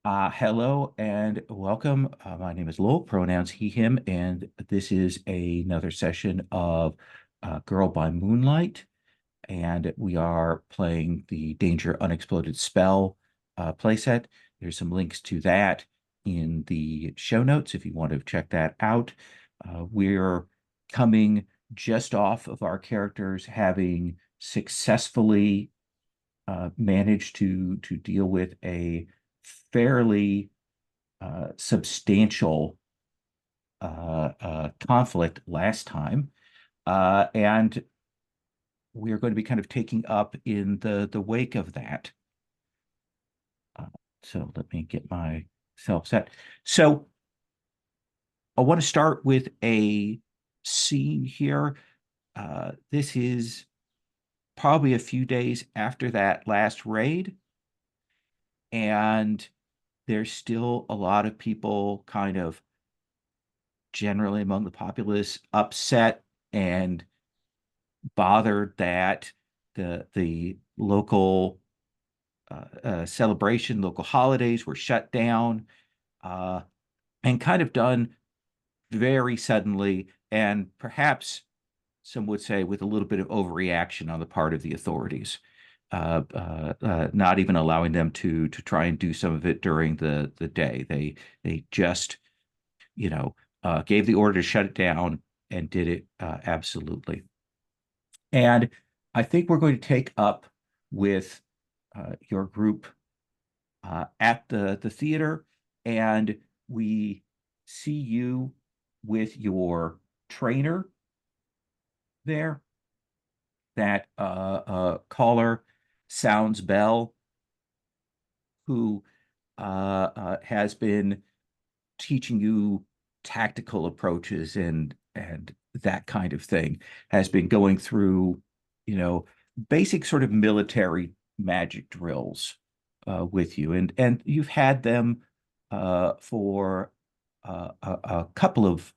Hello and welcome. My name is Lowell, pronouns he, him, and this is another session of Girl by Moonlight. And we are playing the Danger Unexploded spell playset. There's some links to that in the show notes if you want to check that out. We're coming just off of our characters having successfully managed to deal with a fairly substantial conflict last time, and we're going to be kind of taking up in the wake of that. Uh, so let me get myself set. So I want to start with a scene here. This is probably a few days after that last raid, and there's still a lot of people kind of generally among the populace upset and bothered that the local celebration, local holidays were shut down uh, and kind of done very suddenly, and perhaps some would say with a little bit of overreaction on the part of the authorities, not even allowing them to try and do some of it during the day. They just gave the order to shut it down and did it absolutely. And I think we're going to take up with your group at the theater, and we see you with your trainer there, that caller Sounds Bell, who has been teaching you tactical approaches and that kind of thing, has been going through, you know, basic sort of military magic drills with you, and you've had them for a couple of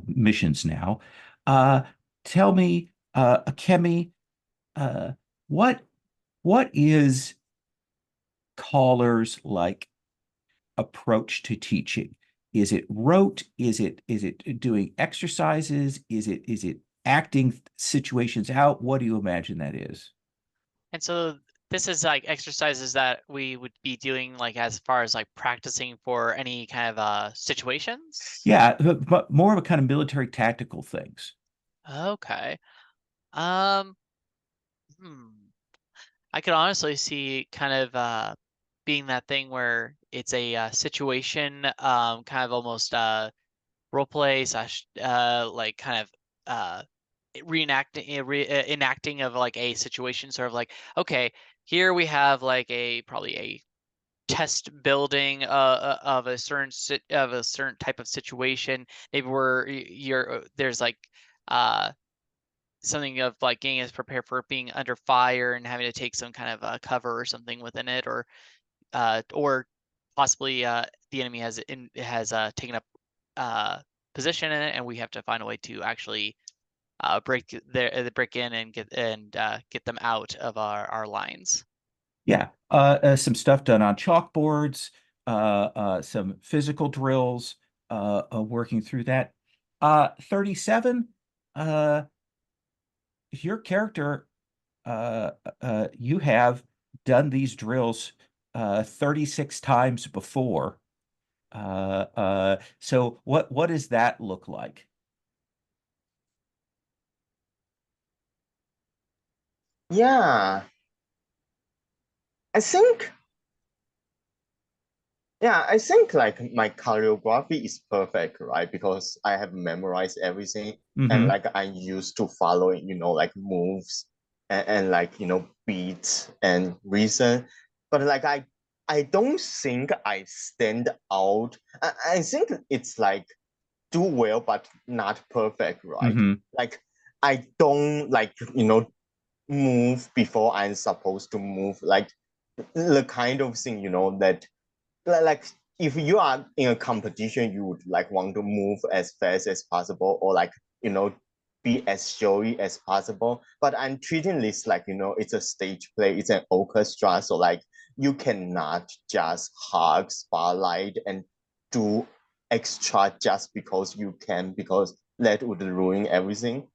missions now. Uh, Tell me, Akemi, uh, what what is Caller's like approach to teaching? Is it rote? Is it doing exercises? Is it acting situations out? What do you imagine that is? And so this is like exercises that we would be doing like as far as like practicing for any kind of situations. Yeah, but more of a kind of military tactical things. Okay. Um, hmm. I could honestly see kind of being that thing where it's a situation, kind of almost role play slash like kind of enacting of like a situation, sort of like, okay, here we have like a probably a test building of a of a certain type of situation. Maybe where you're there's like uh something of like getting us prepared for being under fire and having to take some kind of cover or something within it, or possibly the enemy has taken up position in it, and we have to find a way to actually break in and get them out of our lines. Yeah, some stuff done on chalkboards, some physical drills, working through that. 37, uh, your character, you have done these drills 36 times before. So what does that look like? Yeah, I think I think like my choreography is perfect, right? Because I have memorized everything and Hmm. like I used to follow, like moves and like, beats and reason. But like I don't think I stand out. I think it's like do well but not perfect, right? Hmm. Like I don't like, move before I'm supposed to move. Like the kind of thing, that like if you are in a competition, you would like want to move as fast as possible or like, be as showy as possible. But I'm treating this like, it's a stage play, it's an orchestra. So like you cannot just hug Spotlight and do extra just because you can, because that would ruin everything.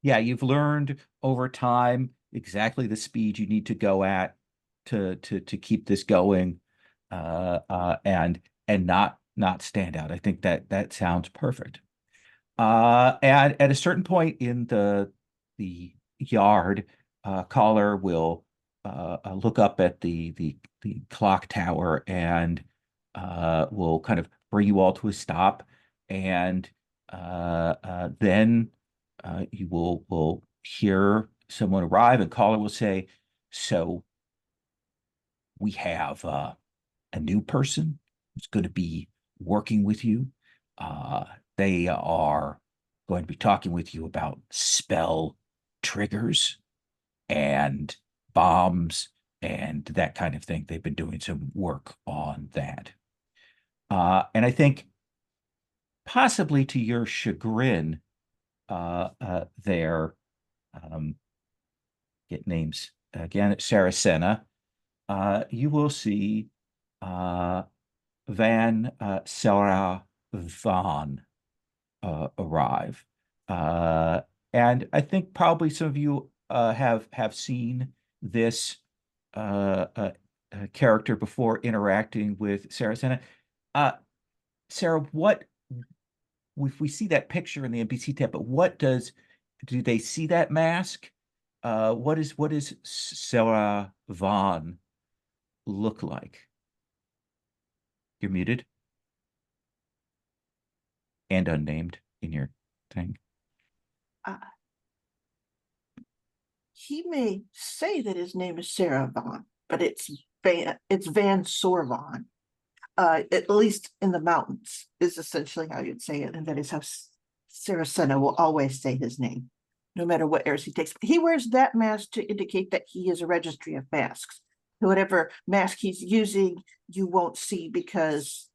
Yeah, you've learned over time exactly the speed you need to go at to keep this going, and not stand out. I think that sounds perfect. And at a certain point in the yard, caller will look up at the clock tower and will kind of bring you all to a stop, and then you will hear someone arrive, and caller will say, "So we have a new person who's going to be working with you. Uh, they are going to be talking with you about spell triggers and bombs and that kind of thing. They've been doing some work on that." And I think possibly to your chagrin, there, get names again, Saracena, you will see Van Sarah Van arrive. And I think probably some of you have seen this character before interacting with Sarah Senna. Sarah, what if we see that picture in the NPC tab, but do they see that mask? What is Sarah Vaughn look like? You're muted and unnamed in your thing. He may say that his name is Sarah Vaughn, but it's Van Sorvon. At least in the mountains is essentially how you'd say it, and that is how Saracena will always say his name, no matter what airs he takes. He wears that mask to indicate that he is a registry of masks. Whatever mask he's using, you won't see because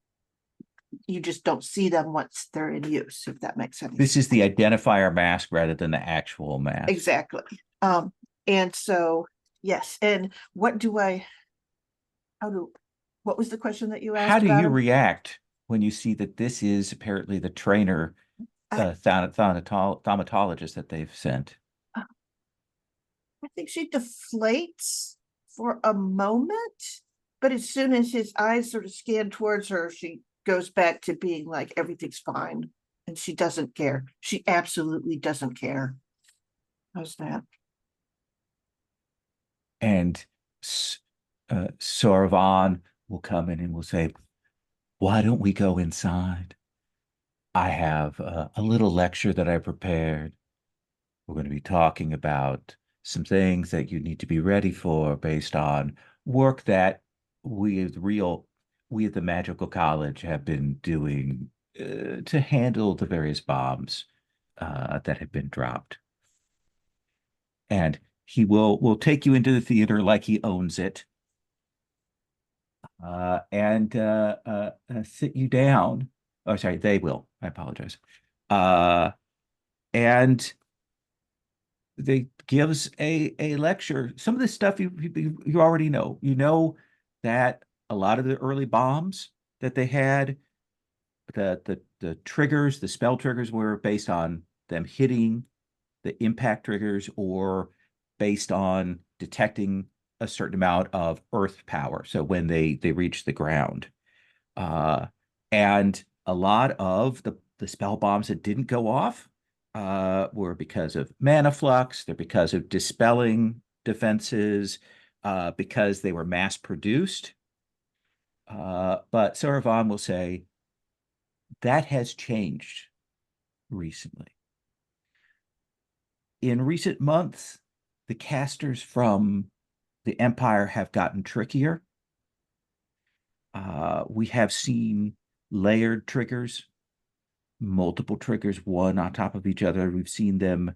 you just don't see them once they're in use, if that makes sense. This is the identifier mask rather than the actual mask. Exactly. And so, yes. And what was the question that you asked? How do about you him? react when you see that this is apparently the trainer thaumatologist that they've sent? I think she deflates for a moment, but as soon as his eyes sort of scan towards her, she goes back to being like, everything's fine. And she doesn't care. She absolutely doesn't care. How's that? And Sorvan will come in and will say, "Why don't we go inside? I have a little lecture that I prepared. We're going to be talking about some things that you need to be ready for based on work that we at the Magical College have been doing to handle the various bombs that have been dropped." And he will take you into the theater like he owns it, and sit you down. Oh, sorry, they will. I apologize. And they gives a lecture. Some of this stuff you already know. You know that a lot of the early bombs that they had, the triggers, the spell triggers were based on them hitting the impact triggers or based on detecting a certain amount of earth power. So when they reach the ground, and a lot of the spell bombs that didn't go off were because of mana flux. They're because of dispelling defenses, because they were mass produced. But Saravan will say that has changed recently. In recent months, the casters from the Empire have gotten trickier. We have seen layered triggers, multiple triggers, one on top of each other. We've seen them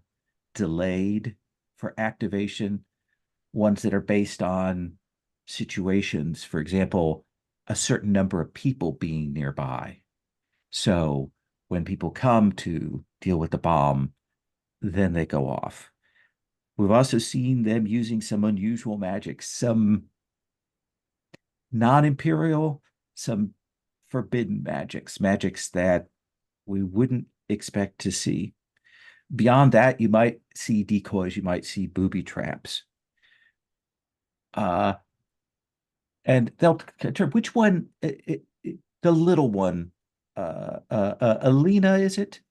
delayed for activation, ones that are based on situations, for example, a certain number of people being nearby. So when people come to deal with the bomb, then they go off. We've also seen them using some unusual magic, some non-imperial, some forbidden magics that we wouldn't expect to see. Beyond that, you might see decoys, you might see booby traps. And they'll which one, the little one, Alina, is it?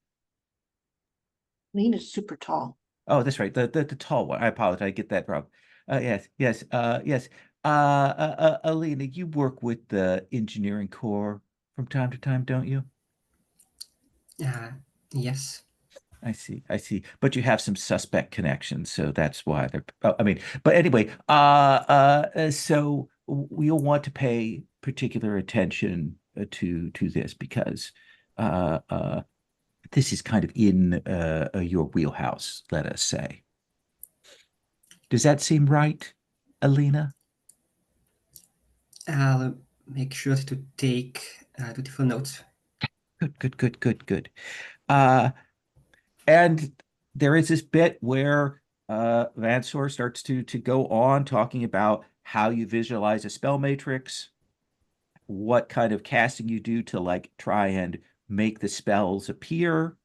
Lena's super tall. Oh, that's right. The tall one. I apologize. I get that wrong. Yes. Alina, you work with the engineering corps from time to time, don't you? Yes. I see. But you have some suspect connections, so that's why they're. I mean, but anyway, so we'll want to pay particular attention to this because this is kind of in your wheelhouse, let us say. Does that seem right, Alina? I'll make sure to take dutiful notes. Good. And there is this bit where Vansor starts to go on talking about how you visualize a spell matrix, what kind of casting you do to like try and make the spells appear,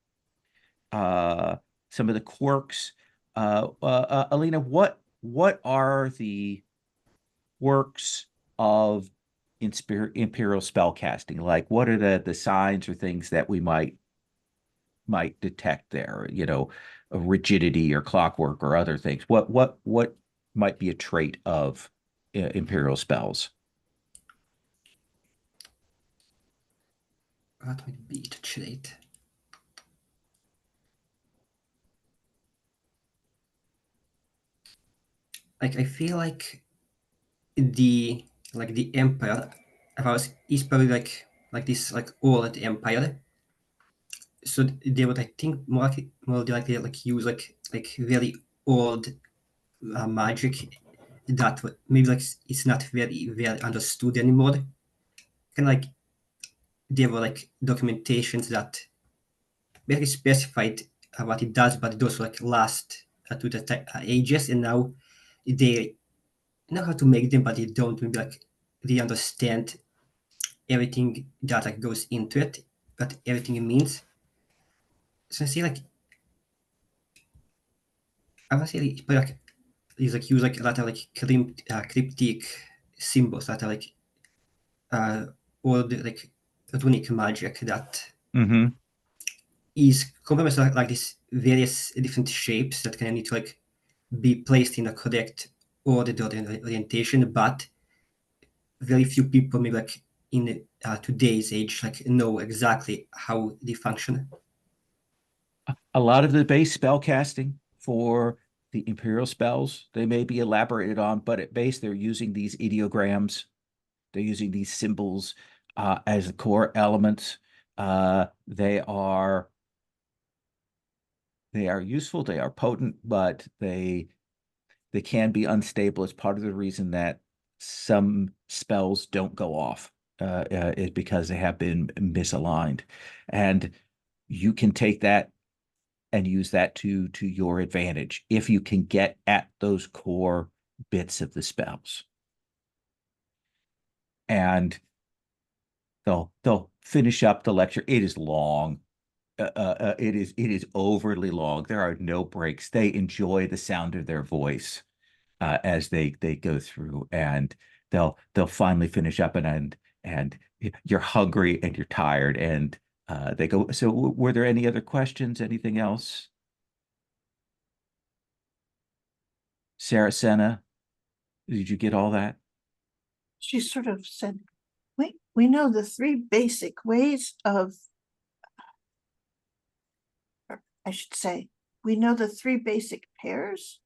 some of the quirks. Alina, what are the quirks of imperial spell casting? Like, what are the signs or things that we might detect there? You know, a rigidity or clockwork or other things. What might be a trait of imperial spells? What would be the trait? Like, I feel like the empire of ours is probably like this like old empire. So they would, I think, more likely like use like very old magic that maybe like it's not very understood anymore. And like there were like documentations that very specified what it does, but those like last to the ages, and now they know how to make them, but they don't maybe like they understand everything that like goes into it, what everything it means. So I see like I would say but like is like use like a lot of like cryptic symbols that are like old like runic magic that Mm-hmm. is complements like these various different shapes that can need to like be placed in a correct order or orientation, but very few people maybe like in today's age like know exactly how they function. A lot of the base spell casting for the imperial spells, they may be elaborated on, but at base they're using these ideograms. They're using these symbols as the core elements. They are useful, they are potent, but they can be unstable. As part of the reason that some spells don't go off is because they have been misaligned, and you can take that and use that to your advantage if you can get at those core bits of the spells. And they'll finish up the lecture. It is long. It is overly long. There are no breaks. They enjoy the sound of their voice as they go through, and they'll finally finish up, and you're hungry and you're tired, and they go. So, were there any other questions? Anything else? Saracena, did you get all that? She sort of said, wait, we know the three basic ways of, or I should say, we know the three basic pairs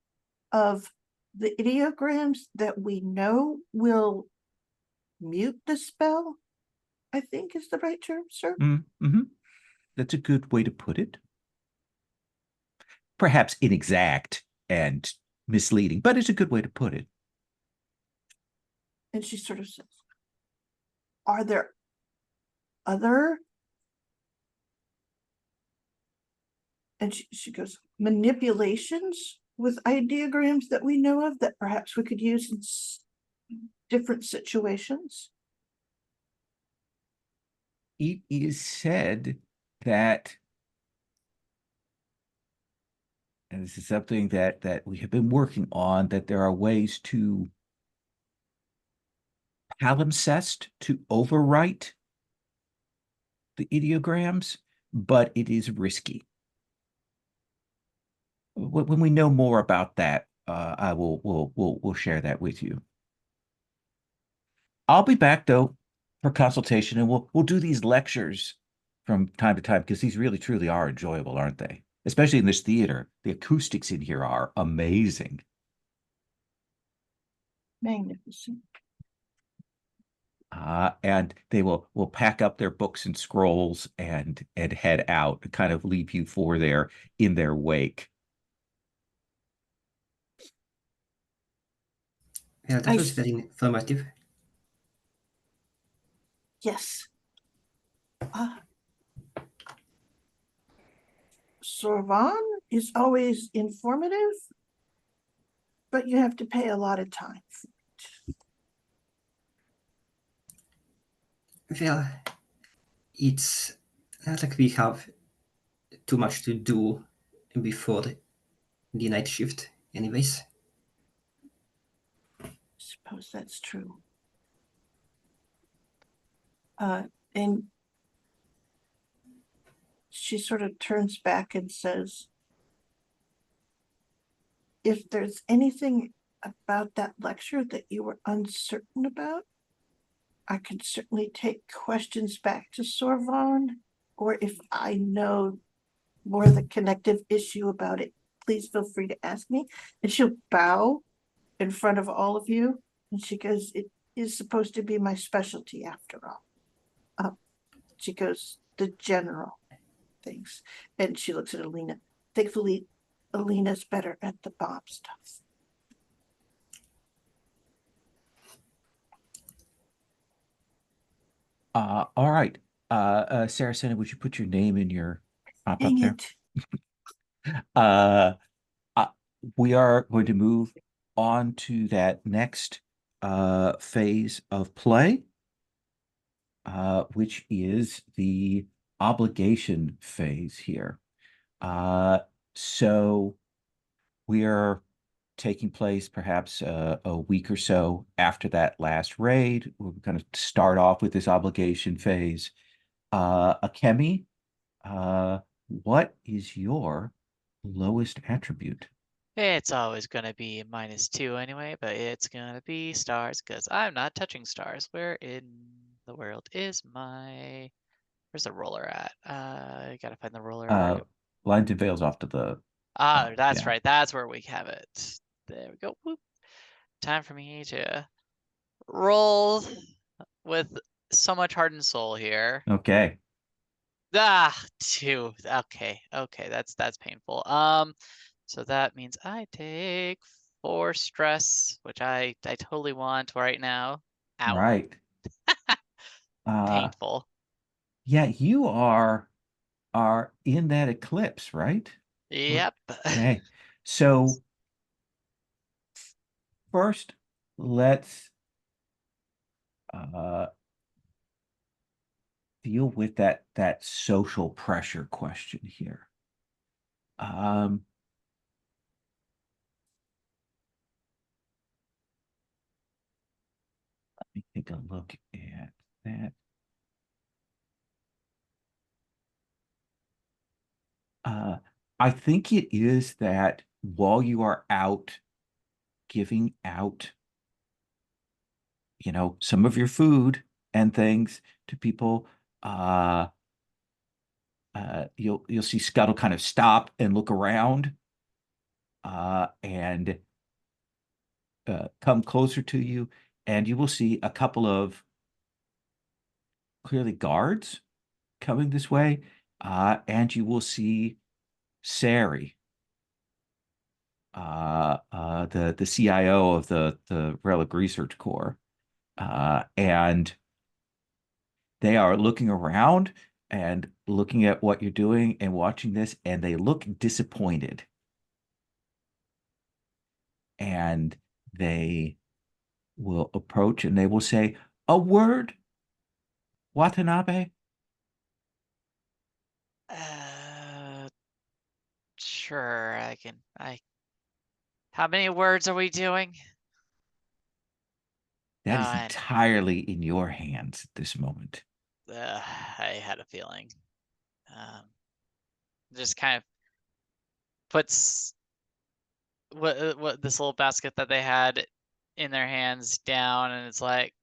of the ideograms that we know will mute the spell, I think is the right term, sir. Mm-hmm. That's a good way to put it. Perhaps inexact and misleading, but it's a good way to put it. And she sort of says, are there other? And she goes, manipulations with ideograms that we know of that perhaps we could use different situations? It is said that, and this is something that we have been working on, that there are ways to palimpsest, to overwrite the ideograms, but it is risky. When we know more about that, I will we'll share that with you. I'll be back though for consultation, and we'll do these lectures from time to time because these really truly are enjoyable, aren't they? Especially in this theater. The acoustics in here are amazing. Magnificent. And they will pack up their books and scrolls and head out and kind of leave you in their wake. Yeah, that was very informative. Yes. Sorvan is always informative, but you have to pay a lot of time for it. Well, it's not like we have too much to do before the night shift, anyways. I suppose that's true. And she sort of turns back and says, if there's anything about that lecture that you were uncertain about, I can certainly take questions back to Sorvan, or if I know more of the connective issue about it, please feel free to ask me. And she'll bow in front of all of you, and she goes, it is supposed to be my specialty after all. She goes, the general things. And she looks at Alina. Thankfully, Alina's better at the bomb stuff. All right. Saracena, would you put your name in your pop-up Dang there? it. We are going to move on to that next phase of play, which is the obligation phase here. So we are taking place perhaps a week or so after that last raid. We're going to start off with this obligation phase. Akemi, what is your lowest attribute? It's always gonna be -2 anyway, but it's gonna be stars because I'm not touching stars. Where in the world is where's the roller at? I gotta find the roller. Lines and veils off to the That's yeah. right. That's where we have it. There we go. Whoop. Time for me to roll with so much heart and soul here. Okay. 2. Okay, that's painful. So that means I take 4 stress, which I totally want right now. Ow. Right. Painful. Yeah, you are in that eclipse, right? Yep. Okay. So first, let's deal with that social pressure question here. Let me take a look at that. I think it is that while you are out giving out, some of your food and things to people, you'll see Scuttle kind of stop and look around, and come closer to you, and you will see a couple of clearly guards coming this way, and you will see Sari, the CIO of the Relic Research Corps, and they are looking around and looking at what you're doing and watching this, and they look disappointed. And they will approach and they will say, "A word, Watanabe?" Sure, how many words are we doing? That is I know. entirely in your hands at this moment. I had a feeling. Just kind of puts what this little basket that they had in their hands down, and it's like,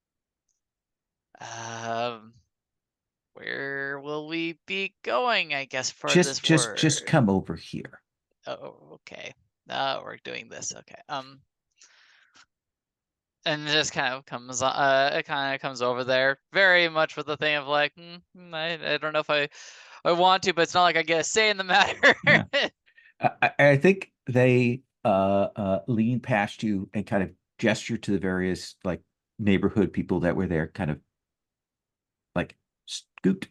where will we be going? I guess for this word. Just come over here. Oh, okay. We're doing this. Okay. And it just kind of comes, it kind of comes over there, very much with the thing of like, I don't know if I want to, but it's not like I get a say in the matter. Yeah. I think they lean past you and kind of gesture to the various like neighborhood people that were there, kind of like scoot,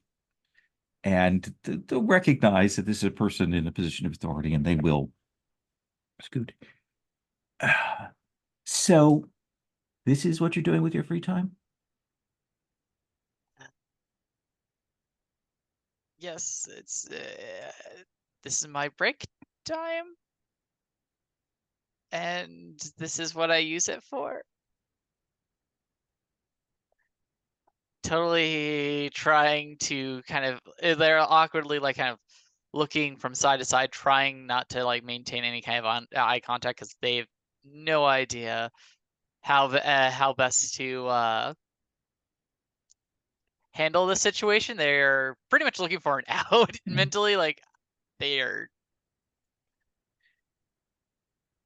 and they'll recognize that this is a person in a position of authority, and they will scoot. So, this is what you're doing with your free time? Yes, this is my break time, and this is what I use it for. Totally trying to kind of, they're awkwardly like kind of looking from side to side, trying not to like maintain any kind of eye contact because they have no idea how best to handle the situation. They're pretty much looking for an out mentally, like they are.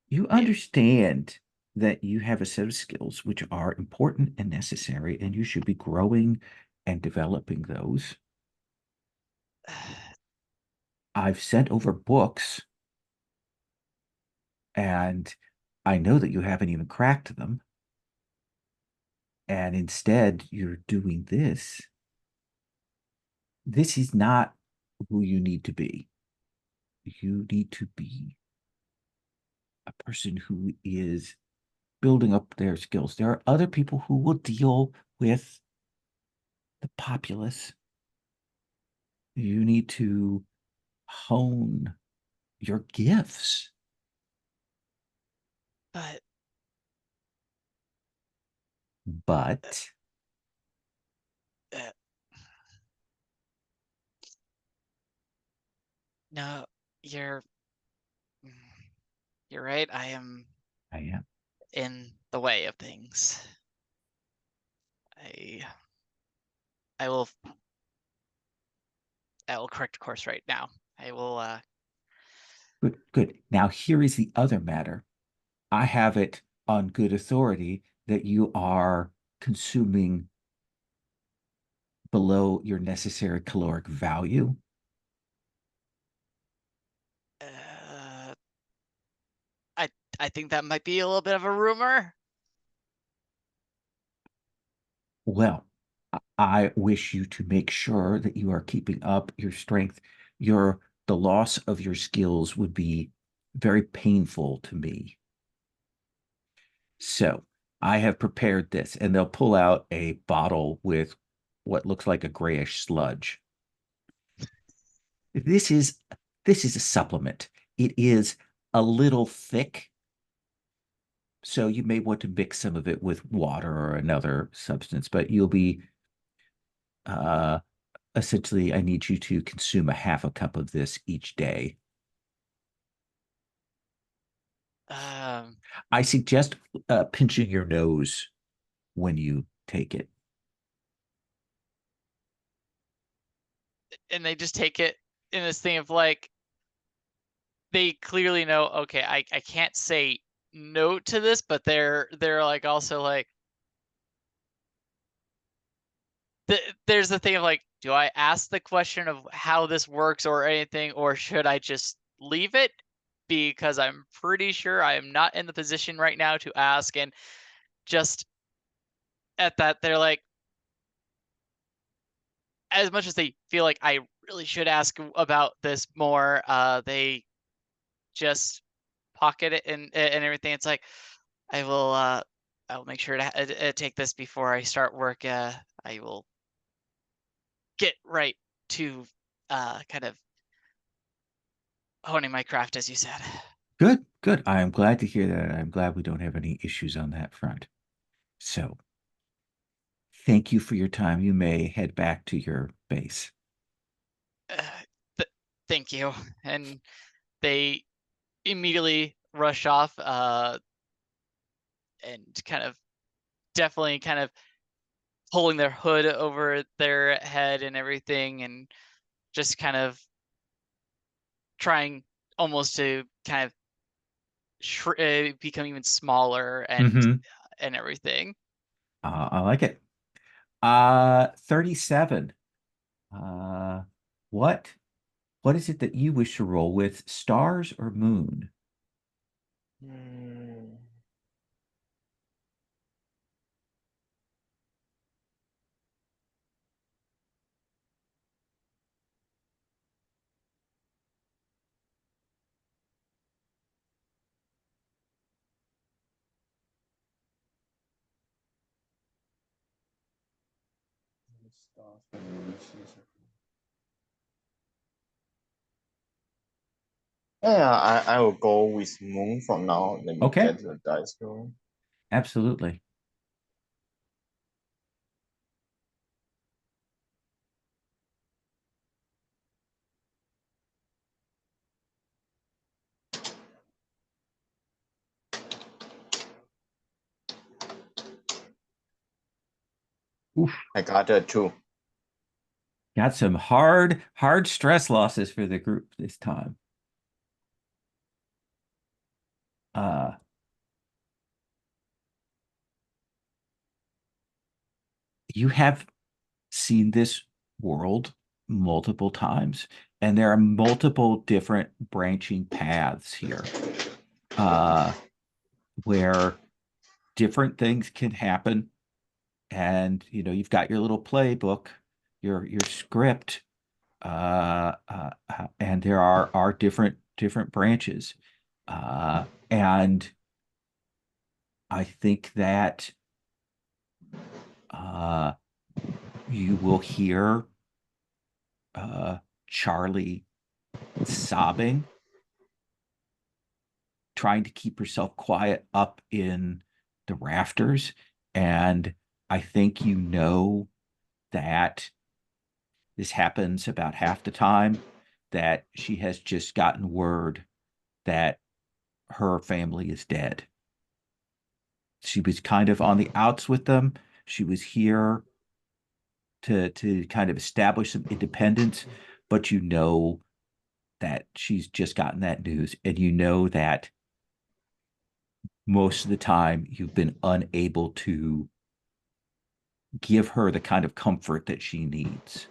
You understand that you have a set of skills which are important and necessary, and you should be growing and developing those. I've sent over books, and I know that you haven't even cracked them. And instead, you're doing this. This is not who you need to be. You need to be a person who is building up their skills. There are other people who will deal with the populace. You need to hone your gifts. But No, you're right. I am in the way of things. I will correct course right now. I will good. Now here is the other matter. I have it on good authority that you are consuming below your necessary caloric value. I think that might be a little bit of a rumor. Well, I wish you to make sure that you are keeping up your strength. The loss of your skills would be very painful to me. So I have prepared this, and they'll pull out a bottle with what looks like a grayish sludge. This is a supplement. It is a little thick, so you may want to mix some of it with water or another substance, but you'll be essentially, I need you to consume a half a cup of this each day. I suggest pinching your nose when you take it. And they just take it in this thing of like, they clearly know, okay, I can't say no to this, but they're like also like, there's the thing of like, do I ask the question of how this works or anything, or should I just leave it? Because I'm pretty sure I am not in the position right now to ask. And just at that, they're like, as much as they feel like I really should ask about this more, they just pocket it and everything. It's like, I will I'll make sure to take this before I start work. I will get right to kind of honing my craft, as you said. Good, good. I am glad to hear that. I'm glad we don't have any issues on that front. So, thank you for your time. You may head back to your base. Thank you. And they immediately rush off and kind of definitely kind of pulling their hood over their head and everything, and just kind of trying almost to kind of become even smaller and everything. I like it. 37. What is it that you wish to roll with, stars or moon? Yeah, I will go with moon from now. Let me Okay. get the dice going. Absolutely. Oof. I got a 2. Got some hard stress losses for the group this time. You have seen this world multiple times, and there are multiple different branching paths here, where different things can happen. And you've got your little playbook, your script, and there are different branches, and I think that you will hear Charlie sobbing, trying to keep herself quiet up in the rafters. And I think that this happens about half the time, that she has just gotten word that her family is dead. She was kind of on the outs with them. She was here to kind of establish some independence, but that she's just gotten that news, and that most of the time you've been unable to give her the kind of comfort that she needs.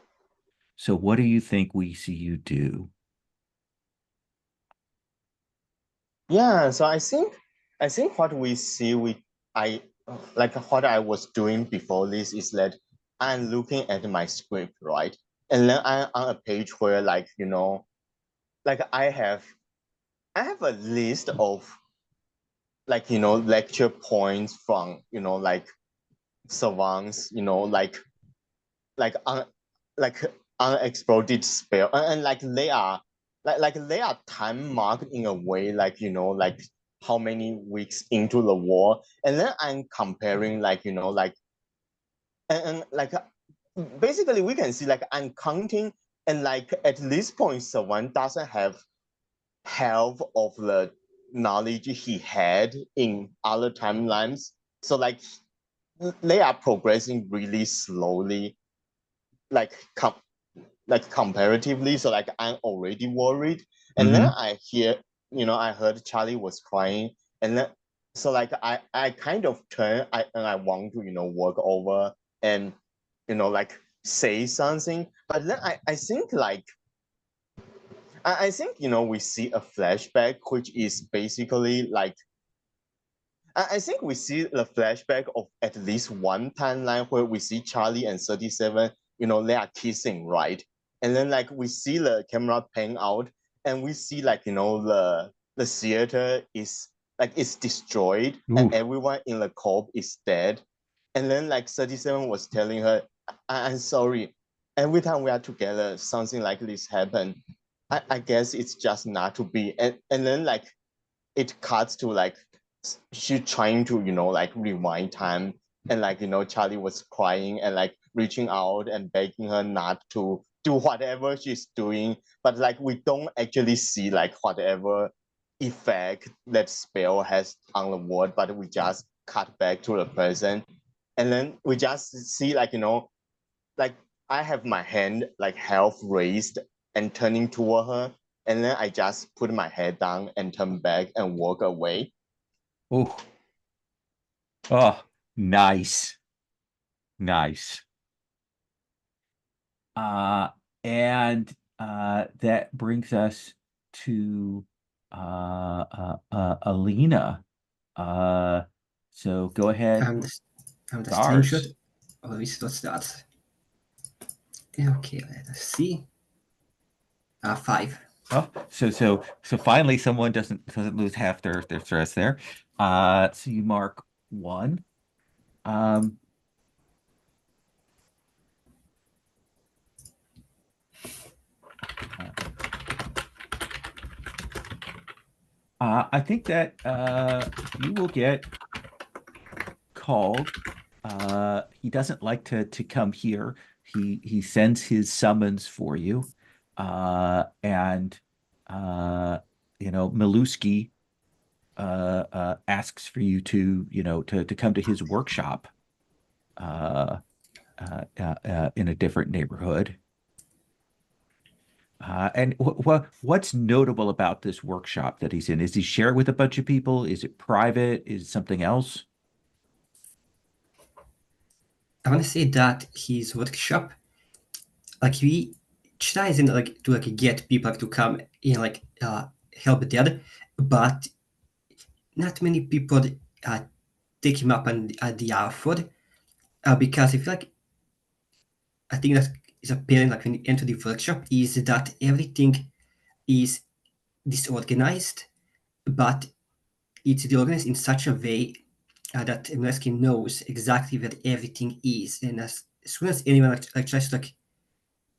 So what do you think we see you do? Yeah, so I think what we see I like what I was doing before this is that I'm looking at my script, right? And then I'm on a page where like I have a list of lecture points from like savants, like un, like unexploded spell, and like they are they are time marked in a way like how many weeks into the war, and then I'm comparing and basically we can see like I'm counting, and like at this point Savan doesn't have half of the knowledge he had in other timelines, so like they are progressing really slowly, like comparatively. So like I'm already worried, and then I hear I heard Charlie was crying, and then so like I kind of turn and I want to work over and like say something, but then I think like I think we see a flashback which is basically like I think we see the flashback of at least one timeline where we see Charlie and 37, they are kissing, right? And then like we see the camera pan out, and we see like the theater is like it's destroyed Oof. and everyone in the corp is dead. And then like 37 was telling her, I'm sorry. Every time we are together, something like this happen. I guess it's just not to be. And then like it cuts to like she trying to, like rewind time. And like, Charlie was crying and like reaching out and begging her not to do whatever she's doing. But like we don't actually see like whatever effect that spell has on the world, but we just cut back to the person. And then we just see like, like I have my hand like half raised and turning toward her. And then I just put my head down and turn back and walk away. Oh, oh, nice. Nice. And that brings us to Alina. So go ahead. The Stars. screenshot. Oh, this was that. Okay, let us see. 5. Oh, so finally someone doesn't lose half their stress there. So you mark 1. I think that you will get called. He doesn't like to come here. He sends his summons for you, and Miluski asks for you to to come to his workshop in a different neighborhood. And what's notable about this workshop that he's in? Is he share it with a bunch of people? Is it private? Is it something else? I want to say that his workshop, like he tries in like to like get people to come in like help there, but not many people take him up on the offer because I feel like I think that is apparent like when you enter the workshop is that everything is disorganized, but it's organized in such a way that Mleski knows exactly where everything is, and as soon as anyone like tries to like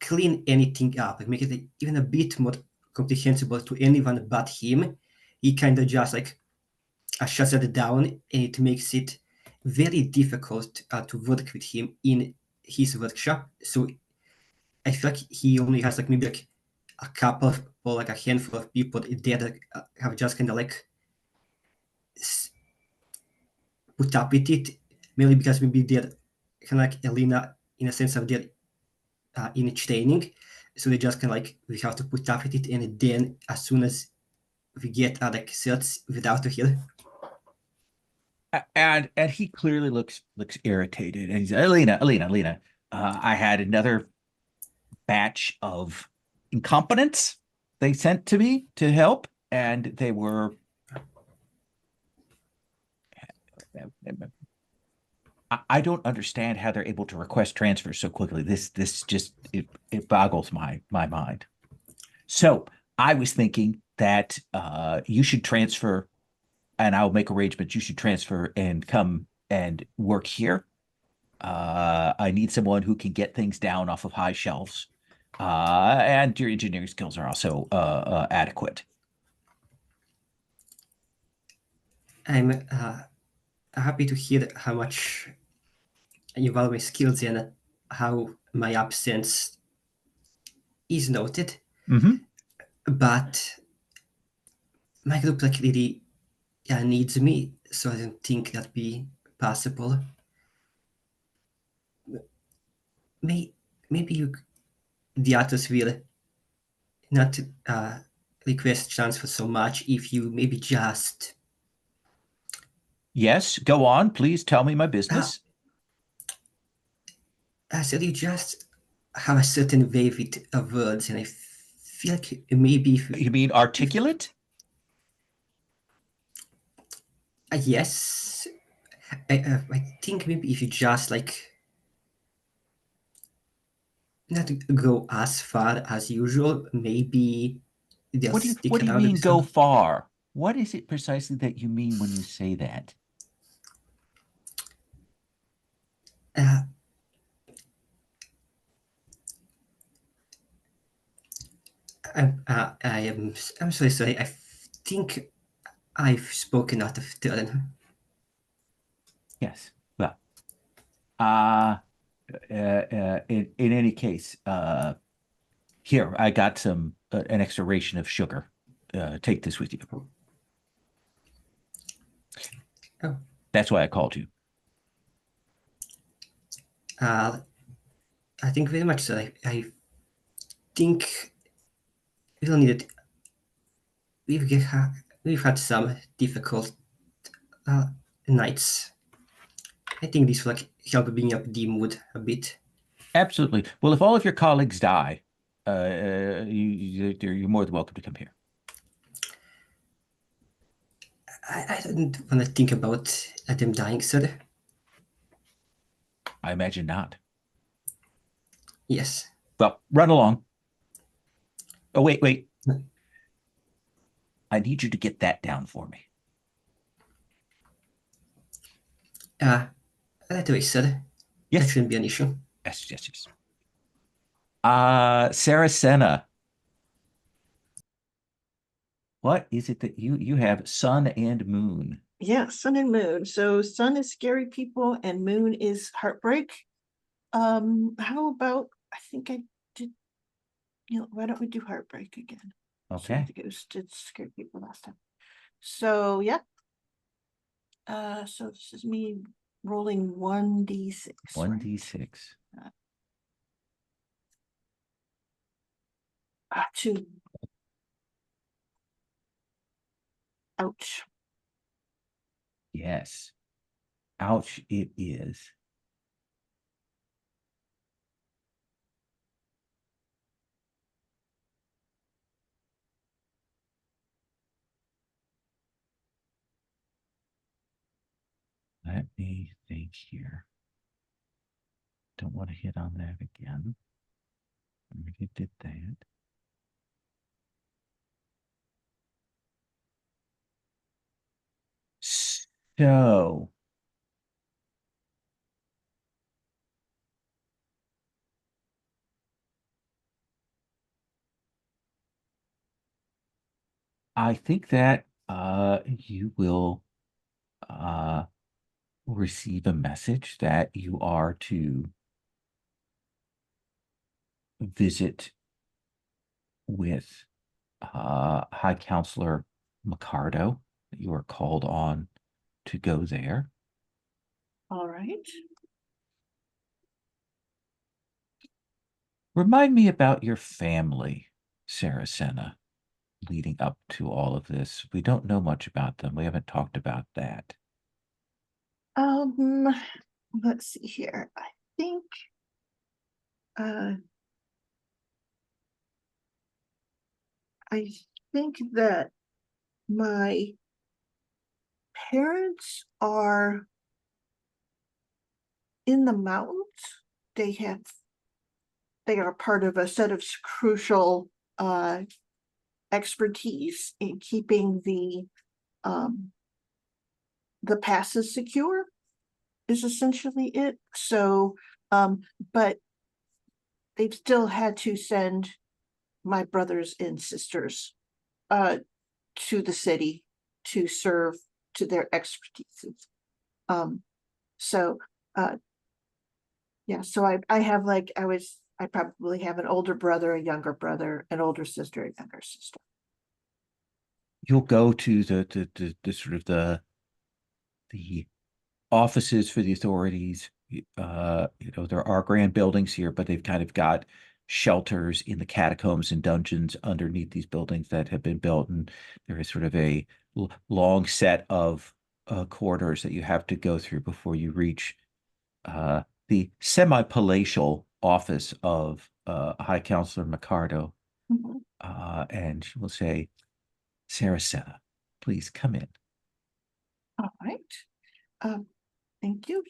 clean anything up, like make it like, even a bit more comprehensible to anyone but him, he kind of just like shuts it down, and it makes it very difficult to work with him in his workshop. So I feel like he only has like maybe like a couple or like a handful of people there that have just kind of like put up with it, mainly because maybe they're kind of like Elena in a sense of they're in training, so they just kind of like we have to put up with it, and then as soon as we get like certs without to heal. And he clearly looks irritated. And he's Alina. I had another batch of incompetents they sent to me to help, and they were. I don't understand how they're able to request transfers so quickly. This just it boggles my mind. So I was thinking that you should transfer, and I'll make arrangements. You should transfer and come and work here. I need someone who can get things down off of high shelves, and your engineering skills are also adequate. I'm happy to hear how much you value my skills and how my absence is noted. Mm-hmm. But my group like really needs me, so I don't think that'd be possible. Maybe the others will not request transfer so much if you maybe just Yes, go on. Please tell me my business. so you just have a certain way with words, and I feel like maybe if, You mean articulate? yes, I think maybe if you just like not go as far as usual, maybe they'll stick What do you around a mean bit. go far? What is it precisely that you mean when you say that? I'm so sorry. I think I've spoken out of turn. Yes. Well, in any case, here I got some an extra ration of sugar. Take this with you. Oh. That's why I called you. I think very much so. I think we don't need it. We've had some difficult nights. I think this will like help bring up the mood a bit. Absolutely. Well, if all of your colleagues die, you're more than welcome to come here. I don't want to think about them dying, sir. I imagine not. Yes. Well, run along. Oh, wait. I need you to get that down for me. That way, sir. Yes. That shouldn't be an issue. Yes. Saracena. What is it that you have? Sun and moon. Yeah, sun and moon. So sun is scary people and moon is heartbreak. How about, I think I did, why don't we do heartbreak again? So I Okay. think it was did scare people last time. So yeah. So this is me rolling 1d6. 1d6. Right? 2. Ouch. Yes. Ouch, it is. Let me think here. Don't want to hit on that again. I already did that. So I think that you will receive a message that you are to visit with High Counselor Micardo. You are called on to go there. All right. Remind me about your family, Saracena, leading up to all of this. We don't know much about them. We haven't talked about that. Let's see here. I think that my parents are in the mountains. They are part of a set of crucial expertise in keeping the passes secure is essentially it. So but they've still had to send my brothers and sisters to the city to serve to their expertise. So yeah, so I have like I probably have an older brother, a younger brother, an older sister, a younger sister. You'll go to the sort of the offices for the authorities. There are grand buildings here, but they've kind of got shelters in the catacombs and dungeons underneath these buildings that have been built, and there is sort of a long set of corridors that you have to go through before you reach the semi-palatial office of High Counselor Micardo. Mhm. And she will say, Saracena, please come in. All right. Thank you.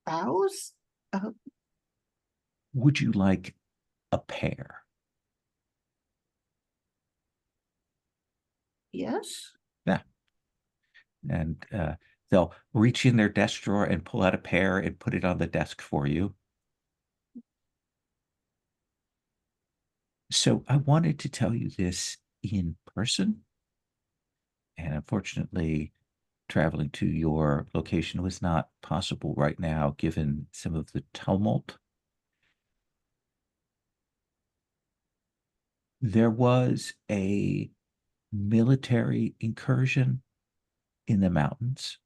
Bows. Would you like a pear? Yes. Yeah, And they'll reach in their desk drawer and pull out a pair and put it on the desk for you. So I wanted to tell you this in person. And unfortunately, traveling to your location was not possible right now, given some of the tumult. There was a military incursion in the mountains.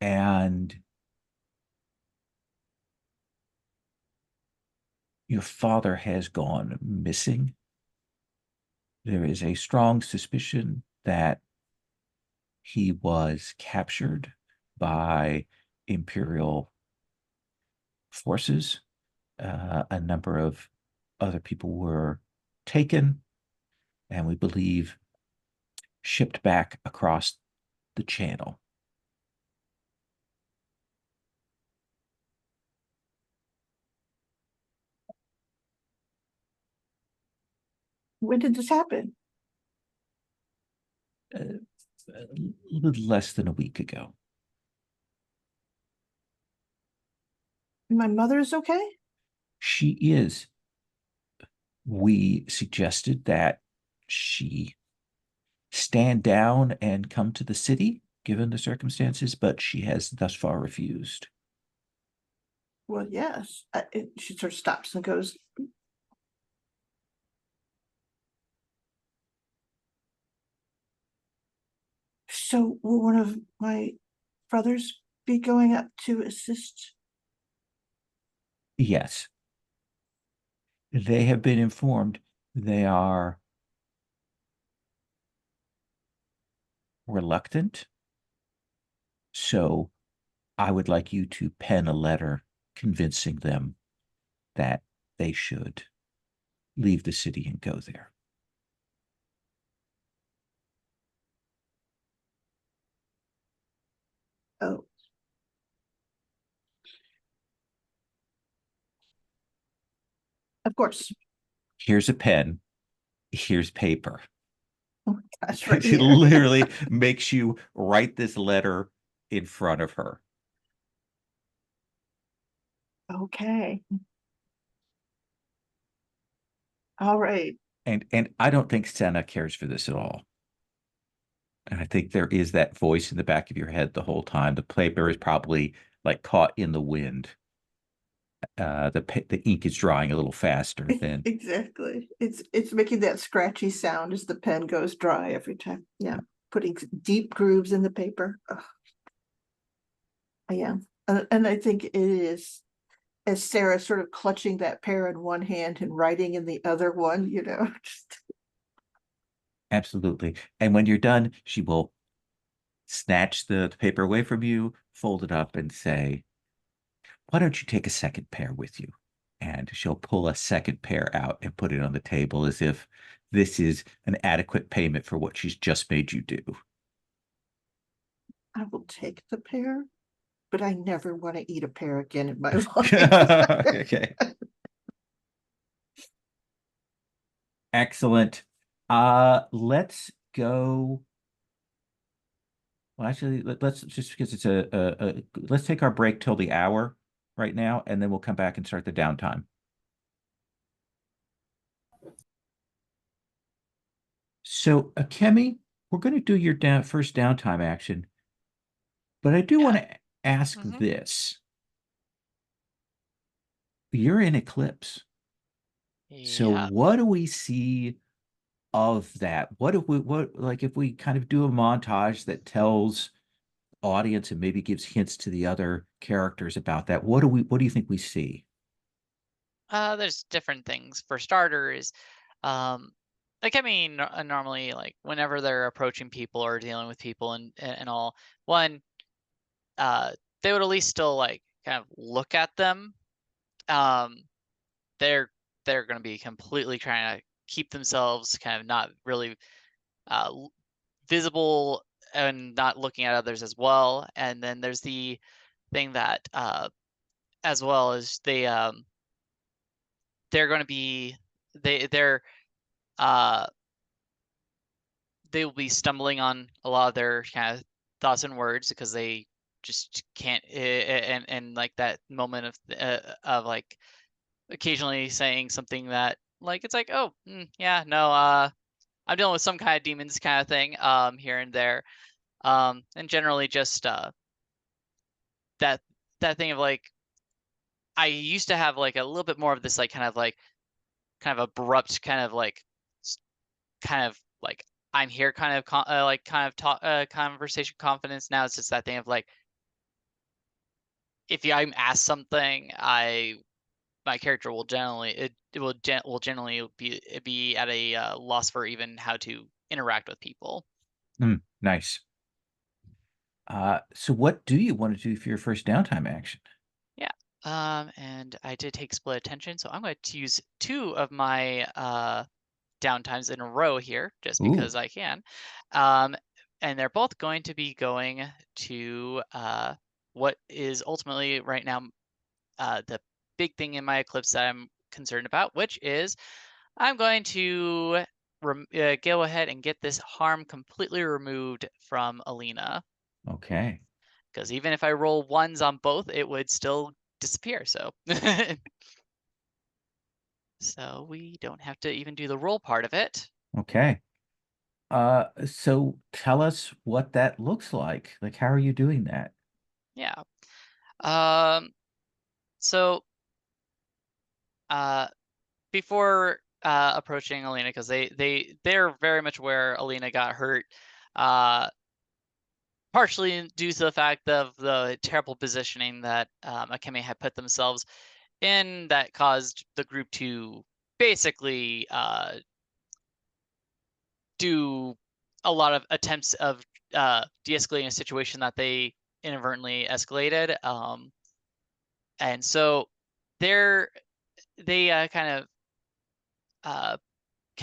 And your father has gone missing. There is a strong suspicion that he was captured by Imperial forces. A number of other people were taken, and we believe shipped back across the channel. When did this happen? A little less than a week ago. My mother is okay? She is. We suggested that she stand down and come to the city, given the circumstances, but she has thus far refused. Well, yes. She sort of stops and goes, so will one of my brothers be going up to assist? Yes. They have been informed they are reluctant. So I would like you to pen a letter convincing them that they should leave the city and go there. Oh. Of course. Here's a pen. Here's paper. Oh my gosh, right She here. literally makes you write this letter in front of her. Okay. All right. And I don't think Senna cares for this at all. And I think there is that voice in the back of your head the whole time. The paper is probably like caught in the wind. The ink is drying a little faster than Exactly. It's making that scratchy sound as the pen goes dry every time. Yeah. Putting deep grooves in the paper. Ugh. Yeah. And I think it is, as Sarah sort of clutching that pear in one hand and writing in the other one, just absolutely. And when you're done, she will snatch the paper away from you, fold it up, and say, "Why don't you take a second pair with you?" And she'll pull a second pair out and put it on the table as if this is an adequate payment for what she's just made you do. I will take the pear, but I never want to eat a pear again in my life. Okay. Excellent. Let's go. Well, actually, let's just because it's let's take our break till the hour right now, and then we'll come back and start the downtime. So, Akemi, we're going to do your first downtime action, but I do want to ask this. You're in Eclipse. So Yeah. what do we see of that? What like if we kind of do a montage that tells audience and maybe gives hints to the other characters about that, what do you think we see? There's different things. For starters, like I mean, normally like whenever they're approaching people or dealing with people and all, one, they would at least still like kind of look at them. They're going to be completely trying to keep themselves kind of not really visible and not looking at others as well. And then there's the thing that as well as they're going to be they're they will be stumbling on a lot of their kind of thoughts and words because they just can't, and like that moment of like occasionally saying something that like it's like, oh yeah, no, I'm dealing with some kind of demons kind of thing here and there, and generally just that thing of like, I used to have like a little bit more of this like kind of abrupt kind of like I'm here kind of conversation confidence. Now it's just that thing of like, if I'm asked something, my character will generally will generally be at a loss for even how to interact with people. Nice. So what do you want to do for your first downtime action? Yeah. And I did take split attention, so I'm going to use 2 of my downtimes in a row here, just because I can. And they're both going to be going to what is ultimately right now the big thing in my eclipse that I'm concerned about, which is I'm going to go ahead and get this harm completely removed from Alina. Okay. Because even if I roll 1s on both, it would still disappear. So, so we don't have to even do the roll part of it. Okay. So tell us what that looks like. Like, how are you doing that? Yeah. So, before approaching Alina, because they're very much where Alina got hurt, partially due to the fact of the terrible positioning that Akemi had put themselves in, that caused the group to basically do a lot of attempts of de-escalating a situation that they inadvertently escalated. And so they kind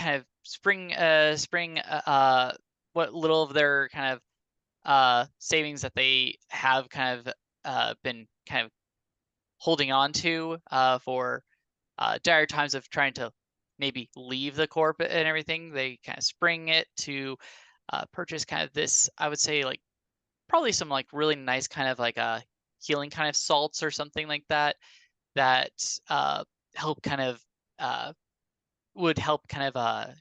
of spring what little of their kind of savings that they have kind of been kind of holding on to for dire times of trying to maybe leave the corp and everything. They kind of spring it to purchase kind of this, I would say, like probably some like really nice kind of like healing kind of salts or something like that, that help kind of would help kind of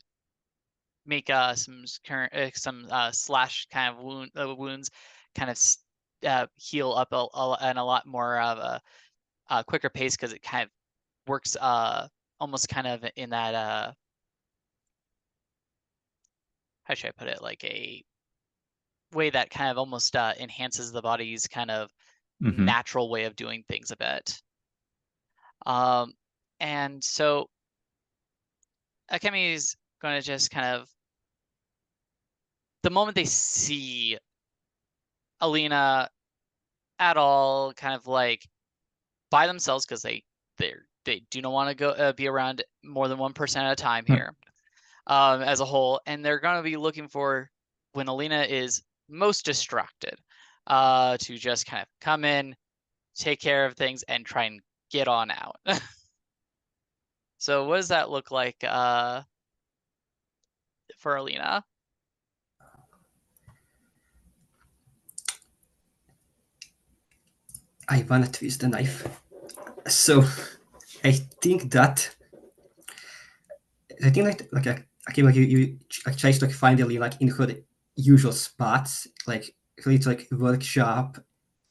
make some slash kind of wounds kind of heal up and a lot more of a quicker pace, because it kind of works almost kind of in that how should I put it, like a way that kind of almost enhances the body's kind of natural way of doing things a bit. And so Akemi's going to just kind of, the moment they see Alina at all kind of like by themselves, because they do not want to go be around more than 1% at a time here as a whole, and they're going to be looking for when Alina is most distracted to just kind of come in, take care of things, and try and get on out. So what does that look like for Alina? I wanna twist the knife. So I think like I came like you tries to like find Alina like in her usual spots, like really to like workshop,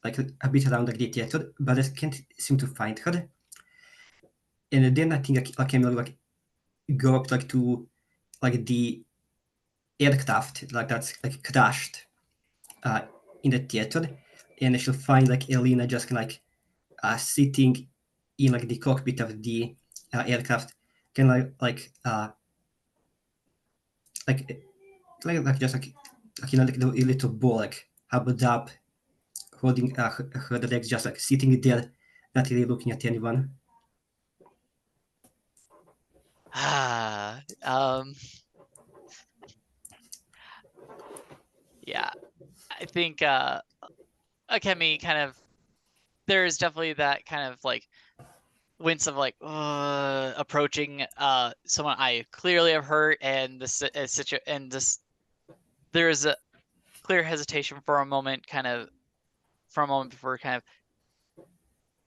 like a bit around like the theater, but I can't seem to find her. And then I think I can like go up like to like the aircraft like that's like crashed in the theater, and I should find like Elena just like sitting in like the cockpit of the aircraft, can like just like you know like a little ball like hubbed up, holding her legs, just like sitting there, not really looking at anyone. Yeah, I think Akemi kind of, there's definitely that kind of like wince of like approaching someone I clearly have hurt, and this there is a clear hesitation for a moment, before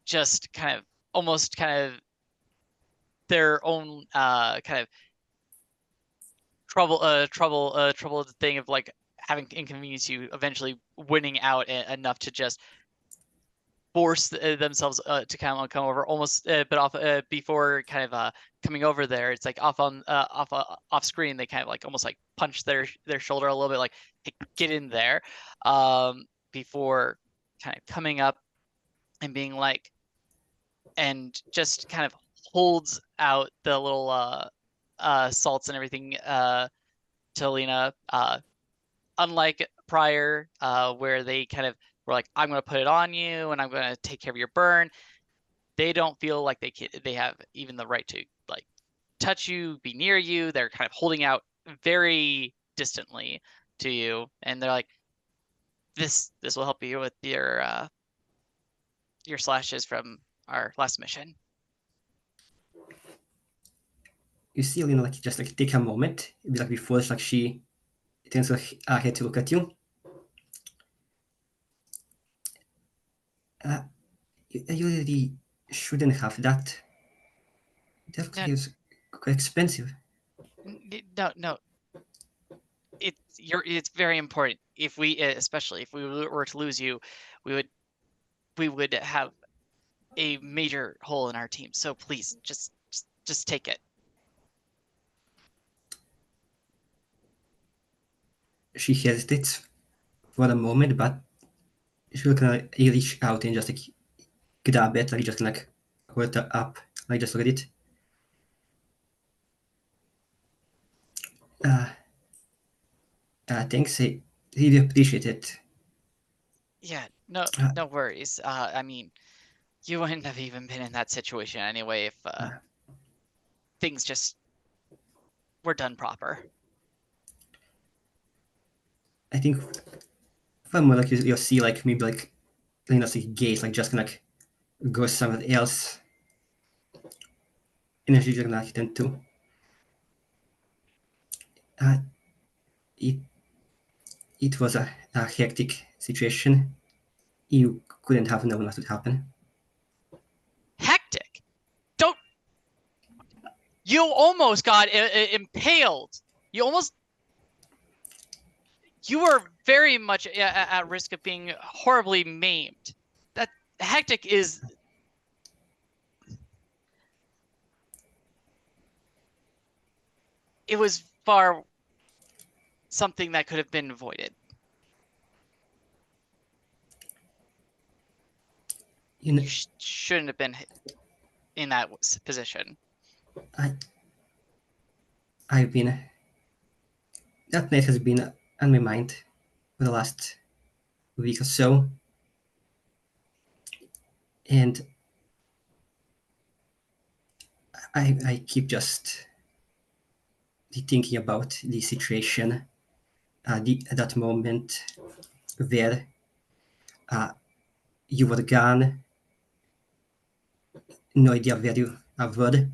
just almost their own kind of troubled thing of like having inconvenience you, eventually winning out enough to just force themselves to come over almost, but off before coming over there. It's like off screen. They kind of like almost like punch their shoulder a little bit, like, hey, get in there, before kind of coming up and being like, and just kind of holds out the little salts and everything to Lena. Unlike prior, where they kind of were like, I'm going to put it on you and I'm going to take care of your burn. They don't feel like they have even the right to like touch you, be near you. They're kind of holding out very distantly to you, and they're like, this will help you with your slashes from our last mission. You see Lena like just like take a moment, like before like she turns her head to look at you. You really shouldn't have that. That is quite expensive. No. It's very important. If we, especially if we were to lose you, we would have a major hole in our team. So please, just take it. She hesitates for a moment, but she'll kind of reach out and just like grab it, like just like hold it up, like just look at it. Thanks, I really appreciate it. Yeah, no worries. I mean, you wouldn't have even been in that situation anyway if things just were done proper. I think from like you'll see like maybe like Lena's like gaze like just like go somewhere else, and she's gonna hit them too. It was a hectic situation. You couldn't have known what would happen. Hectic? Don't. You almost got impaled. You were very much at risk of being horribly maimed. That hectic is. It was far something that could have been avoided. You shouldn't have been in that position. I've been. That night has been on my mind for the last week or so, and I keep just thinking about the situation, that moment where you were gone, no idea where you were.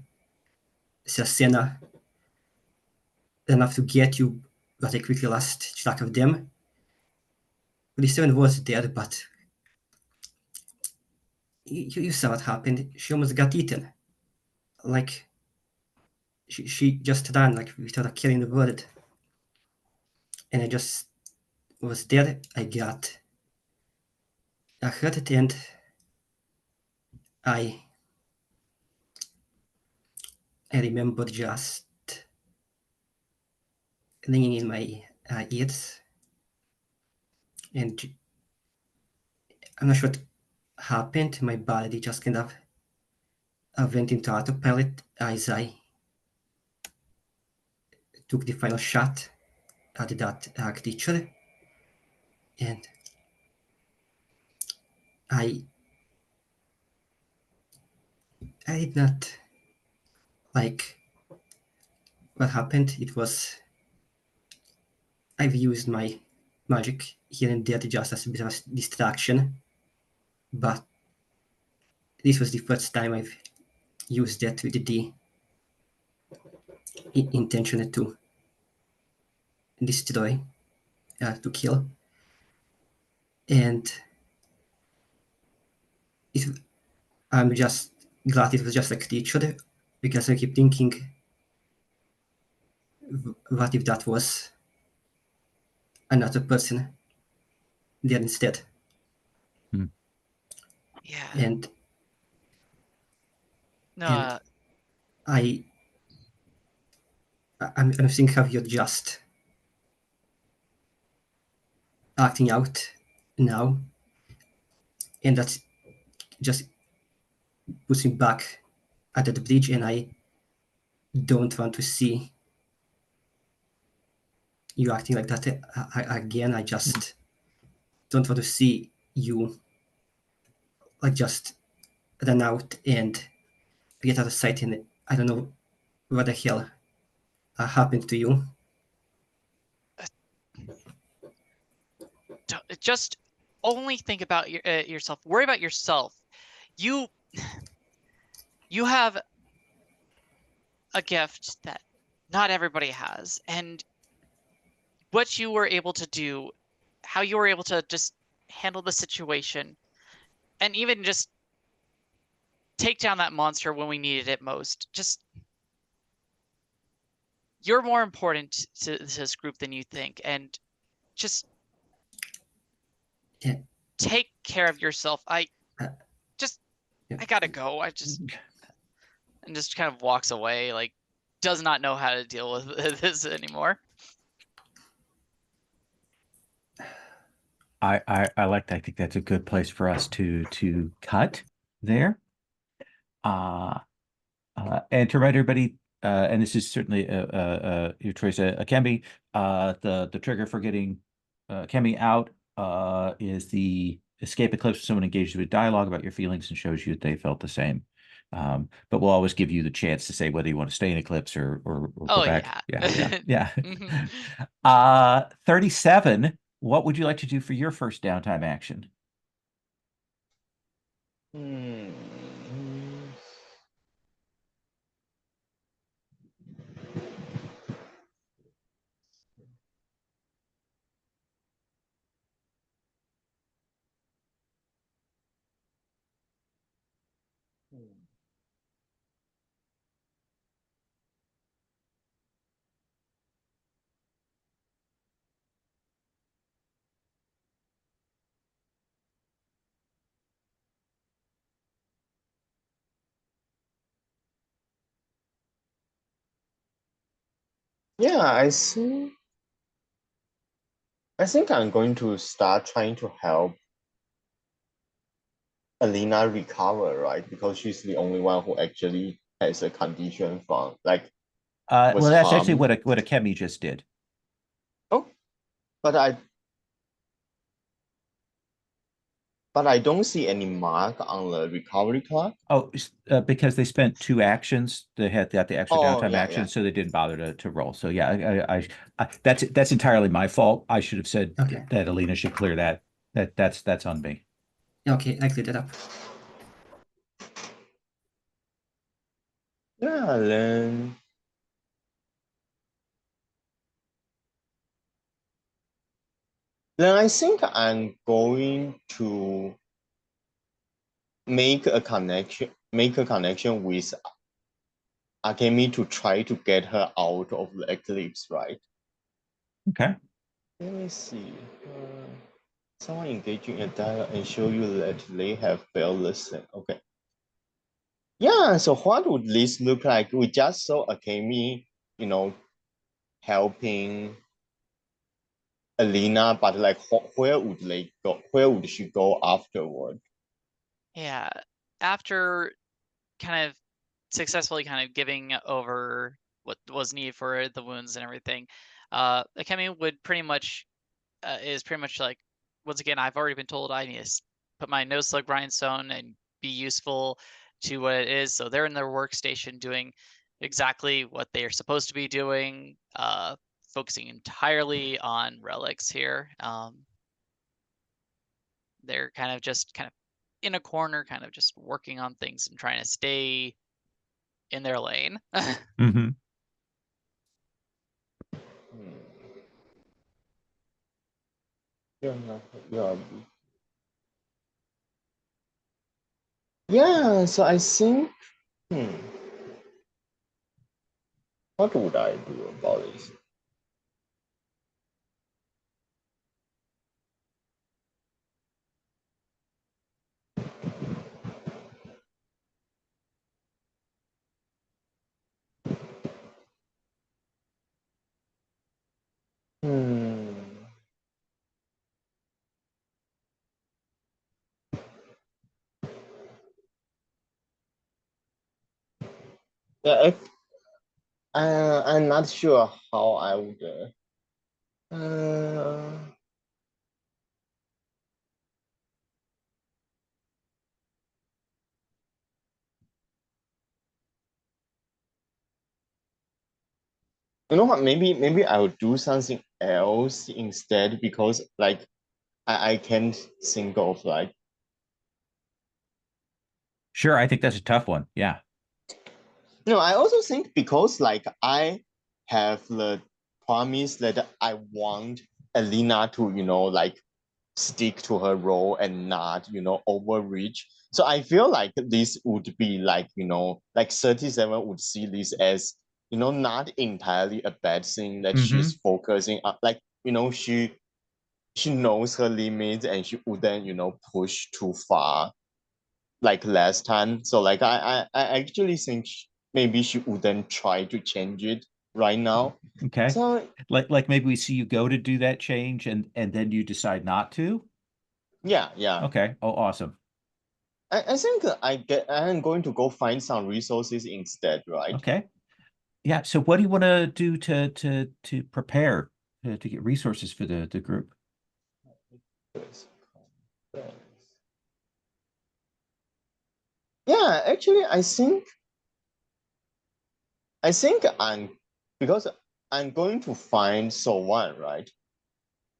Sasena, enough to get you, but I quickly lost track of them. The 7 was there, but you saw what happened. She almost got eaten. Like, she just ran, like, without a care in the world. And I just was there. I got hurt, and I remember just ringing in my ears. And I'm not sure what happened. My body just kind of went into autopilot as I took the final shot at that creature, and I did not like what happened. It was, I've used my magic here and there just as a bit of a distraction, but this was the first time I've used that with the intention to destroy. to kill. And I'm just glad it was just a creature, because I keep thinking, what if that was another person there instead? Yeah. And No. and I'm thinking how you're just acting out now, and that just puts me back at the bridge, and I don't want to see you acting like that again. I just don't want to see you like just run out and get out of sight, and I don't know what the hell happened to you. Just only think about yourself. Worry about yourself. You have a gift that not everybody has, and what you were able to do, how you were able to just handle the situation, and even just take down that monster when we needed it most. Just, you're more important to this group than you think, and just take care of yourself. I gotta go. And just kind of walks away, like does not know how to deal with this anymore. I like that. I think that's a good place for us to cut there. And to remind everybody, and this is certainly your choice, Kemi, the trigger for getting Kemi out is the escape eclipse. When someone engages with dialogue about your feelings and shows you that they felt the same. But we'll always give you the chance to say whether you want to stay in eclipse or go back. Yeah. Mm-hmm. 37. What would you like to do for your first downtime action? Yeah, I think I'm going to start trying to help Alina recover, right? Because she's the only one who actually has a condition from was Well, that's actually harmed. what a Kemi just did. Oh, but I don't see any mark on the recovery clock. Oh, because they spent 2 actions. They had the extra downtime yeah, action, yeah. so they didn't bother to roll. So yeah, I that's entirely my fault. I should have said Okay. that Alina should clear that. That's on me. Okay, I cleared it up. Yeah, then I think I'm going to make a connection with Akemi to try to get her out of the eclipse, right? Okay. Let me see. Someone engaging in a dialogue and show you that they have failed listen. Okay. Yeah, so what would this look like? We just saw Akemi, helping Alina, but like where would they go? Where would she go afterward? Yeah, after kind of successfully kind of giving over what was needed for the wounds and everything, Akemi would pretty much is pretty much like, once again, I've already been told I need to put my nose slug grindstone and be useful to what it is. So they're in their workstation doing exactly what they are supposed to be doing, focusing entirely on relics here. They're kind of in a corner, kind of just working on things and trying to stay in their lane. Mm-hmm. Yeah, so I think, what would I do about this? Yeah, I'm not sure how I would. You know what? Maybe I would do something else instead because like I can't think of like. Sure, I think that's a tough one. Yeah. No, I also think because like I have the promise that I want Elena to, like stick to her role and not, overreach. So I feel like this would be like, like 37 would see this as, not entirely a bad thing that she's focusing on. Like, she knows her limits and she wouldn't, push too far like last time. So like I actually think maybe she wouldn't try to change it right now. Okay. So Like maybe we see you go to do that change and then you decide not to. yeah. Okay. Oh, awesome. I think I'm going to go find some resources instead, right? Okay. Yeah. So what do you want to do to prepare to get resources for the group? Yeah, actually I think because I'm going to find someone, right?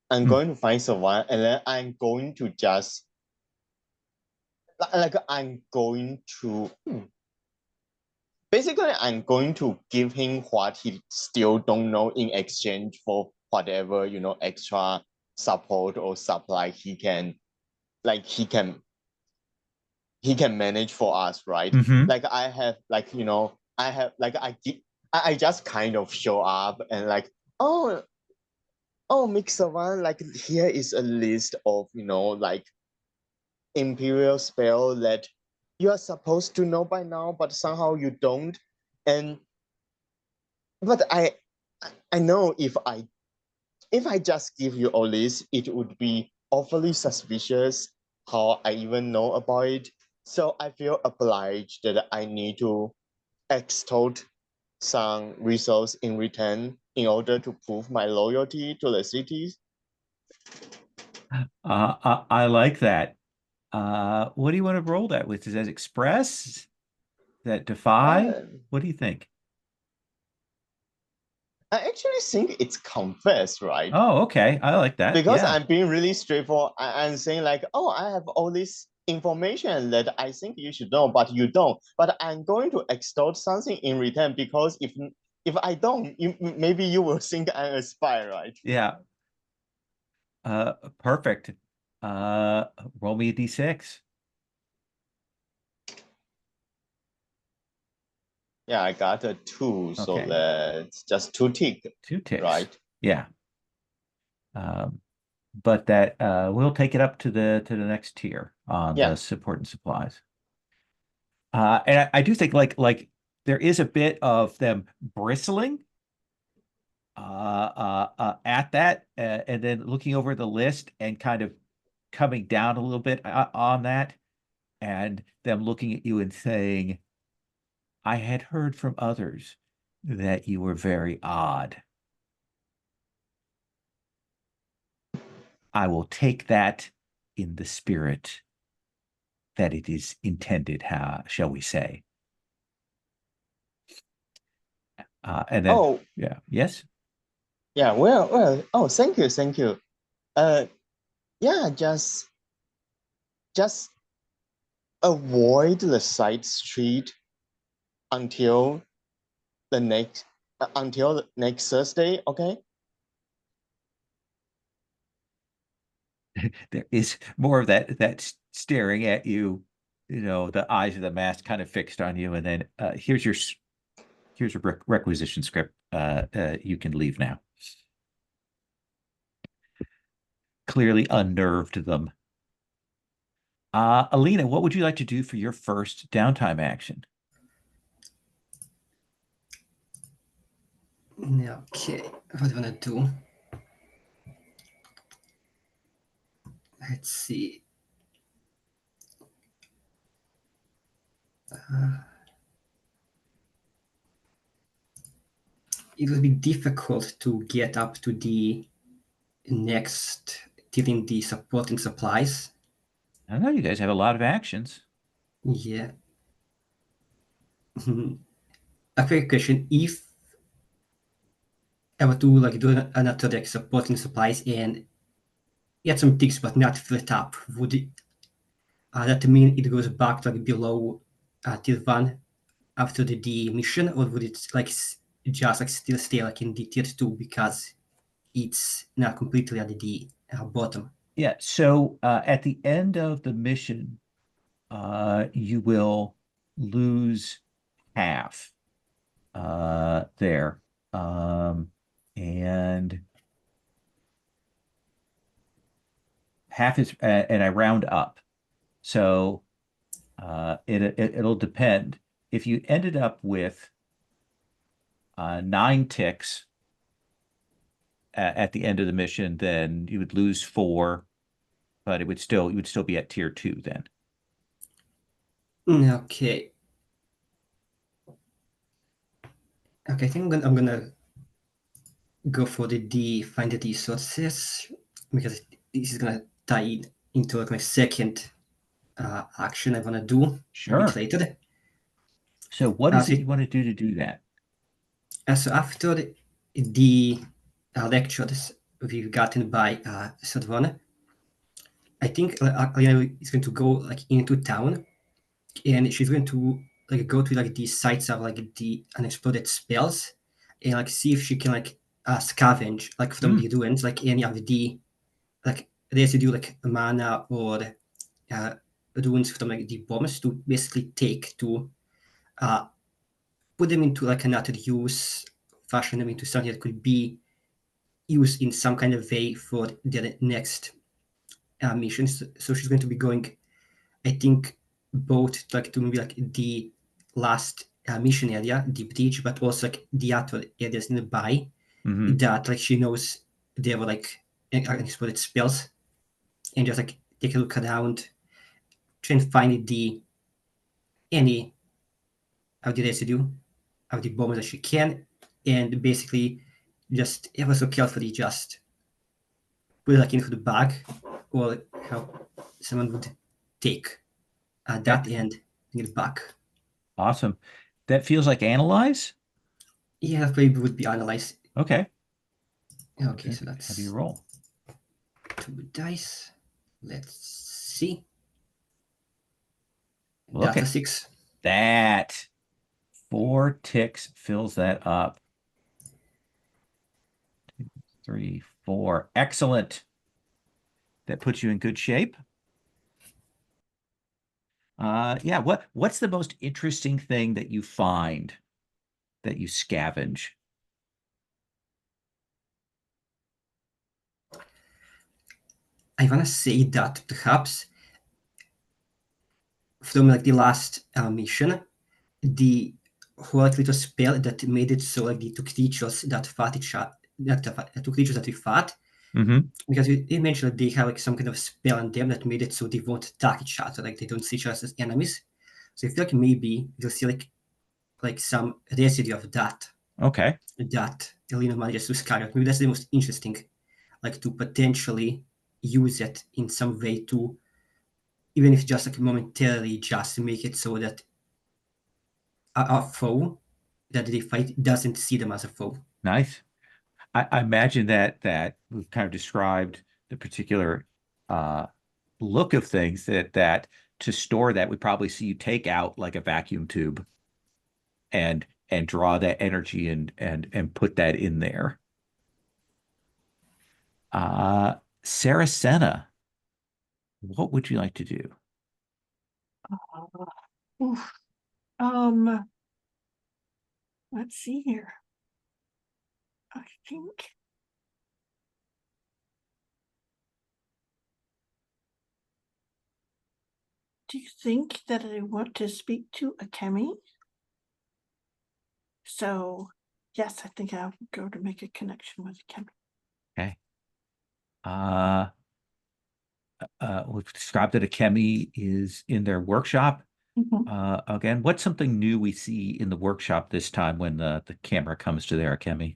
I'm going to find someone and then I'm going to just like I'm going to basically I'm going to give him what he still don't know in exchange for whatever extra support or supply he can manage for us, right? Mm-hmm. Like I have like I have like I just kind of show up and like oh Mixavan, like here is a list of like imperial spell that you are supposed to know by now but somehow you don't. And but I know if I just give you all this, it would be awfully suspicious how I even know about it. So I feel obliged that I need to extort some resource in return in order to prove my loyalty to the cities. I like that. What do you want to roll that with? Is that express? Is that defy? Uh, What do you think? I actually think it's confess, right? Oh, okay. I like that. Because Yeah. I'm being really straightforward. I'm saying like, oh, I have all this information that I think you should know, but you don't. But I'm going to extort something in return because if I don't, maybe you will think I'm a spy, right? Yeah. Perfect. Uh, Roll me a d6. Yeah, I got a 2, so Okay. that's just 2 tick, 2 ticks. right? Yeah. But that we'll take it up to the next tier on Yeah. the support and supplies. And I do think like there is a bit of them bristling at that and then looking over the list and kind of coming down a little bit on that and them looking at you and saying, I had heard from others that you were very odd. I will take that in the spirit that it is intended, how shall we say. And then, Oh, yeah, yes. yeah. Well. Oh, thank you. Uh, yeah. Just avoid the side street until the next Thursday. Okay. there is more of that staring at you, the eyes of the mask kind of fixed on you, and then here's your requisition script. You can leave now. Clearly unnerved them. Alina, what would you like to do for your first downtime action? Okay, what do I want to do? Let's see. It will be difficult to get up to the next, tilling the supporting supplies. I know you guys have a lot of actions. Yeah. A quick question: if I were to like do another like supporting supplies and get some ticks but not fill it up, would that mean it goes back to like below tier 1 after the mission, or would it like just like still stay like in the tier 2 because it's not completely at the bottom? Yeah, so at the end of the mission, you will lose half there. And half is, and I round up. So it'll depend. If you ended up with 9 ticks at the end of the mission, then you would lose 4, but you would still be at tier 2 then. Okay. Okay, I think I'm gonna go for the find the resources, because this is gonna tie into like my second action I wanna do a Sure. bit later. So what is it you want to do that? So after the lectures we've gotten by Sadvana, I think Alina is going to go like into town, and she's going to like go to like the sites of like the unexploded spells, and like see if she can like scavenge like from the ruins like any of the like residue like mana or ruins from like the bombs to basically take to put them into like another use, fashion them into something that could be used in some kind of way for the next missions. So she's going to be going, I think, both like to maybe like the last mission area, the bridge, but also like the other areas nearby that like she knows there were like unexploded spells, and just like take a look around, try and find any of the residue of the bombs that she can, and basically just ever so carefully just put it like into the bag, or how someone would take that and bring it back. Awesome. That feels like analyze? Yeah, that probably would be analyzed. Okay. Okay, so that's how do you roll? 2 dice. Let's see. Look That's a at 6. that. 4 ticks fills that up. 2, 3, 4. Excellent. That puts you in good shape. Yeah, what's the most interesting thing that you find that you scavenge? I want to say that perhaps from like the last mission, the whole like little spell that made it so like the 2 creatures that fought each other, the 2 creatures that we fought, because you mentioned that they have like some kind of spell on them that made it so they won't attack each other, like they don't see each other as enemies. So I feel like maybe you'll see like some residue of that. Okay. That Elena manages to skyrocket. Maybe that's the most interesting, like to potentially use it in some way to, even if just like momentarily, just make it so that a foe that they fight doesn't see them as a foe. Nice. I imagine that we've kind of described the particular look of things that to store that, we probably see you take out like a vacuum tube and draw that energy and put that in there. Saracena, what would you like to do? Oof. Let's see here. I think. Do you think that I want to speak to Akemi? So, yes, I think I'll go to make a connection with Akemi. Okay. We've described that Akemi is in their workshop. Again, what's something new we see in the workshop this time when the camera comes to there, Akemi?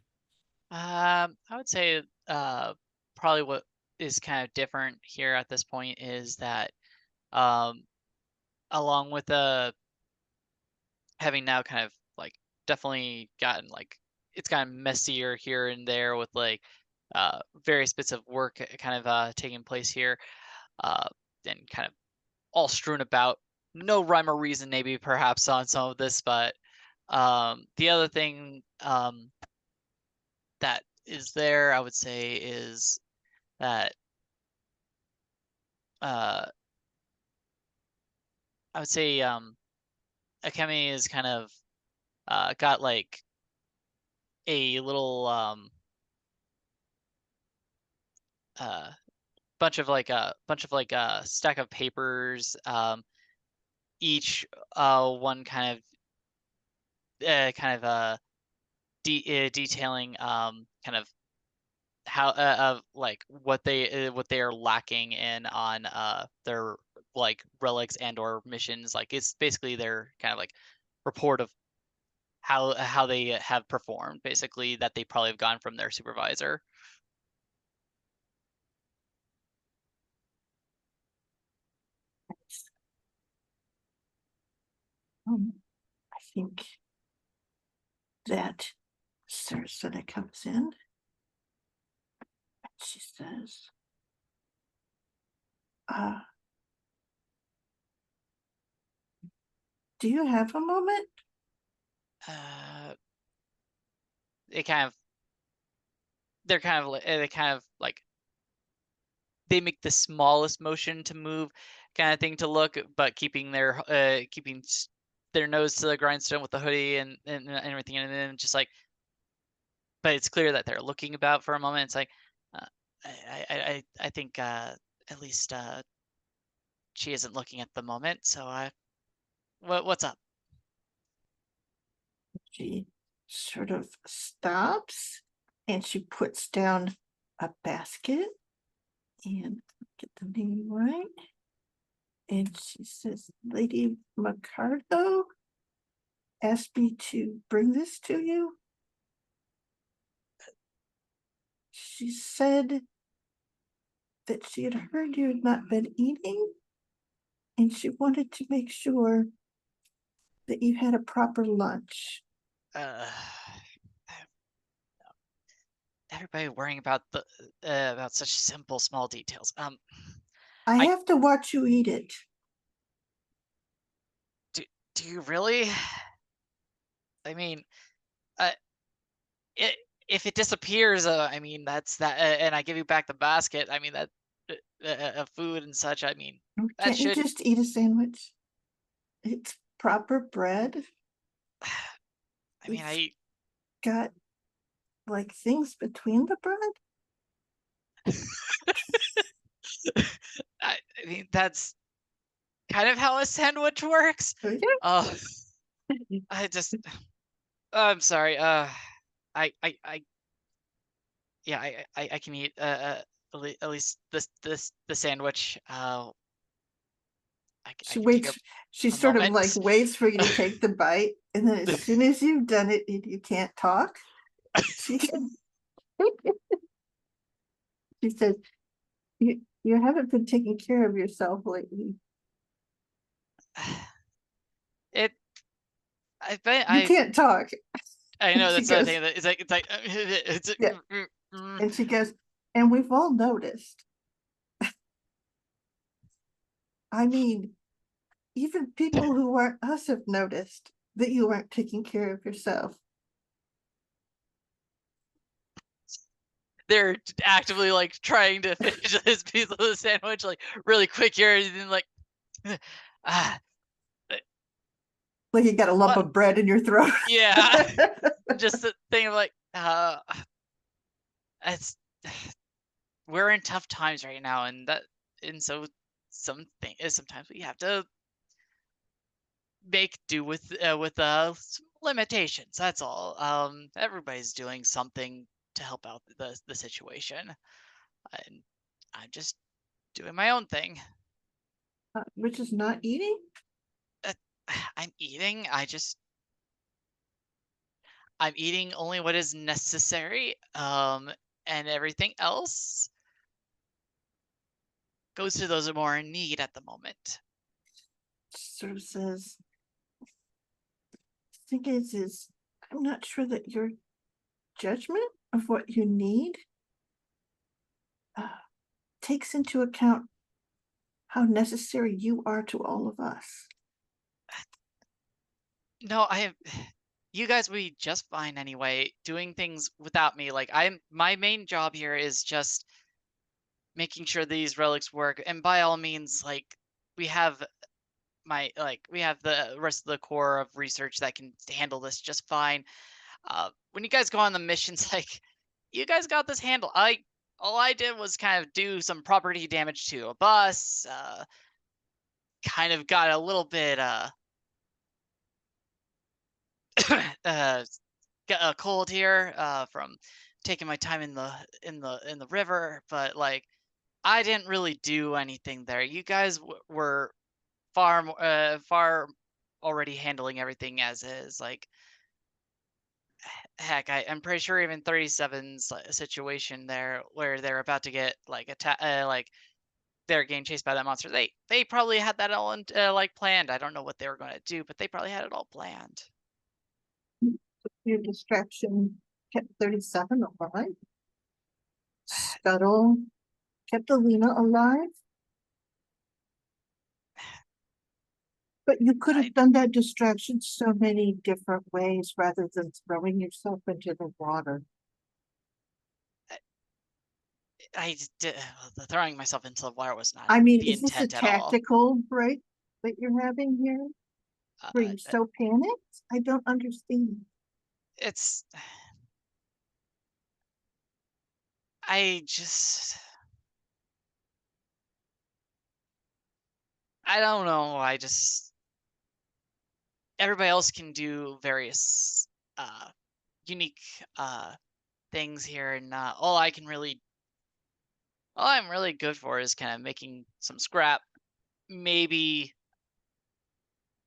I would say probably what is kind of different here at this point is that along with having now kind of like definitely gotten like it's gotten messier here and there with like various bits of work kind of taking place here and kind of all strewn about, no rhyme or reason maybe perhaps on some of this, but the other thing that is there, I would say, is that I would say Akemi is kind of got like a little bunch of like a stack of papers, each one kind of detailing kind of how of like what they are lacking in on their like relics and or missions. Like it's basically their kind of like report of how they have performed, basically, that they probably have gotten from their supervisor. I think that Sarasota comes in and she says, do you have a moment? They kind of like they make the smallest motion to move kind of thing to look, but keeping their nose to the grindstone with the hoodie and everything, and then just like, but it's clear that they're looking about for a moment. It's like I think at least she isn't looking at the moment, so what's up? She sort of stops and she puts down a basket and get the name right. And she says, Lady Macardo asked me to bring this to you. She said that she had heard you had not been eating, and she wanted to make sure that you had a proper lunch. Everybody worrying about about such simple small details. I have to watch you eat it. Do you really? I mean, if it disappears, I mean, that's that, and I give you back the basket. I mean, that food and such. I mean, that Can't you should just eat a sandwich? It's proper bread. I mean, It's got like things between the bread. I mean, that's kind of how a sandwich works. I just, I'm sorry. I can eat at least the sandwich. She waits. She sort of like waits for you to take the bite, and then as soon as you've done it, you can't talk. She says, "You haven't been taking care of yourself lately. You can't talk." I know that's the thing. It's like yeah. And she goes, and we've all noticed. I mean, even people who aren't us have noticed that you aren't taking care of yourself. they're actively like trying to finish this piece of the sandwich like really quick here, and then like, ah, Like you got a lump What? of bread in your throat. yeah, just the thing of like, it's we're in tough times right now, and so sometimes we have to make do with some limitations. That's all. Everybody's doing something to help out the situation, and I'm just doing my own thing. Which is not eating? I'm eating. I'm eating only what is necessary. And everything else goes to those who are more in need at the moment. Sort of says, the thing is I'm not sure that your judgment of what you need takes into account how necessary you are to all of us. No, you guys will be just fine anyway, doing things without me. Like my main job here is just making sure these relics work. And by all means, like we have the rest of the core of research that can handle this just fine. When you guys go on the missions, like you guys got this handle. All I did was kind of do some property damage to a bus, kind of got a little bit got cold here from taking my time in the river, but like I didn't really do anything there. You guys were far already handling everything as is. Like heck, I'm pretty sure even 37's situation there where they're about to get like like they're getting chased by that monster. They probably had that all like planned. I don't know what they were going to do, but they probably had it all planned. Your distraction kept 37 alive. Scuttle kept Alina alive. But you could have done that distraction so many different ways rather than throwing yourself into the water. Throwing myself into the water was not I mean, the is this a intent at all. tactical break that you're having here? Were you so panicked? I don't understand. It's I don't know. Everybody else can do various unique things here, and all I'm really good for is kind of making some scrap, maybe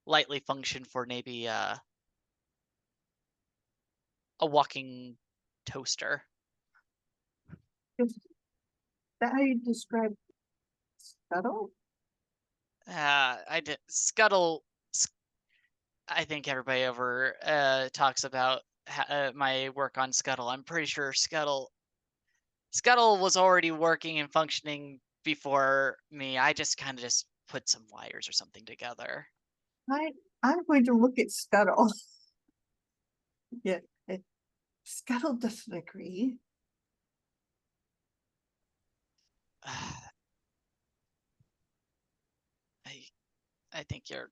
lightly function for maybe a walking toaster. Is that how you describe Scuttle? Scuttle. I think everybody over talks about my work on Scuttle. I'm pretty sure Scuttle was already working and functioning before me. I just kind of just put some wires or something together. I'm going to look at Scuttle. Yeah, Scuttle doesn't agree. I think you're.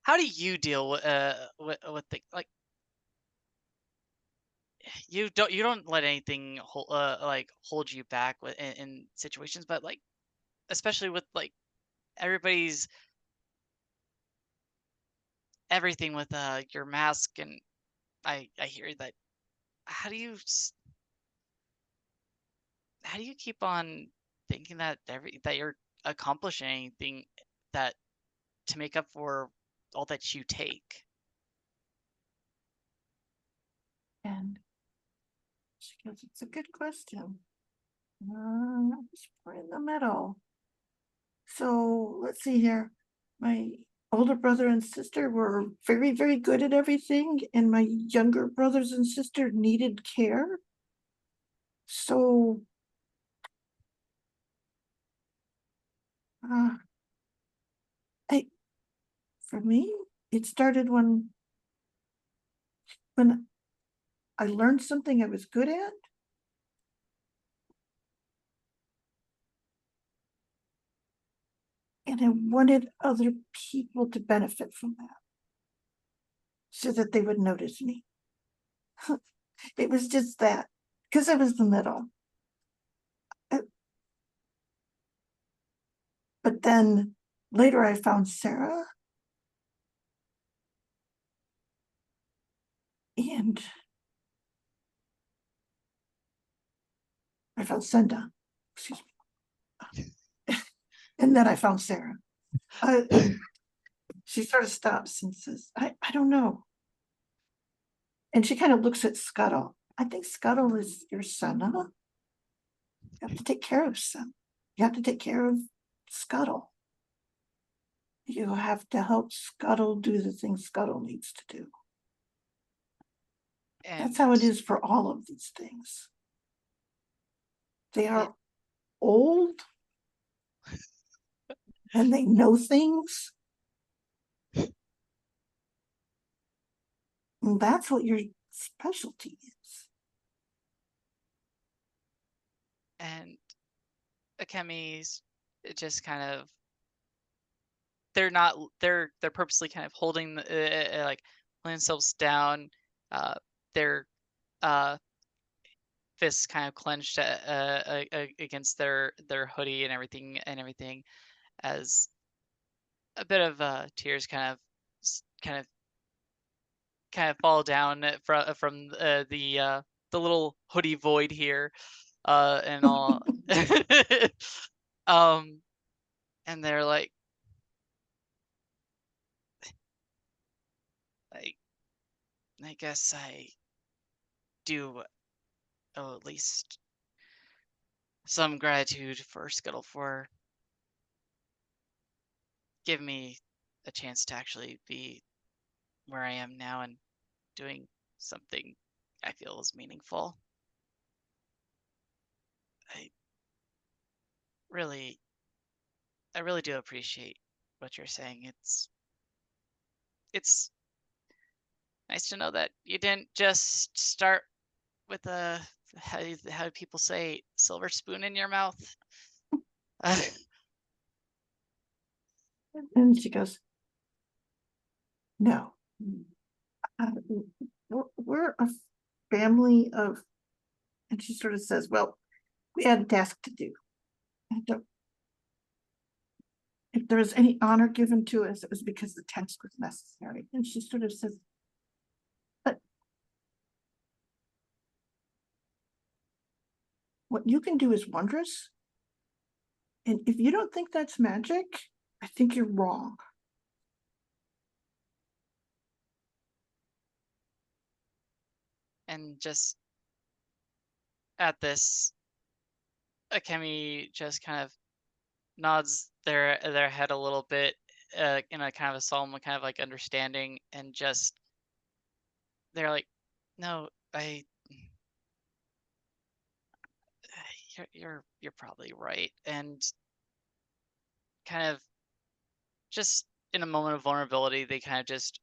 How do you deal with the like? You don't let anything hold you back in situations, but like especially with like everybody's everything with your mask, and I hear that. How do you keep on thinking that that you're accomplishing anything that to make up for all that you take? And she goes, it's a good question. We're in the middle. So let's see here. My older brother and sister were very, very good at everything, and my younger brothers and sister needed care. So for me, it started when I learned something I was good at. And I wanted other people to benefit from that so that they would notice me. It was just that, because I was the middle. But then later I found Sarah. And I found Senda. Excuse me. And then I found Sarah. She sort of stops and says, I don't know. And she kind of looks at Scuttle. I think Scuttle is your son, huh? You have to take care of son. You have to take care of Scuttle. You have to help Scuttle do the things Scuttle needs to do. And That's how it is for all of these things. They are old and they know things. And that's what your specialty is. And Akemi's just kind of, they're purposely kind of holding like pulling themselves down, their fists kind of clenched against their hoodie and everything, as a bit of tears kind of fall down from the little hoodie void here, and all. And they're like, I guess I do owe at least some gratitude for Scuttle for giving me a chance to actually be where I am now and doing something I feel is meaningful. I really do appreciate what you're saying. It's nice to know that you didn't just start with a, how do people say, silver spoon in your mouth. And she goes, no. We're a family of, and she sort of says, well, we had a task to do. And if there was any honor given to us, it was because the task was necessary. And she sort of says, but what you can do is wondrous. And if you don't think that's magic, I think you're wrong. And just at this, Akemi just kind of nods their head a little bit, in a kind of a solemn kind of like understanding, and just they're like, no, you're probably right. And kind of just in a moment of vulnerability, they kind of just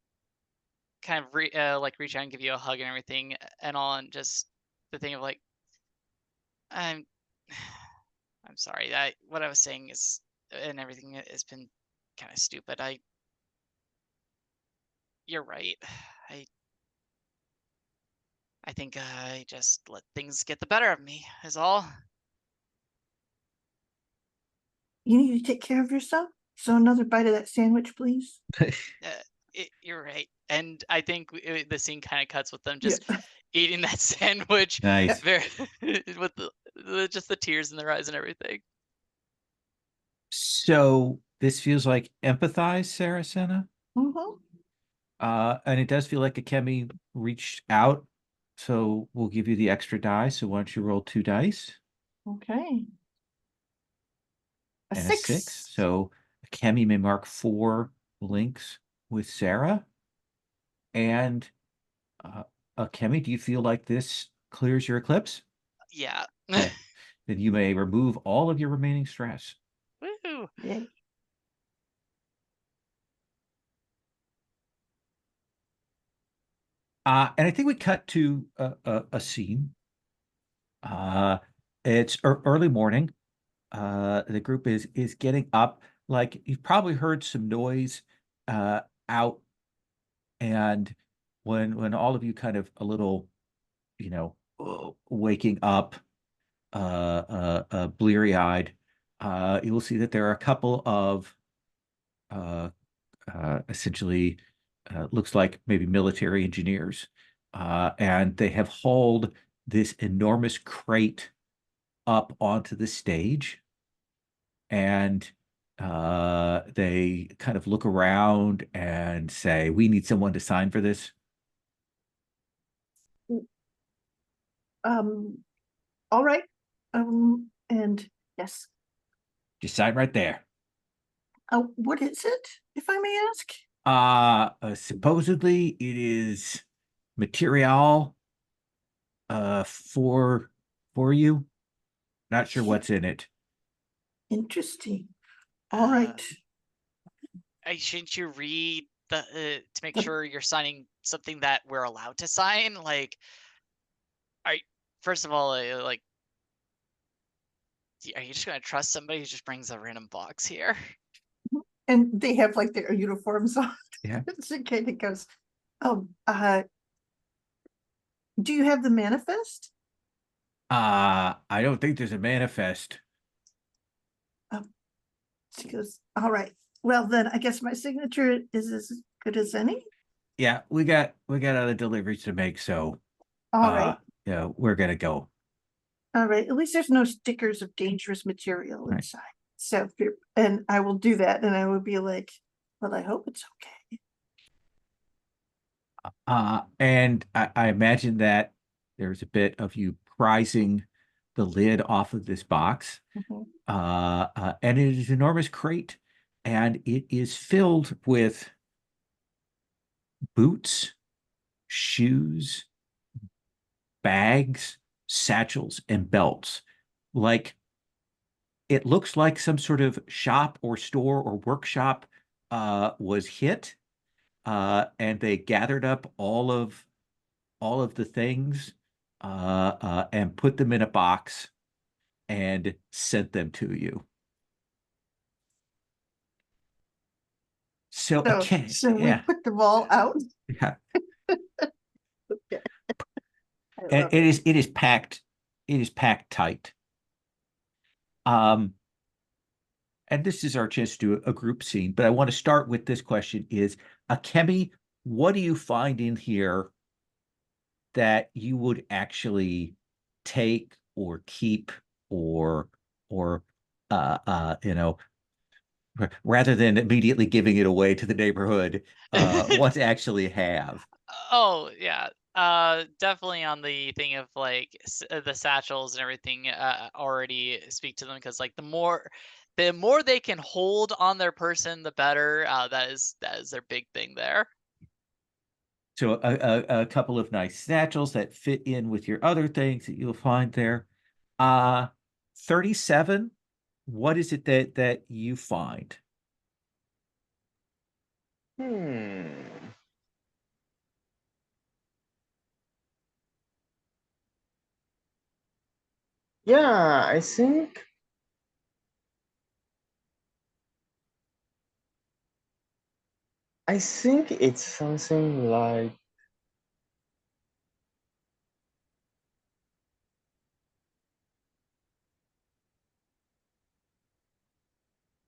kind of like reach out and give you a hug and everything and all, and just the thing of like, I'm sorry, what I was saying is, and everything has been kind of stupid. You're right. I think I just let things get the better of me is all. You need to take care of yourself. So another bite of that sandwich, please. You're right. And I think the scene kind of cuts with them just Yeah. eating that sandwich. Nice. Very, with just the tears in their eyes and everything. So this feels like empathize, Sarah Senna. Mhm. And it does feel like Akemi reached out. So we'll give you the extra die. So why don't you roll 2 dice Okay. A and six. a 6. So Akemi may mark 4 links with Sarah. And Akemi, do you feel like this clears your eclipse? Yeah. Okay. Then you may remove all of your remaining stress. Woo. Yay. And I think we cut to a scene. It's early morning. The group is getting up. Like you've probably heard some noise out, and when all of you kind of a little, waking up, bleary-eyed, you will see that there are a couple of essentially looks like maybe military engineers, and they have hauled this enormous crate up onto the stage, and they kind of look around and say, "We need someone to sign for this." All right. And yes. Just sign right there. What is it, if I may ask? Supposedly it is material for you. Not sure what's in it. Interesting. All right. Shouldn't you read the to make sure you're signing something that we're allowed to sign? Like, first of all, like, are you just gonna trust somebody who just brings a random box here? And they have like their uniforms on. Yeah. So kind of goes, do you have the manifest? I don't think there's a manifest. She goes, all right. Well, then I guess my signature is as good as any. Yeah, we got other deliveries to make, so All right. yeah, we're gonna go. All right. At least there's no stickers of dangerous material Right. inside. So, and I will do that, and I will be like, well, I hope it's okay. And I imagine that there's a bit of you prizing the lid off of this box. And it is an enormous crate, and it is filled with boots, shoes, bags, satchels, and belts. Like it looks like some sort of shop or store or workshop was hit, and they gathered up all of the things and put them in a box and sent them to you. So okay, So we yeah, put them all out. yeah. Okay. And it is packed. It is packed tight. And this is our chance to do a group scene, but I want to start with this question: is Akemi, what do you find in here that you would actually take or keep or rather than immediately giving it away to the neighborhood, what to actually have? Oh yeah, definitely on the thing of like the satchels and everything. Already speak to them because like the more they can hold on their person, the better. That is their big thing there. So a couple of nice satchels that fit in with your other things that you'll find there. 37. What is it that you find? Yeah, I think it's something like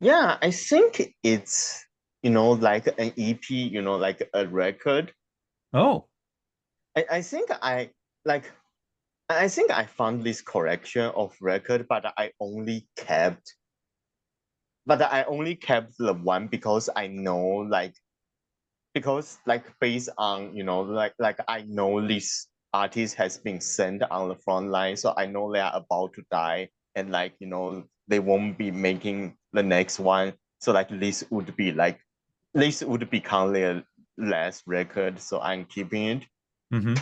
I think it's like an EP, like a record. Oh, I think I think I found this collection of record, but I only kept the one because I know based on I know this artist has been sent on the front line, so I know they are about to die, and they won't be making the next one, so this would become their last record, so I'm keeping it. mm-hmm.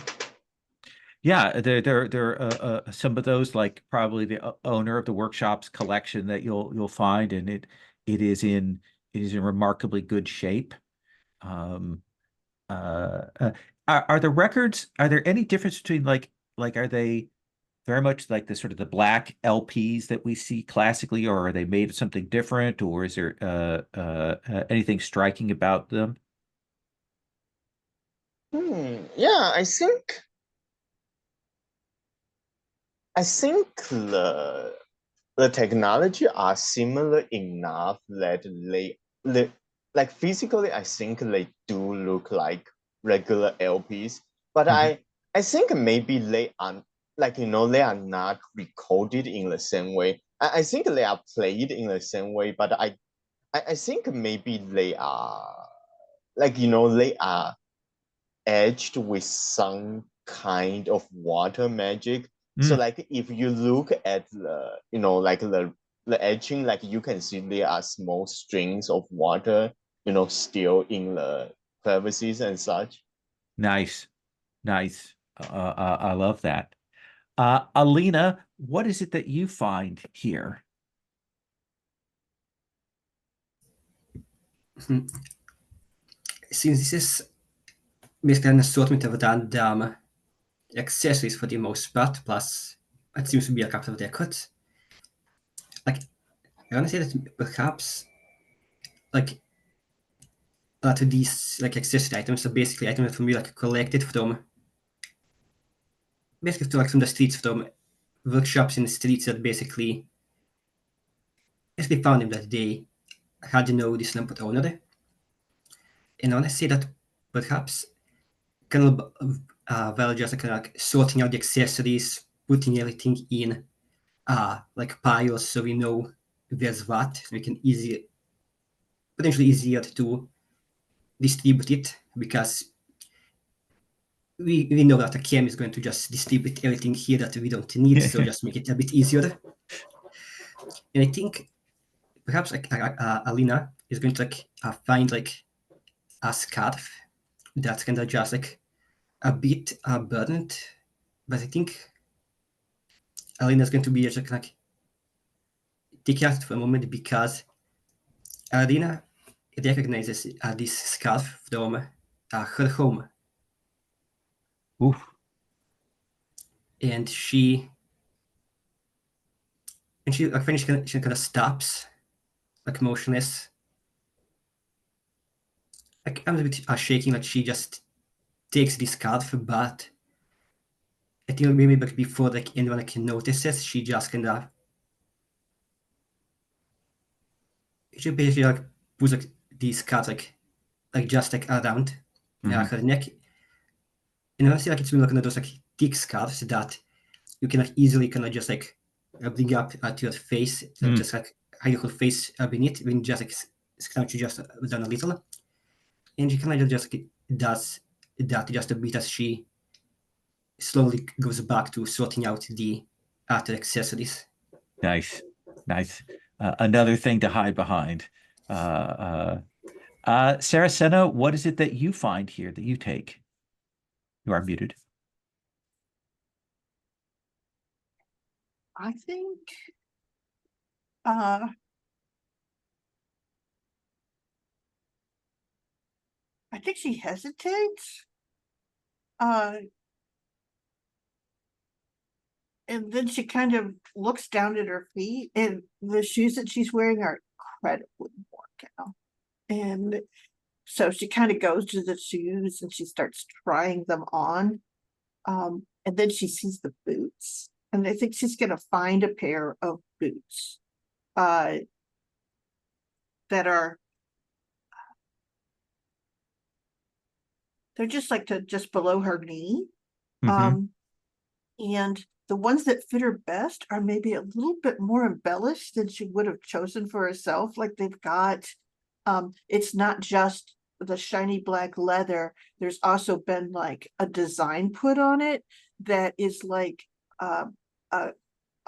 Yeah, there are some of those, like probably the owner of the workshop's collection that you'll find, and it is in remarkably good shape. Um, are the records, are there any difference between are they very much like the sort of the black LPs that we see classically, or are they made of something different, or is there anything striking about them? Yeah, I think the technology are similar enough that they like physically I think they do look like regular LPs, but Mhm. I think maybe they are they are not recorded in the same way. I think they are played in the same way, but I think maybe they are they are edged with some kind of water magic. So Mm, like if you look at the edging, like you can see there are small strings of water, still in the crevices and such. nice, nice. I love that. Alina, what is it that you find here? Since this is basically an assortment of random accessories for the most part, plus it seems to be a couple of records. Like, I want to say that perhaps, like, a lot of these like accessory items are basically items from me like collected from basically like from the streets, from workshops in the streets that basically found them that they had no this number owner. And I want to say that perhaps kind of well just kind of like sorting out the accessories, putting everything in like piles so we know where's what, so we can potentially easier to distribute it because we know that a cam is going to just distribute everything here that we don't need, so just make it a bit easier. And I think perhaps like Alina is going to like find like a scarf that's kind of just like a bit burdened, but I think Alina is going to be just kind of like take out for a moment because Alina recognizes this scarf from her home, Oof. and she like when she kind of stops, like motionless. Like I'm a bit shaking. Like she just takes this scarf, but I think maybe like before like anyone like notices, she just kind of she basically like puts like these scarf like just like around Mhm. her neck, and honestly like it's been like one of those like thick scarves that you can like easily kind of just like bring up to your face, like Mm, just like hide your whole face beneath, when just like scrunch just down a little, and she kind of just like, does that just a bit as she slowly goes back to sorting out the other accessories. nice, nice. Another thing to hide behind. Saracena, what is it that you find here that you take? You are muted. I think uh I think she hesitates. And then she kind of looks down at her feet, and the shoes that she's wearing are incredibly worn out. And so she kind of goes to the shoes and she starts trying them on. And then she sees the boots. And I think she's gonna find a pair of boots that are they're just like just below her knee. Mhm. And the ones that fit her best are maybe a little bit more embellished than she would have chosen for herself. Like they've got, it's not just the shiny black leather. There's also been like a design put on it that is like a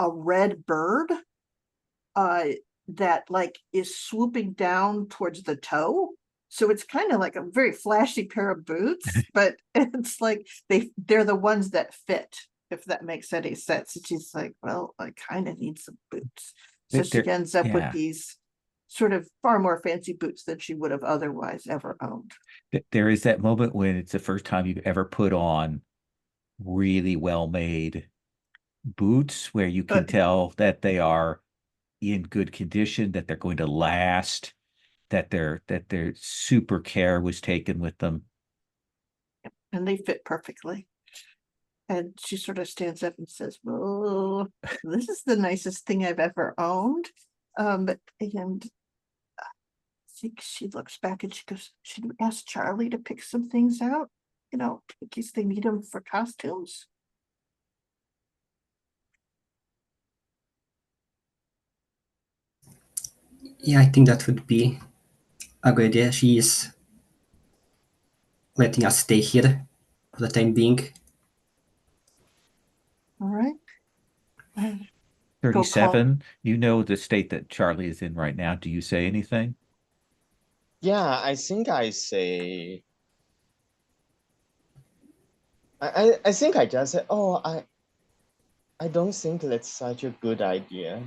red bird that like is swooping down towards the toe. So it's kind of like a very flashy pair of boots, but it's like they're the ones that fit, if that makes any sense. And she's like, well, I kind of need some boots. So she There, ends up with yeah. these sort of far more fancy boots than she would have otherwise ever owned. There is that moment when it's the first time you've ever put on really well-made boots where you can tell that they are in good condition, that they're going to last, that their super care was taken with them. And they fit perfectly. And she sort of stands up and says, "Oh, this is the nicest thing I've ever owned." And I think she looks back and she goes, "Should we ask Charlie to pick some things out? You know, in case they need them for costumes." Yeah, I think that would be a good idea. She is letting us stay here for the time being. All right. 37, you know the state that Charlie is in right now. Do you say anything? Yeah, I think I say. I think I just said, oh, I don't think that's such a good idea.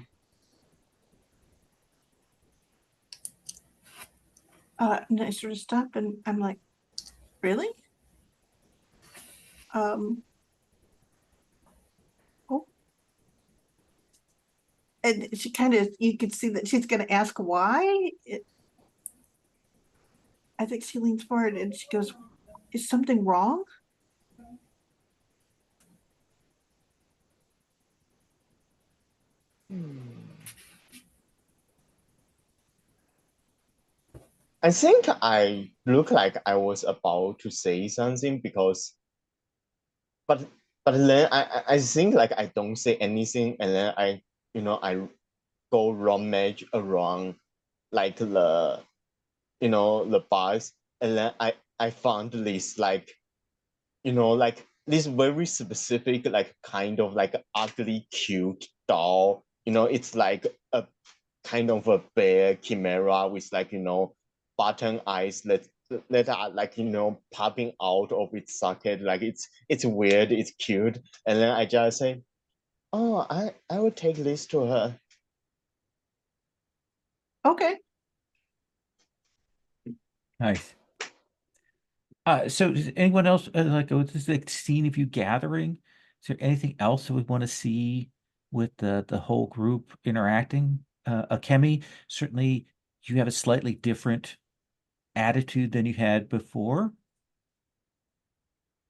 And I sort of stop and I'm like, "Really?" Oh. And she kind of, you could see that she's going to ask why. I think she leans forward and she goes, "Is something wrong?" I think I look like I was about to say something because, but then I think like I don't say anything, and then I go rummage around like the bars, and then I found this like like this very specific like kind of like ugly cute doll. It's like a kind of a bear chimera with like button eyes that are like popping out of its socket. Like it's weird, it's cute, and then I just say, oh, I will take this to her. Okay. Nice. So does anyone else like this is like scene of you gathering? Is there anything else that we want to see with the whole group interacting? Akemi, certainly you have a slightly different attitude than you had before.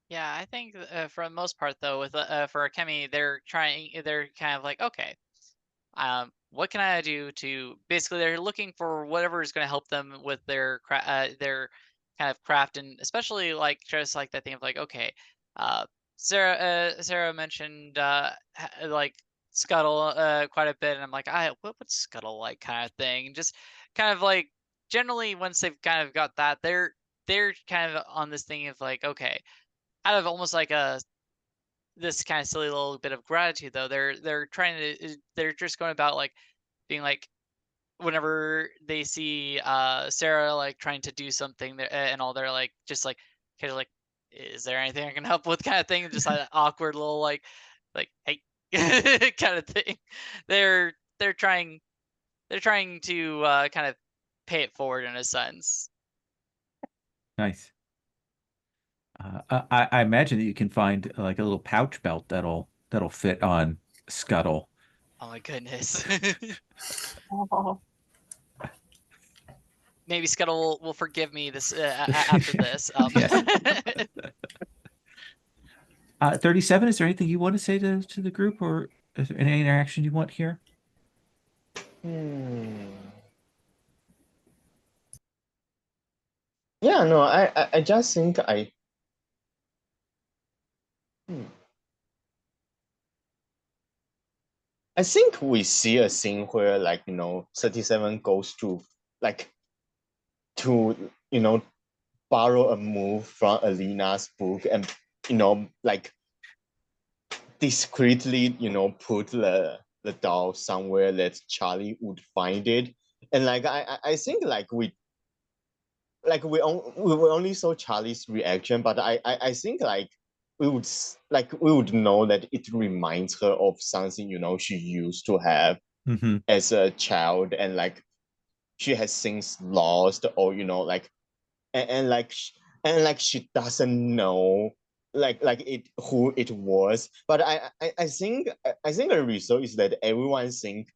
Yeah, I think for the most part though, with for Akemi, they're kind of like, okay, what can I do to basically they're looking for whatever is going to help them with their kind of craft, and especially like just like that thing of like, okay, uh, Sarah mentioned like Scuttle quite a bit, and I'm like, what's Scuttle like kind of thing, and just kind of like generally once they've kind of got that, they're kind of on this thing of like, okay, out of almost like a this kind of silly little bit of gratitude though, they're just going about like being like whenever they see Sarah like trying to do something there and all, they're like just like kind of like, is there anything I can help with kind of thing, and just like that awkward little like hey kind of thing. They're trying to kind of pay it forward in a sense. Nice. I imagine that you can find like a little pouch belt that'll fit on Scuttle. Oh my goodness. Oh, Maybe Scuttle will forgive me this after this. Yeah. 37, is there anything you want to say to the group, or is there any interaction you want here? Yeah, no, I just think I think we see a scene where like 37 goes to like to borrow a move from Alina's book and like discreetly put the doll somewhere that Charlie would find it. And like I think like we only saw Charlie's reaction, but I think like we would know that it reminds her of something she used to have Mm-hmm. as a child, and like she has things lost, or like and like she doesn't know like it who it was. But I think the result is that everyone think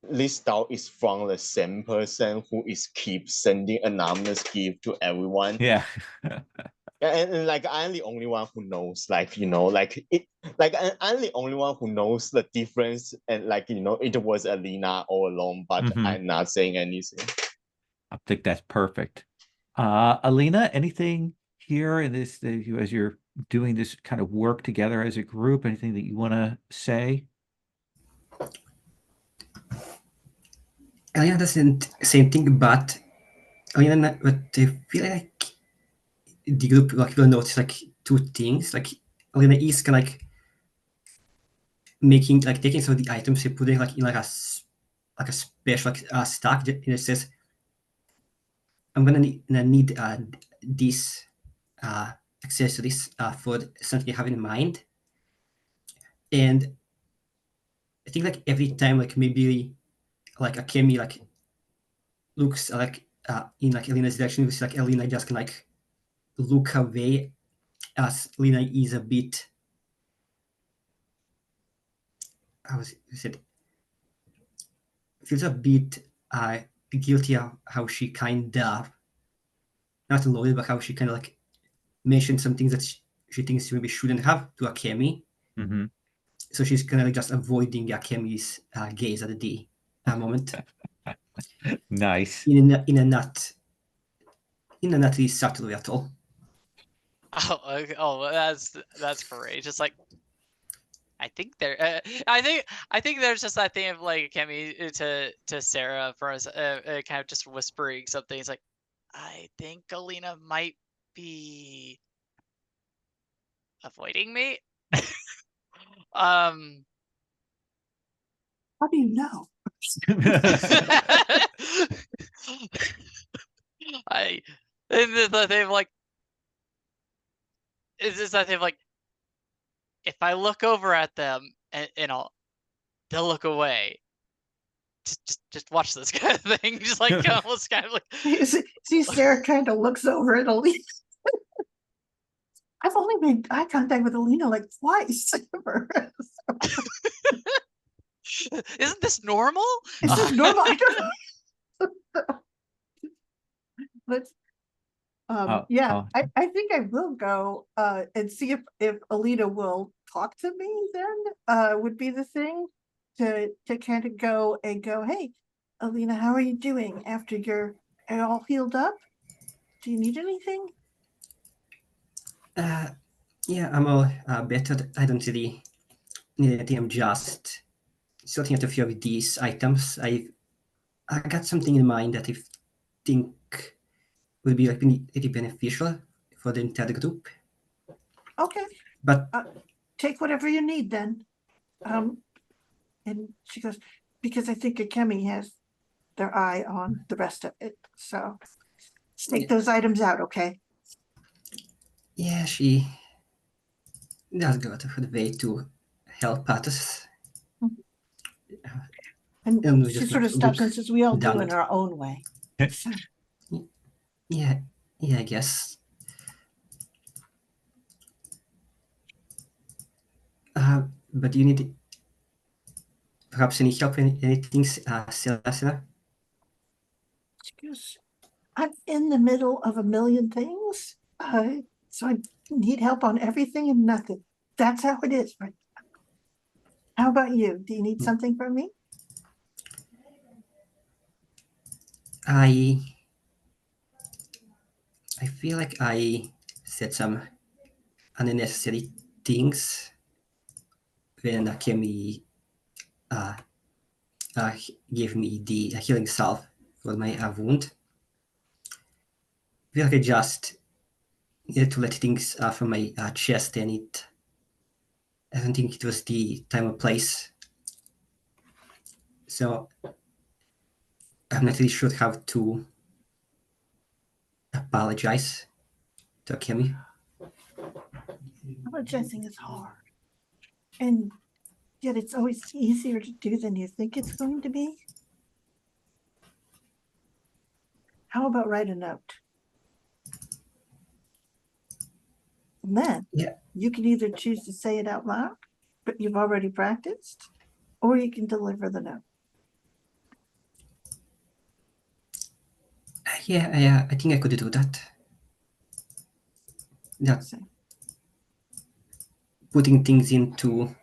this doubt is from the same person who is keep sending anonymous gift to everyone. Yeah. And like I'm the only one who knows, like like it, like I'm the only one who knows the difference, and like it was Alina all along, but Mhm. I'm not saying anything. I think that's perfect. Alina, anything here in this that you, as you're doing this kind of work together as a group, anything that you want to say? Alina doesn't same thing, but Alina, but I feel like the group like will notice like two things. Like Alina is kind of like making like taking some of the items and putting like in like like a special like stack, and it says, I'm gonna need this accessories for something you have in mind. And I think like every time like maybe like Akemi like looks like in like Alina's direction, it's like Alina just can like look away, as Lina is a bit how was it feels a bit guilty of how she kind of not loaded, but how she kind of like mentioned some things that she thinks she maybe shouldn't have to Akemi. Mm-hmm. So she's kind of like just avoiding Akemi's gaze at the moment. Nice. In a not really subtle way at all. Oh, okay. Oh, that's great. Just like I think there, I think there's just that thing of like Kemi to Sarah for us, kind of just whispering something. It's like, I think Alina might be avoiding me. Um, How do you know? I, and the thing of like, is this that thing of like, if I look over at them and they'll look away. Just watch this kind of thing. Just like almost kind of like. See, Sarah kind of looks over at Alina. I've only made eye contact with Alina like twice. Isn't this normal? Is this normal? I don't know. Let's yeah, I think I will go and see if Alina will talk to me then, would be the thing to kind of go, hey, Alina, how are you doing after you're all healed up? Do you need anything? Yeah, I'm all better. I don't really need anything. I'm just sorting out a few of these items. I got something in mind that I think will be like really beneficial for the entire group. Okay, But take whatever you need then. And she goes, because I think Akemi has their eye on the rest of it. So take those items out, okay? yeah, she does go out of her way to help others. And we she just sort of look stops and says, we all do down in at- our own way. So, Yeah, I guess. But do you need perhaps any help in anything, Sarah? she goes, I'm in the middle of a million things. So I need help on everything and nothing. That's how it is, right? How about you? Do you need something from me? I feel like I said some unnecessary things when Akemi gave me the healing salve for my wound. I feel like I just needed to let things from my chest, and I don't think it was the time or place. So I'm not really sure how to apologize to Akemi. Apologizing is hard. And yet it's always easier to do than you think it's going to be. How about write a note? And then Yeah. you can either choose to say it out loud, but you've already practiced, or you can deliver the note. Yeah, I think I could do that. Yeah, So, putting things into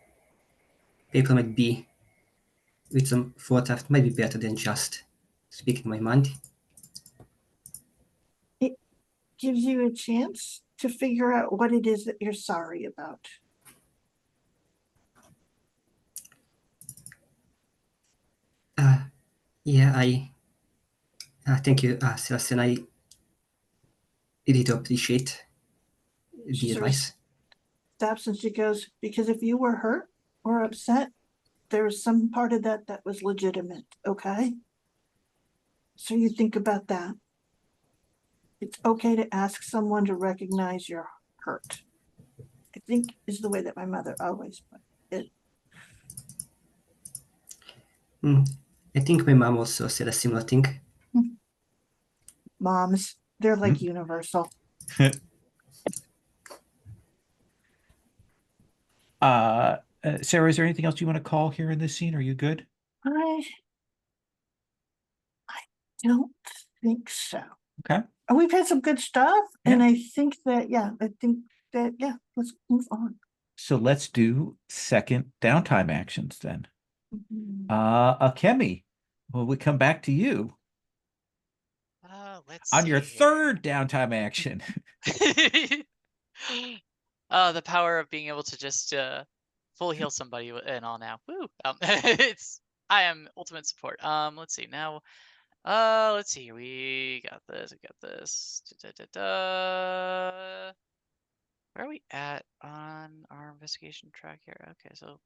paper might be, with some thought, might be better than just speaking my mind. it gives you a chance to figure out what it is that you're sorry about. Yeah, thank you, Sebastian. I really do appreciate the She sort of advice. stops and she goes, because if you were hurt or upset, there was some part of that that was legitimate, okay? So you think about that. It's okay to ask someone to recognize your hurt. I think is the way that my mother always put it. I think my mom also said a similar thing. Moms, they're like universal. Sarah, is there anything else you want to call here in this scene? Are you good? I don't think so. Okay. We've had some good stuff, Yeah. and I think that let's move on. So let's do second downtime actions then. Mhm. Akemi, will we come back to you Let's on see your here. third downtime action? Oh, the power of being able to just full heal somebody and all now. Woo! I am ultimate support. Let's see now. Let's see. We got this. We got this. Where are we at on our investigation track here? Okay, so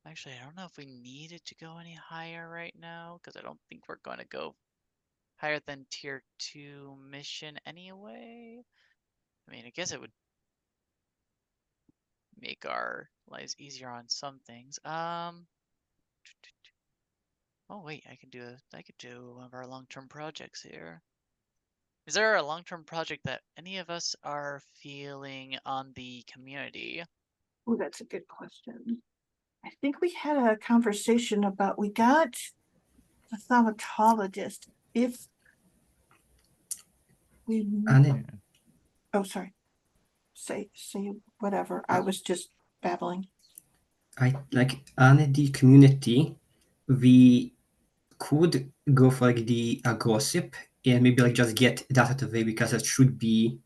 actually, I don't know if we needed to go any higher right now because I don't think we're going to go higher than tier 2 mission anyway. I mean, I guess it would make our lives easier on some things. Oh wait, I could do one of our long-term projects here. Is there a long-term project that any of us are feeling on the community? Oh, that's a good question. I think we had a conversation about we got a thaumatologist. If we And oh sorry. Say whatever. I was just babbling. on the community, we could go for like the gossip and maybe like just get that out of the way because it should be,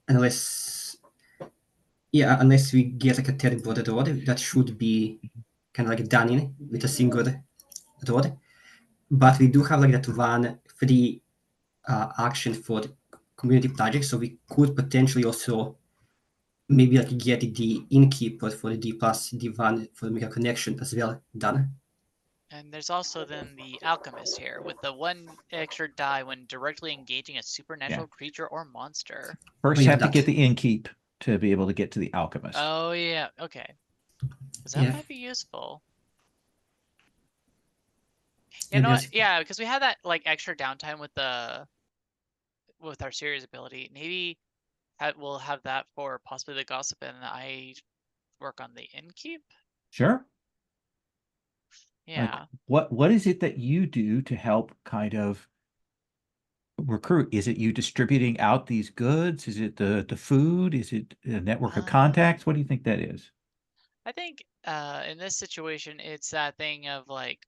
unless we get like a terrible road, that should be kind of like done in with a single road. But we do have like that one free action for the community project, so we could potentially also maybe like get the innkeeper for the D plus D1 for the mega connection as well done. And there's also then the alchemist here with the 1 extra die when directly engaging a supernatural creature or monster. First, yeah, have to that. get the innkeep to be able to get to the alchemist. Oh yeah, okay. Because that Yeah. might be useful. You know what? Yeah, because we had that like extra downtime with our series ability. Maybe we'll have that for possibly the gossip, and I work on the innkeep. Sure. Yeah. Like, what is it that you do to help kind of recruit? Is it you distributing out these goods? Is it the food? Is it a network of contacts? What do you think that is? I think in this situation, it's that thing of like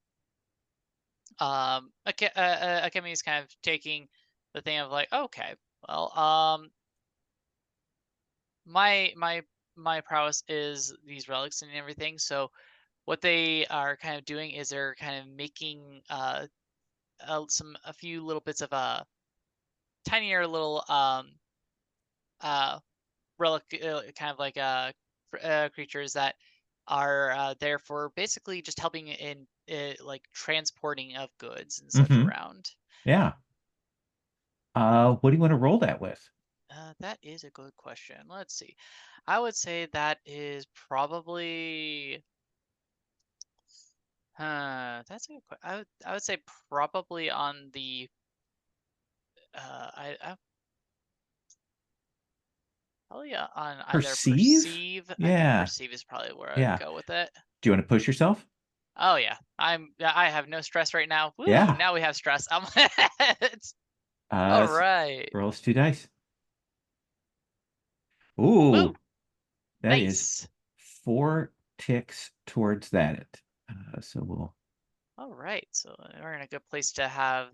Akemi is kind of taking the thing of like, okay, well, my prowess is these relics and everything. So what they are kind of doing is they're kind of making a few little bits of tinier little relic kind of like creatures that are there for basically just helping in like transporting of goods and such around. Yeah. What do you want to roll that with? That is a good question. Let's see. I would say that is probably that's a good I would say probably on the I probably on either Perceive? perceive. I Yeah. think perceive is probably where Yeah. I'd go with it. Do you want to push yourself? Oh yeah, I have no stress right now. Woo, Yeah. now we have stress. All So right. roll us 2 dice. Ooh, Woo, that is nice. 4 ticks towards that. So we'll. All right, so we're in a good place to have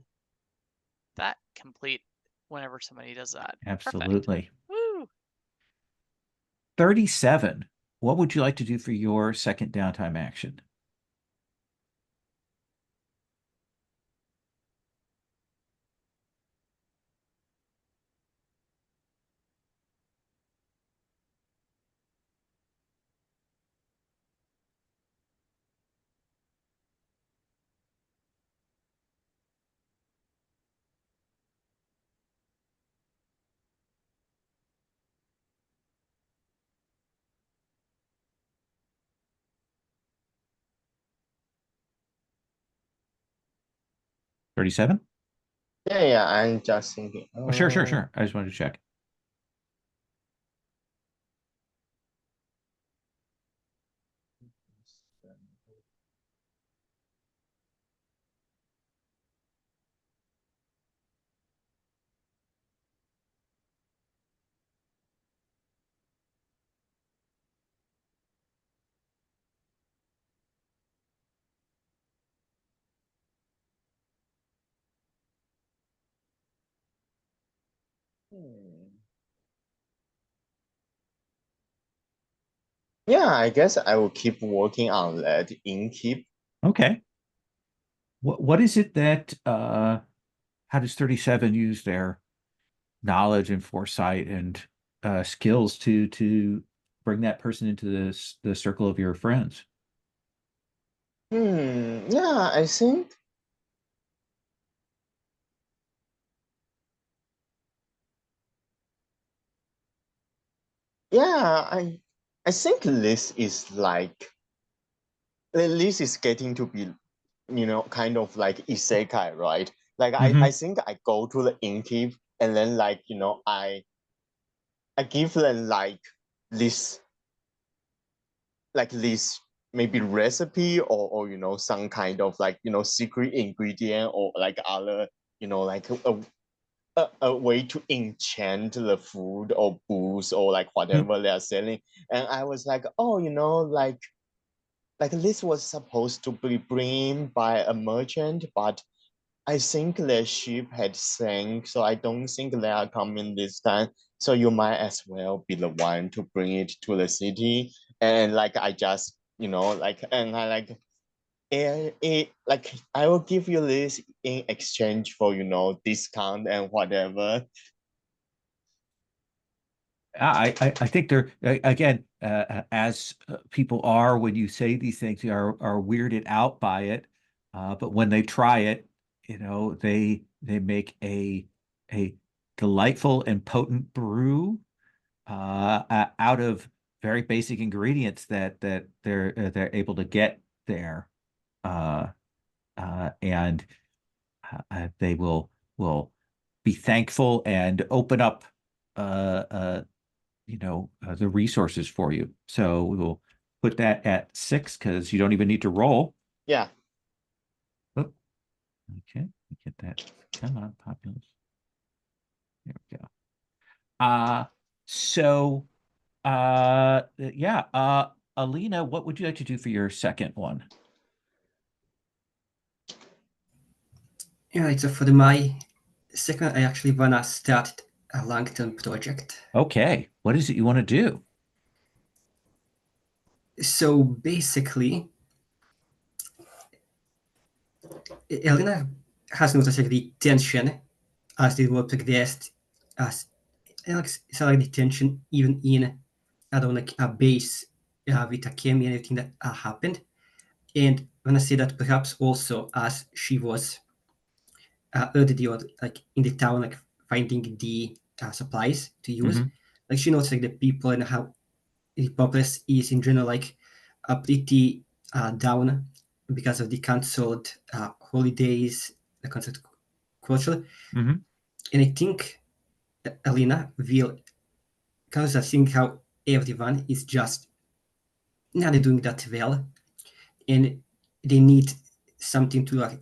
that complete whenever somebody does that. Absolutely. Perfect. Woo. 37. What would you like to do for your second downtime action? $37? Yeah, I'm just thinking. Oh, sure. I just wanted to check. Yeah, I guess I will keep working on that innkeep. Okay. What is it that how does 37 use their knowledge and foresight and skills to bring that person into the circle of your friends? Yeah, I think. Yeah, I think this is like this is getting to be, kind of like isekai, right? Like I think I go to the innkeep and then like, I give them this this maybe recipe or some kind of like secret ingredient or like other like a way to enchant the food or booze or like whatever they are selling. And I was like, oh, like this was supposed to be bring by a merchant, but I think the ship had sank, so I don't think they are coming this time. So you might as well be the one to bring it to the city. And like I just, and I like like I will give you this in exchange for discount and whatever. I think they're again as people are when you say these things, they are weirded out by it, but when they try it, they make a delightful and potent brew out of very basic ingredients that they're able to get there, uh, and they will be thankful and open up the resources for you. So we will put that at 6 because you don't even need to roll. Yeah. Oh, okay, get that. Come on, populace. There we go. So yeah, Alina, what would you like to do for your second one? Yeah, so for my second, I actually wanna start a long-term project. Okay, what is it you want to do? So basically, Elena has noticed the tension as the war progressed, as like the tension even in around like a base with Akemi and everything that happened. And when I say that, perhaps also as she was early on, like in the town, like finding the supplies to use, like she knows like the people and how the populace is in general like pretty down because of the cancelled holidays, the cancelled culture. And I think Alina will, because I think how everyone is just not doing that well, and they need something to like,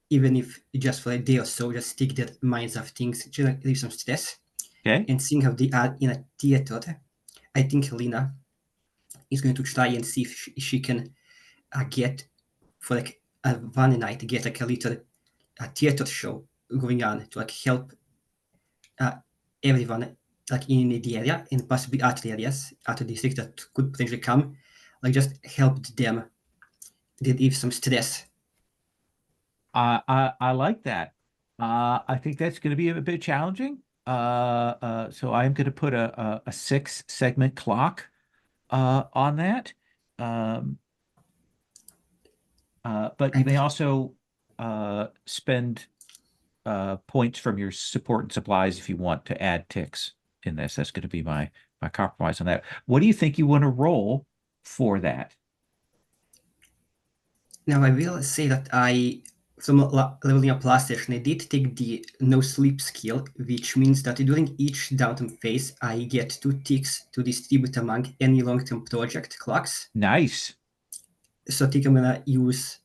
even if just for a day or so, just take their minds off things, just like, relieve some stress. Okay. And seeing how they are in a theater, I think Lena is going to try and see if she can get for like one night, get like a little theater show going on to like help everyone like in the area and possibly other areas, other districts that could potentially come, like just help them relieve some stress. I like that. I think that's going to be a bit challenging. So I'm going to put a 6 segment clock on that. Um, but you may also spend points from your support and supplies if you want to add ticks in this. That's going to be my compromise on that. What do you think you want to roll for that? Now I will say that from leveling up last session, I did take the no sleep skill, which means that during each downtime phase, I get 2 ticks to distribute among any long-term project clocks. Nice. So I think I'm gonna use.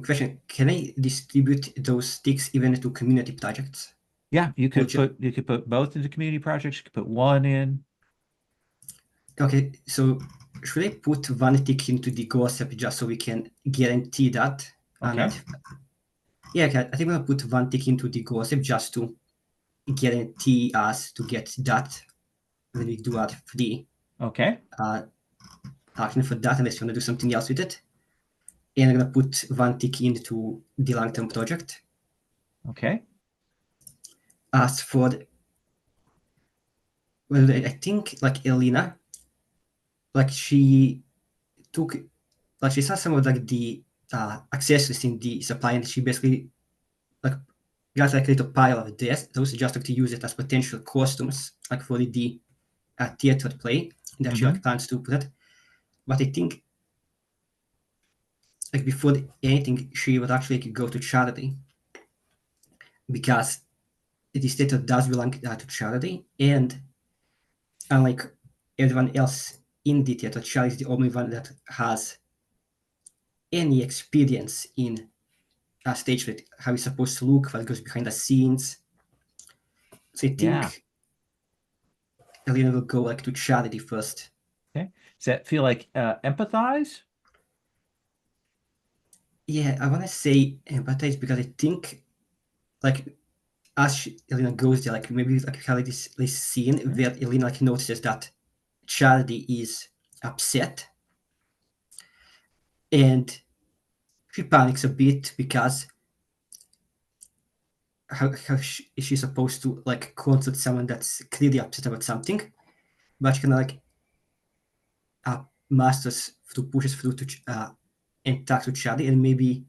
Question: can I distribute those ticks even to community projects? Yeah, you could Which- put both into community projects. You could put one in. Okay, so should I put 1 tick into the gossip just so we can guarantee that? Okay. Yeah, okay, I think I'm gonna put 1 tick into the gossip just to guarantee us to get that when we do our free Okay. action for that, unless you want to do something else with it. And I'm gonna put 1 tick into the long-term project. Okay. As for well, I think like Elena, like she took, like she saw some of like the accessories in the supply, and she basically like got like a little pile of this. Those just like to use it as potential costumes, like for the theater play that she like plans to put it. But I think like before anything, she would actually go to charity because the theater does belong to charity, and unlike everyone else in the theater, charity is the only one that has any experience in a stage play, how it's supposed to look, what goes behind the scenes. So I Yeah. think Elena will go like to charity first. Okay. Does that feel like empathize? Yeah, I want to say empathize because I think like as Elena goes there, like maybe like how this scene where Elena like notices that Charity is upset and she panics a bit because how is she supposed to like consult someone that's clearly upset about something, but she kind of like masters through, pushes through to and talks to Charlie, and maybe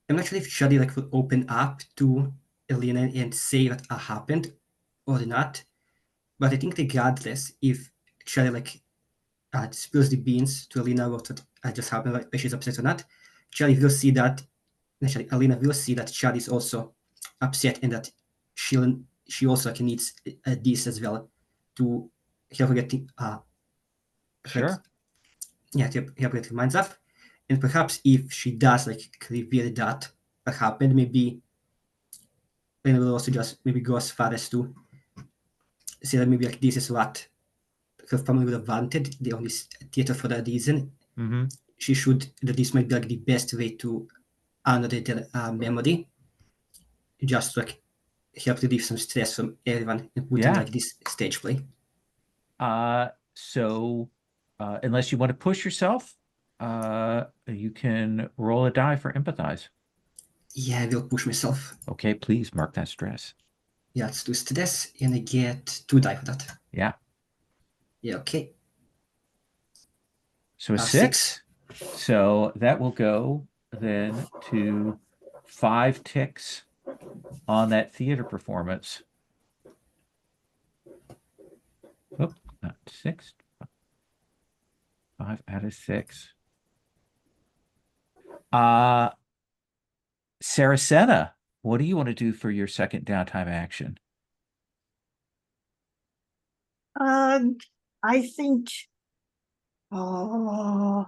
I'm not sure if Charlie like will open up to Elena and say what happened or not, but I think regardless if Charlie like spills the beans to Elena about what just happened, like if she's upset or not, Charlie will see that. Actually, Alina will see that Charlie is also upset and that she also like, needs this as well to help her get Sure. yeah, to help get her minds off. And perhaps if she does like reveal that what happened, maybe Alina will also just maybe go as far as to say that maybe like this is what her family would have wanted. They only theater for that reason. Mm-hmm. She should that this might be like the best way to honor their memory, just like help relieve some stress from everyone and put in Yeah. like this stage play. So unless you want to push yourself, you can roll a die for empathize. Yeah, I will push myself. Okay, please mark that stress. Yeah, let's do stress and I get 2 die for that. Yeah. Yeah, okay. So a 6. So that will go then to 5 ticks on that theater performance. Oh, not 6. 5 out of 6. Saracena, what do you want to do for your second downtime action? I think, oh,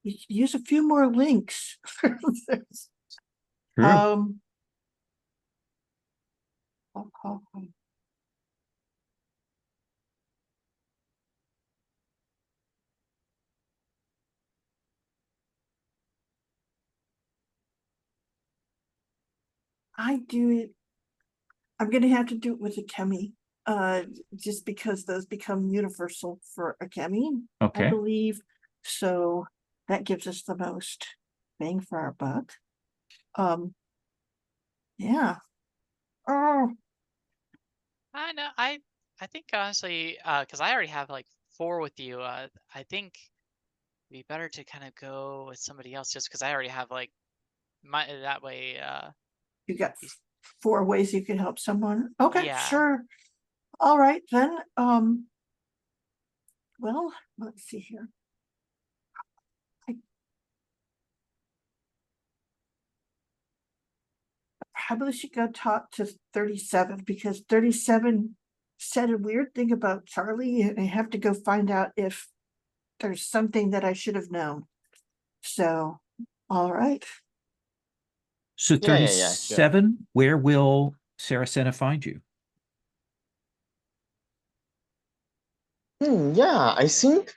use a few more links. True. Um, I do it. I'm gonna have to do it with a chemi, just because those become universal for a chemi, I Okay. believe. So that gives us the most bang for our buck. Yeah. Oh, I know. I think honestly, because I already have like 4 with you. I think it'd be better to kind of go with somebody else just because I already have like my that way. you got 4 ways you can help someone. Okay, Yeah. sure. All right then. Well, let's see here. Probably should go talk to 37 because 37 said a weird thing about Charlie, and I have to go find out if there's something that I should have known. So, all right. So Yeah, yeah, yeah, sure. 37, where will Saracena find you? Yeah, I think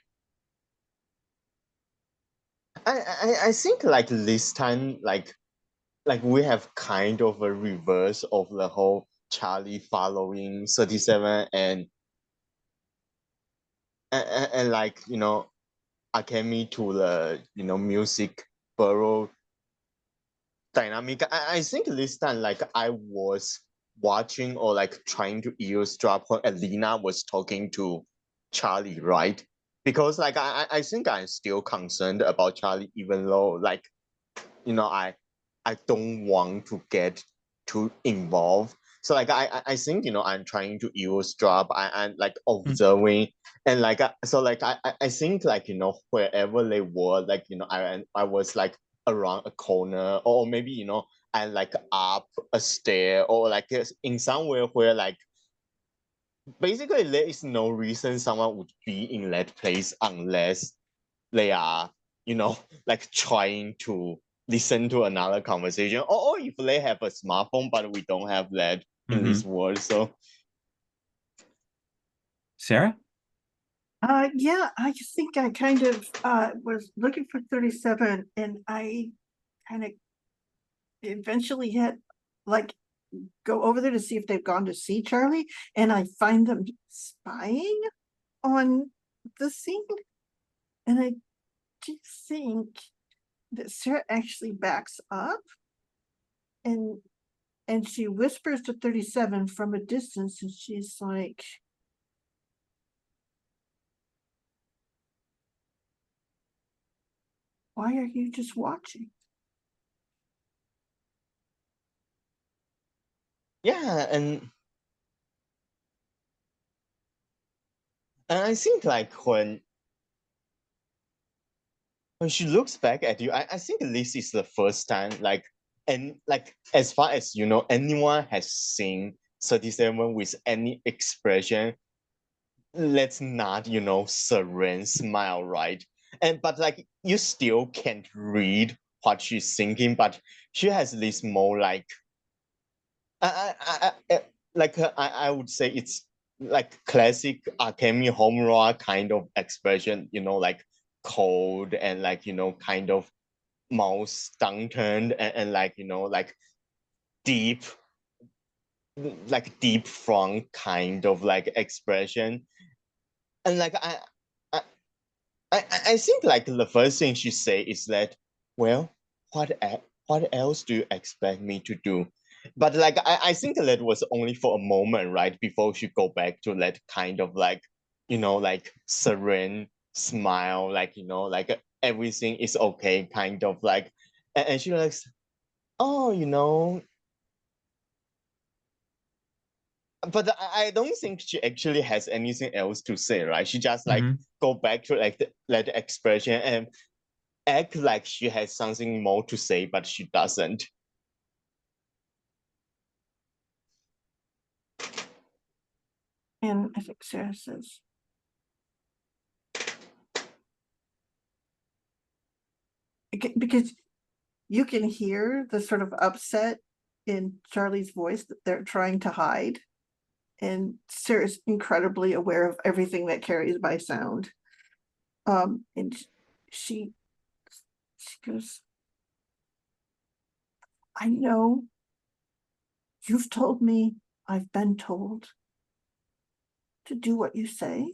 I think like this time like we have kind of a reverse of the whole Charlie following 37 and like Akemi to the music borough dynamic. I think this time like I was watching or like trying to eavesdrop when Alina was talking to Charlie, right? Because like I think I'm still concerned about Charlie, even though like I don't want to get too involved. So like I think I'm trying to eavesdrop. I'm like observing and like so like I think like wherever they were like I was like around a corner or maybe I like up a stair or like in somewhere where like basically there is no reason someone would be in that place unless they are like trying to listen to another conversation or if they have a smartphone but we don't have that in this world. So Sarah? Yeah, I think I kind of was looking for 37 and I kind of eventually had like go over there to see if they've gone to see Charlie, and I find them spying on the scene. And I do think that Sarah actually backs up and she whispers to 37 from a distance, and she's like, why are you just watching? yeah, and I think like when she looks back at you, I think this is the first time like and like as far as anyone has seen 37 with any expression, let's not serene smile, right? And but like you still can't read what she's thinking, but she has this more like I would say it's like classic Akemi Homura kind of expression, like cold and like kind of mouth downturned and like like deep deep front kind of like expression. And like I I think like the first thing she say is that, well, what else do you expect me to do? But like I think that was only for a moment, right? Before she go back to that kind of like, like serene smile, like like everything is okay, kind of like, and she like, oh, but I don't think she actually has anything else to say, right? She just like go back to like that expression act like she has something more to say, but she doesn't. And I think Sarah says, because you can hear the sort of upset in Charlie's voice that they're trying to hide. And Sarah's incredibly aware of everything that carries by sound. And she goes, I know you've told me, I've been told to do what you say.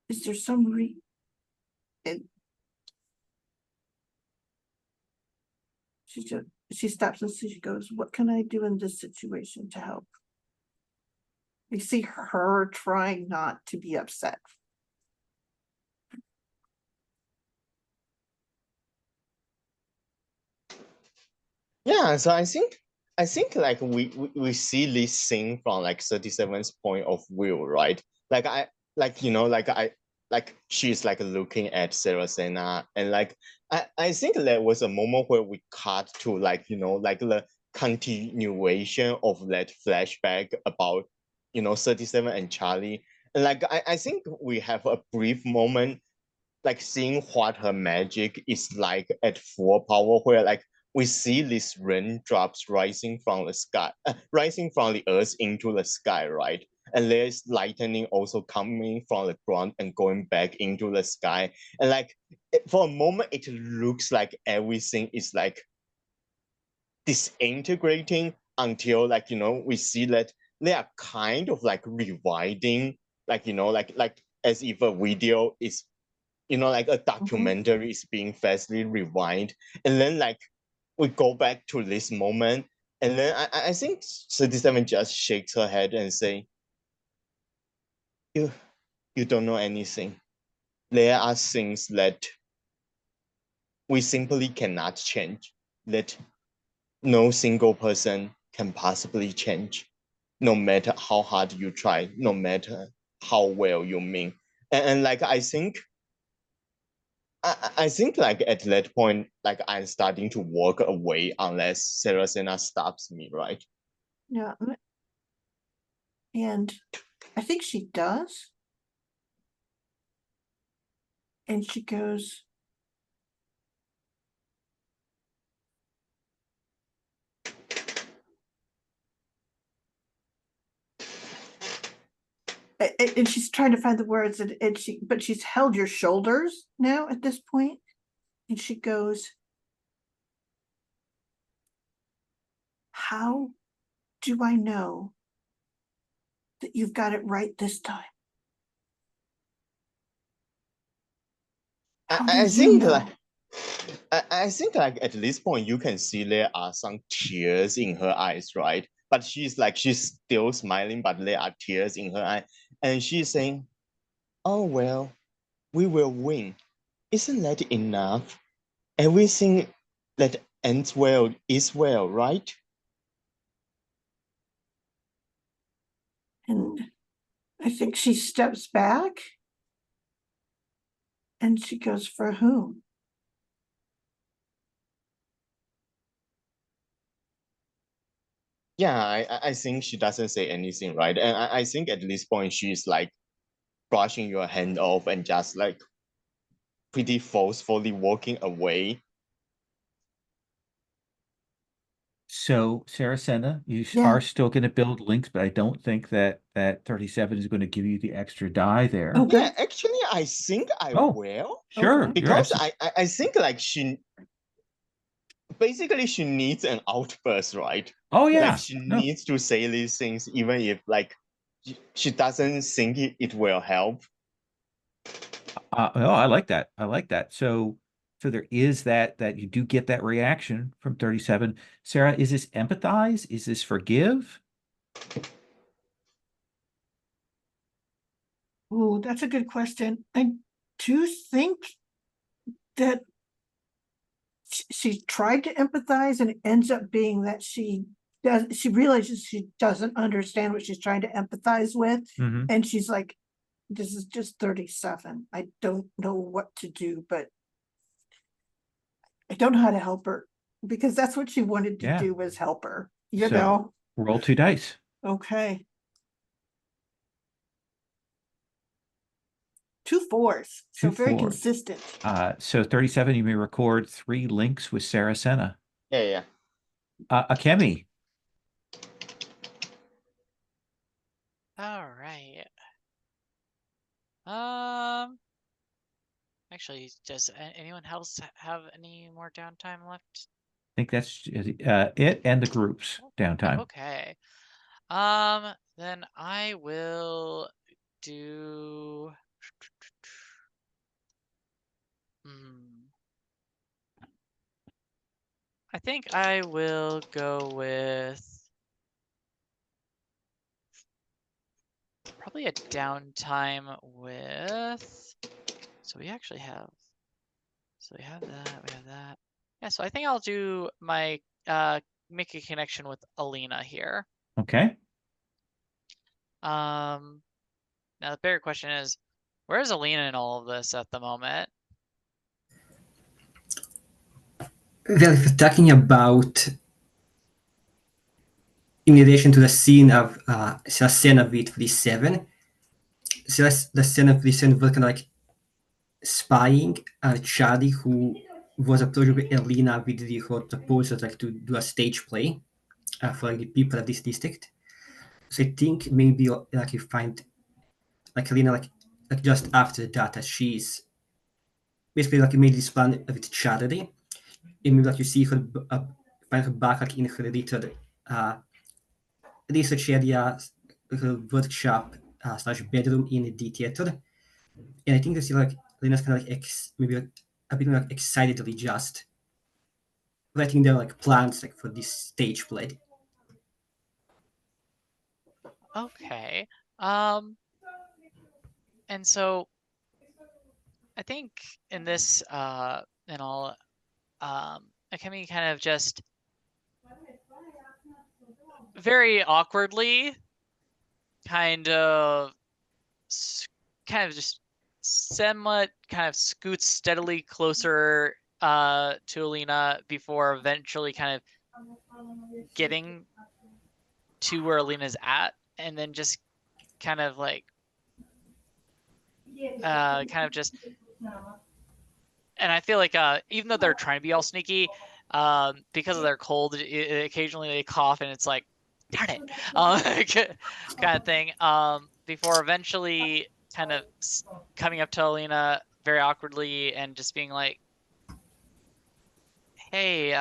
Is there some reason? She stops and she goes, what can I do in this situation to help? You see her trying not to be upset. Yeah, so I think like we see this scene from like 37's point of view, right? Like she's like looking at Saracena, and like I think there was a moment where we cut to like like the continuation of that flashback about 37 and Charlie. And like I think we have a brief moment like seeing what her magic is like at full power, where like we see these raindrops rising from the sky, rising from the earth into the sky, right? And there's lightning also coming from the ground and going back into the sky. And like for a moment, it looks like everything is like disintegrating until like we see that they are kind of like rewinding, like like as if a video is like a documentary is being fastly rewind, and then like we go back to this moment, and then I think 37 just shakes her head and say, you don't know anything. There are things that we simply cannot change, that no single person can possibly change, no matter how hard you try, no matter how well you mean. And like I think like at that point, like I'm starting to walk away unless Saracena stops me, right? Yeah. And I think she does. And she goes, and she's trying to find the words, but she's held your shoulders now at this point, and she goes, how do I know that you've got it right this time? I think like I think like at this point you can see there are some tears in her eyes, right? But she's still smiling, but there are tears in her eye, and she's saying, "Oh well, we will win. Isn't that enough? Everything that ends well is well, right?" And I think she steps back and she goes, for whom? Yeah, I think she doesn't say anything, right? And I think at this point she's like brushing your hand off and just like pretty forcefully walking away. So, Saracena, you Yeah. are still going to build links, but I don't think that 37 is going to give you the extra die there. Oh, Yeah, good. actually, I think I Oh. will. Sure, Okay. Because I think like she basically she needs an outburst, right? Oh yeah, Like she no. needs to say these things, even if like she doesn't think it will help. Oh, I like that. I like that. So there is that you do get that reaction from 37. Sarah, is this empathize? Is this forgive? Oh, that's a good question. I do think that she tried to empathize, and it ends up being that she she realizes she doesn't understand what she's trying to empathize with. Mhm. And she's like, this is just 37. I don't know what to do, but I don't know how to help her, because that's what she wanted to Yeah. do, was help her, you So- know? Roll 2 dice. Okay. 2 4s, so 2 very 4s. consistent. So 37, you may record 3 links with Saracena. Yeah. Akemi. All right. Actually, does anyone else have any more downtime left? I think that's it and the groups downtime. Okay. Then I will do. I think I will go with probably a downtime with. So we actually have. So we have that. We have that. Yeah. So I think I'll do my make a connection with Alina here. Okay. Now the bigger question is, where's Alina in all of this at the moment? Well, if you're talking about, in addition to the scene of Saracena with 37, so that's the scene of 37 was kind of like spying Charlie, who was approached with Elena with the whole proposal like to do a stage play for like, the people of this district. So I think maybe like you find like Elena like just after that, she's basically like made this plan with Charlie. And maybe like you see her find her back like in her little research area, her workshop slash bedroom in the theater. And I think you see like Lena's kind of like maybe like, a bit like excitedly just writing down like plans like for this stage play. Okay. And so I think in this and all Akemi kind of just very awkwardly kind of just somewhat kind of scoots steadily closer to Alina before eventually kind of getting to where Alina's at, and then just kind of like and I feel like even though they're trying to be all sneaky, because of their cold, occasionally they cough and it's like, darn it, kind of thing. Before eventually kind of coming up to Alina very awkwardly and just being like, hey,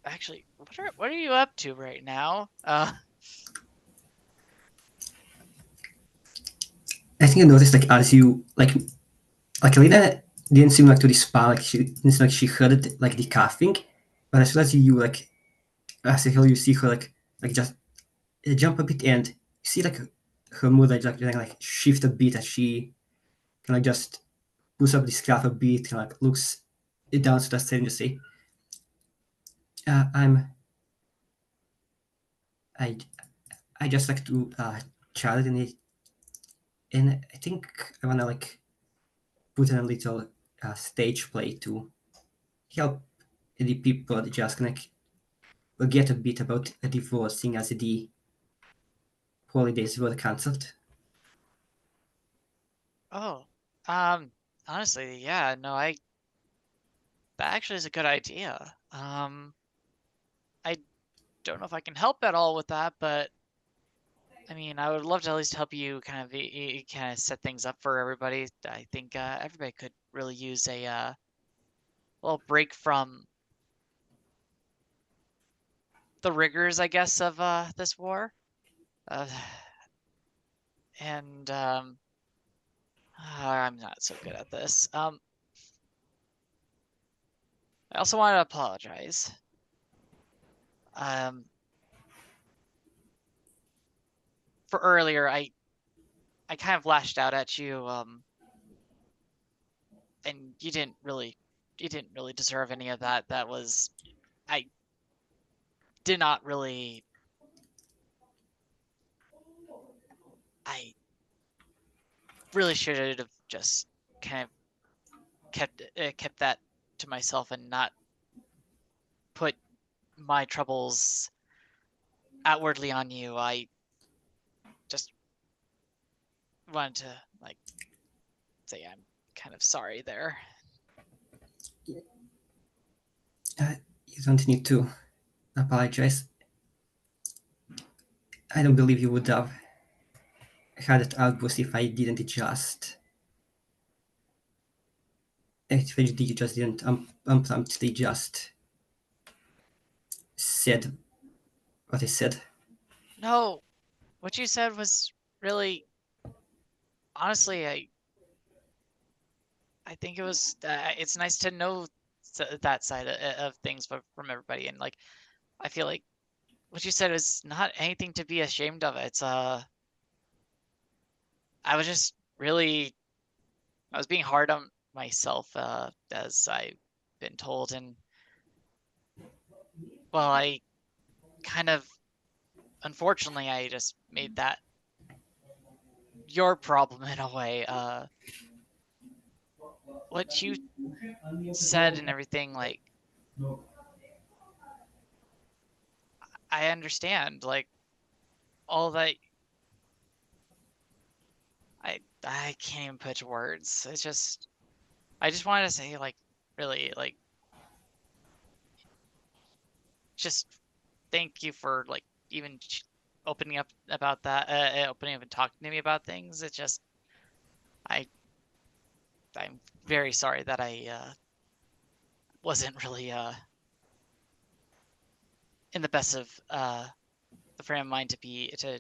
actually, what are you up to right now? I think I noticed like as you like Alina didn't seem like to respond, like she didn't seem like she heard like the coughing, but as soon as you like as you see her like just jump a bit and you see like her mood like shift a bit as she kind of just pulls up the scarf a bit, kind of like looks down to the stage and just say, I just like to chat in it, and I think I wanna like put in a little stage play to help the people just kind of forget a bit about a divorce, seeing as the holidays were cancelled. Oh, honestly, yeah, no, that actually is a good idea. I don't know if I can help at all with that, but I mean, I would love to at least help you kind of set things up for everybody. I think everybody could really use a little break from the rigors, I guess, of this war. And I'm not so good at this. I also want to apologize. For earlier, I kind of lashed out at you, and you didn't really deserve any of that. That was I did not really. I really should have just kind of kept that to myself and not put my troubles outwardly on you. I just wanted to like say I'm kind of sorry there. You don't need to apologize. I don't believe you would have had that outburst if I didn't just. If you just didn't unpromptly just said what I said. No, what you said was really, honestly, I think it was. It's nice to know that side of things from everybody, and like I feel like what you said is not anything to be ashamed of. It's I was just really, I was being hard on myself, as I've been told, and well, I kind of, unfortunately, I just made that your problem in a way. What you said and everything, like I understand, like all that. I can't even put to words. It's just I just wanted to say, like, really, like, just thank you for like even opening up about that, opening up and talking to me about things. It's just I'm very sorry that I wasn't really in the best of the frame of mind to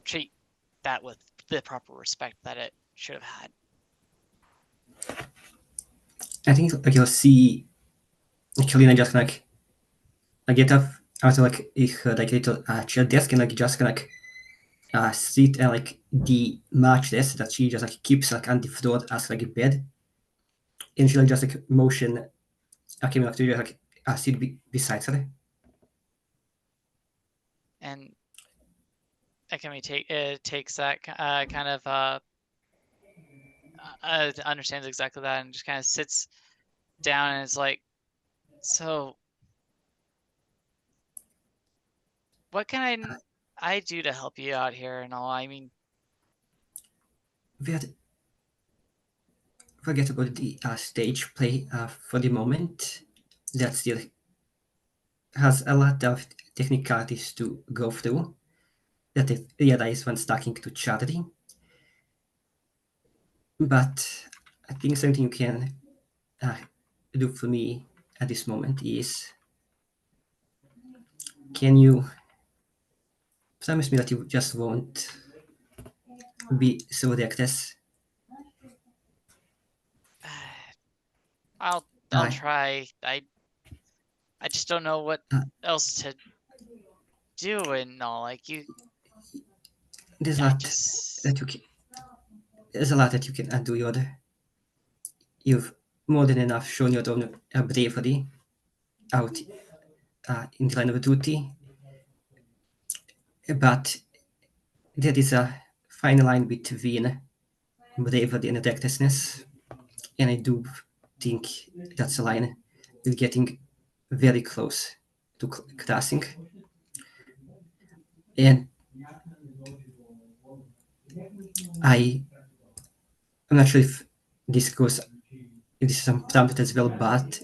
treat that with the proper respect that it should have had. I think like you'll see Kalina just like I get up out of like her like little chair desk and like just like sit and like the match desk that she just like keeps like on the floor as like a bed, and she like just like motion came up to you like sit beside her. And Akemi takes that kind of understands exactly that and just kind of sits down and is like, so what can I do to help you out here and all? I mean, Forget about the stage play for the moment. That still has a lot of technicalities to go through. That if realize when starting to charity. But I think something you can do for me at this moment is, can you promise me that you just won't be so reckless? I'll I- try. I just don't know what else to do and all. Like you, There's a I lot just that you can. There's a lot that you can do. You've more than enough shown your own bravery out in the line of duty, but there is a fine line between bravery and recklessness, and I do think that's a line we're getting very close to crossing. And I'm not sure if this goes, if this is some prompt as well, but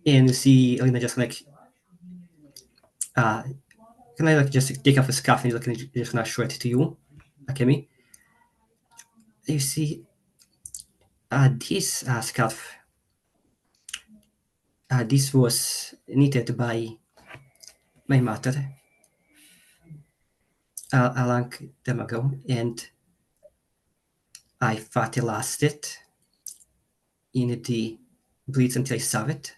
and you see Elena just like can I like just take off a scarf and just gonna show it to you, Akemi? You see this scarf. This was knitted by my mother a long time ago, and I fought lost it in the bleeds until I saw it.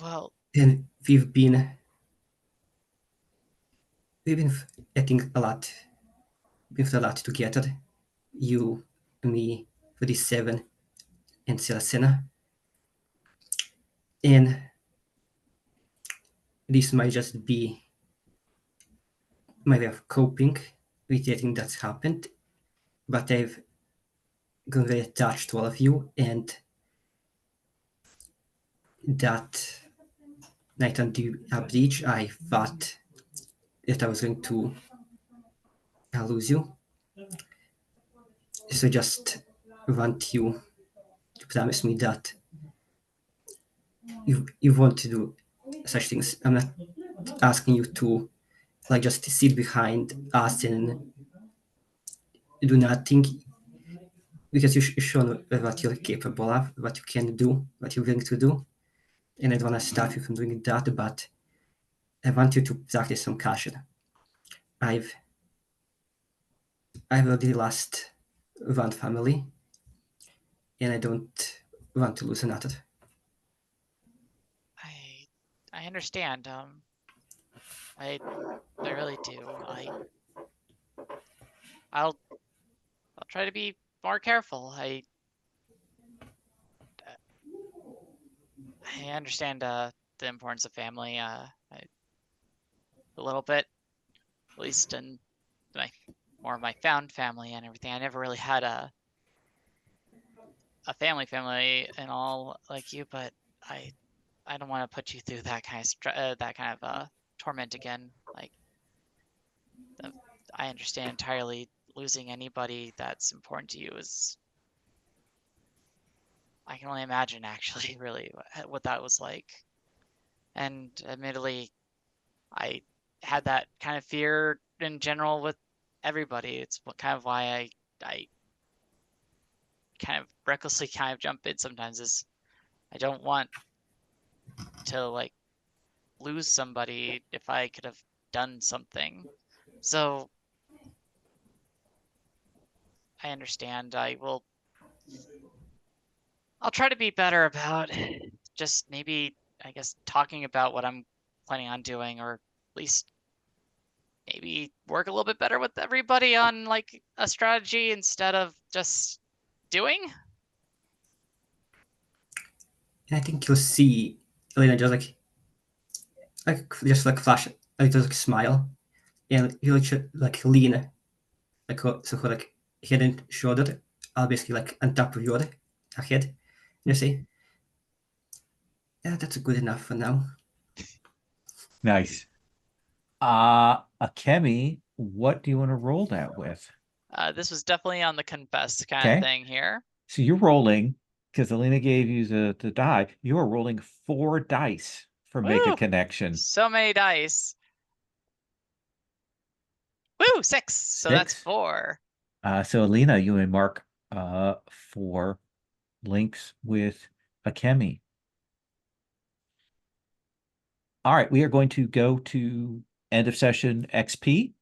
well, And we've been acting a lot, been through a lot together. You, me, for these and Saracena. And this might just be my way of coping with everything that's happened, but I've grown very attached to all of you, and that night on the bridge, I thought that I was going to lose you. So just want you to promise me that you want to do such things. I'm not asking you to like just sit behind us and do nothing, because you've shown what you're capable of, what you can do, what you're willing to do, and I don't want to stop you from doing that, but I want you to practice some caution. I've already lost one family, and I don't want to lose another. I understand. I really do. I'll try to be more careful. I understand the importance of family. A little bit, at least in more of my found family and everything. I never really had a family and all like you, but I don't want to put you through that kind of torment again. Like, I understand entirely. Losing anybody that's important to you is, I can only imagine actually really what that was like. And admittedly, I had that kind of fear in general with everybody. It's kind of why I kind of recklessly kind of jump in sometimes, is I don't want to like lose somebody if I could have done something. So I understand. I'll try to be better about just maybe, I guess, talking about what I'm planning on doing, or at least maybe work a little bit better with everybody on like a strategy instead of just doing. And I think you'll see Elena just like flash a little like smile, and you like lean so her like head and shoulder are basically like on top of your head, and you say, "Yeah, that's good enough for now." Nice. Akemi, what do you want to roll that with? This was definitely on the confess kind of thing here. So you're rolling, because Alina gave you the die. You are rolling 4 dice for make a connection. So many dice. Woo, 6. So that's 4. So Alina, you may mark 4 links with Akemi. All right, we are going to go to end of session XP.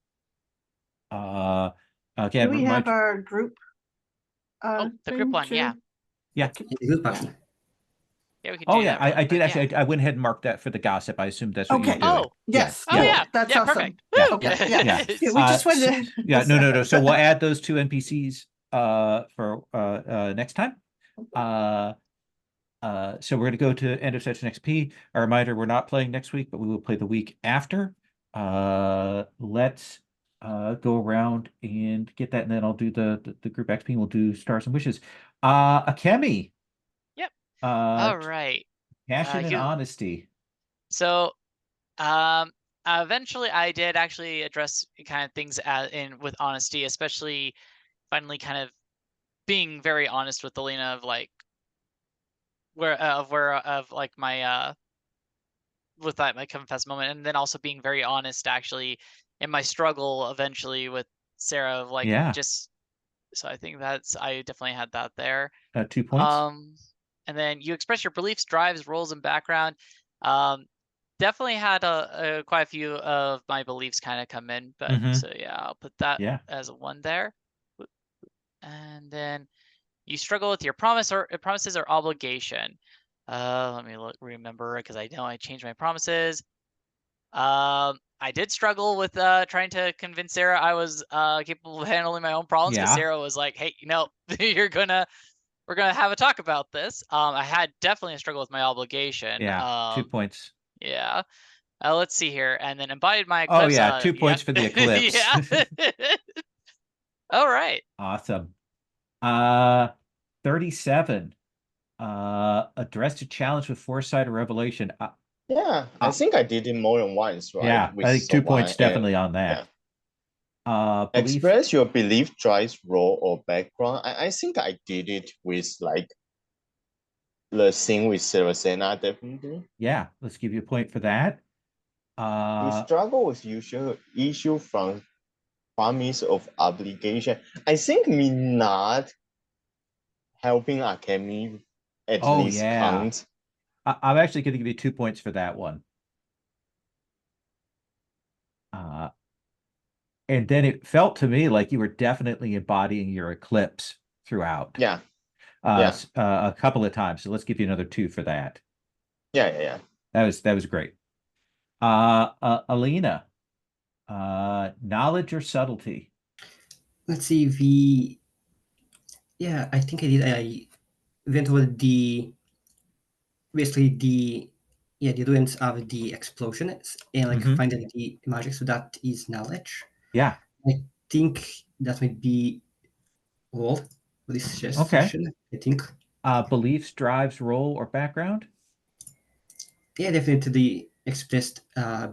Again, Do we have our group? The group one, yeah. Yeah. Good question. Yeah, we could. Oh yeah, I did actually. I went ahead and marked that for the gossip. I assumed that's what you were doing. Oh yes. Oh yeah, that's yeah, awesome. perfect. Yeah, okay, yeah. We just wanted to. Yeah, no. So we'll add those 2 NPCs for next time. So we're going to go to end of session XP. A reminder: we're not playing next week, but we will play the week after. Let's go around and get that, and then I'll do the group XP. And we'll do stars and wishes. Akemi. Yep. All right. Passion and honesty. So, eventually, I did actually address kind of things with honesty, especially finally kind of being very honest with Alina of like like my with that my confess moment, and then also being very honest actually in my struggle eventually with Sarah of like just. So I think I definitely had that there. 2 points. And then you express your beliefs, drives, roles, and background. Definitely had quite a few of my beliefs kind of come in, but so yeah, I'll put that as a 1 there. And then you struggle with your promises or obligation. Let me remember, because I know I changed my promises. I did struggle with trying to convince Sarah I was capable of handling my own problems, because Sarah was like, "Hey, you're gonna we're gonna have a talk about this. I had definitely a struggle with my obligation. Yeah, 2 points. Yeah. Let's see here, and then embodied my Oh eclipse. yeah, 2 points for the eclipse. Yeah. All right. Awesome. 37. Addressed a challenge with foresight or revelation. Yeah, I think I did it more than once, right? Yeah, With I think 2 points Soban definitely and- on that. yeah. Belief. Express your belief, drives, role, or background. I think I did it with like the scene with Saracena, definitely. Yeah, let's give you a point for that. We struggle with usual issue from promise of obligation. I think me not helping Akemi at least count. I'm actually going to give you 2 points for that one. And then it felt to me like you were definitely embodying your eclipse throughout. Yeah. A couple of times. So let's give you another 2 for that. Yeah. That was great. Alina, knowledge or subtlety? Let's see. Yeah, I think I did. I went over basically the ruins of the explosion and like finding the magic. So that is knowledge. Yeah. I think that might be all for this session. I think. Beliefs, drives, role, or background? Yeah, definitely the expressed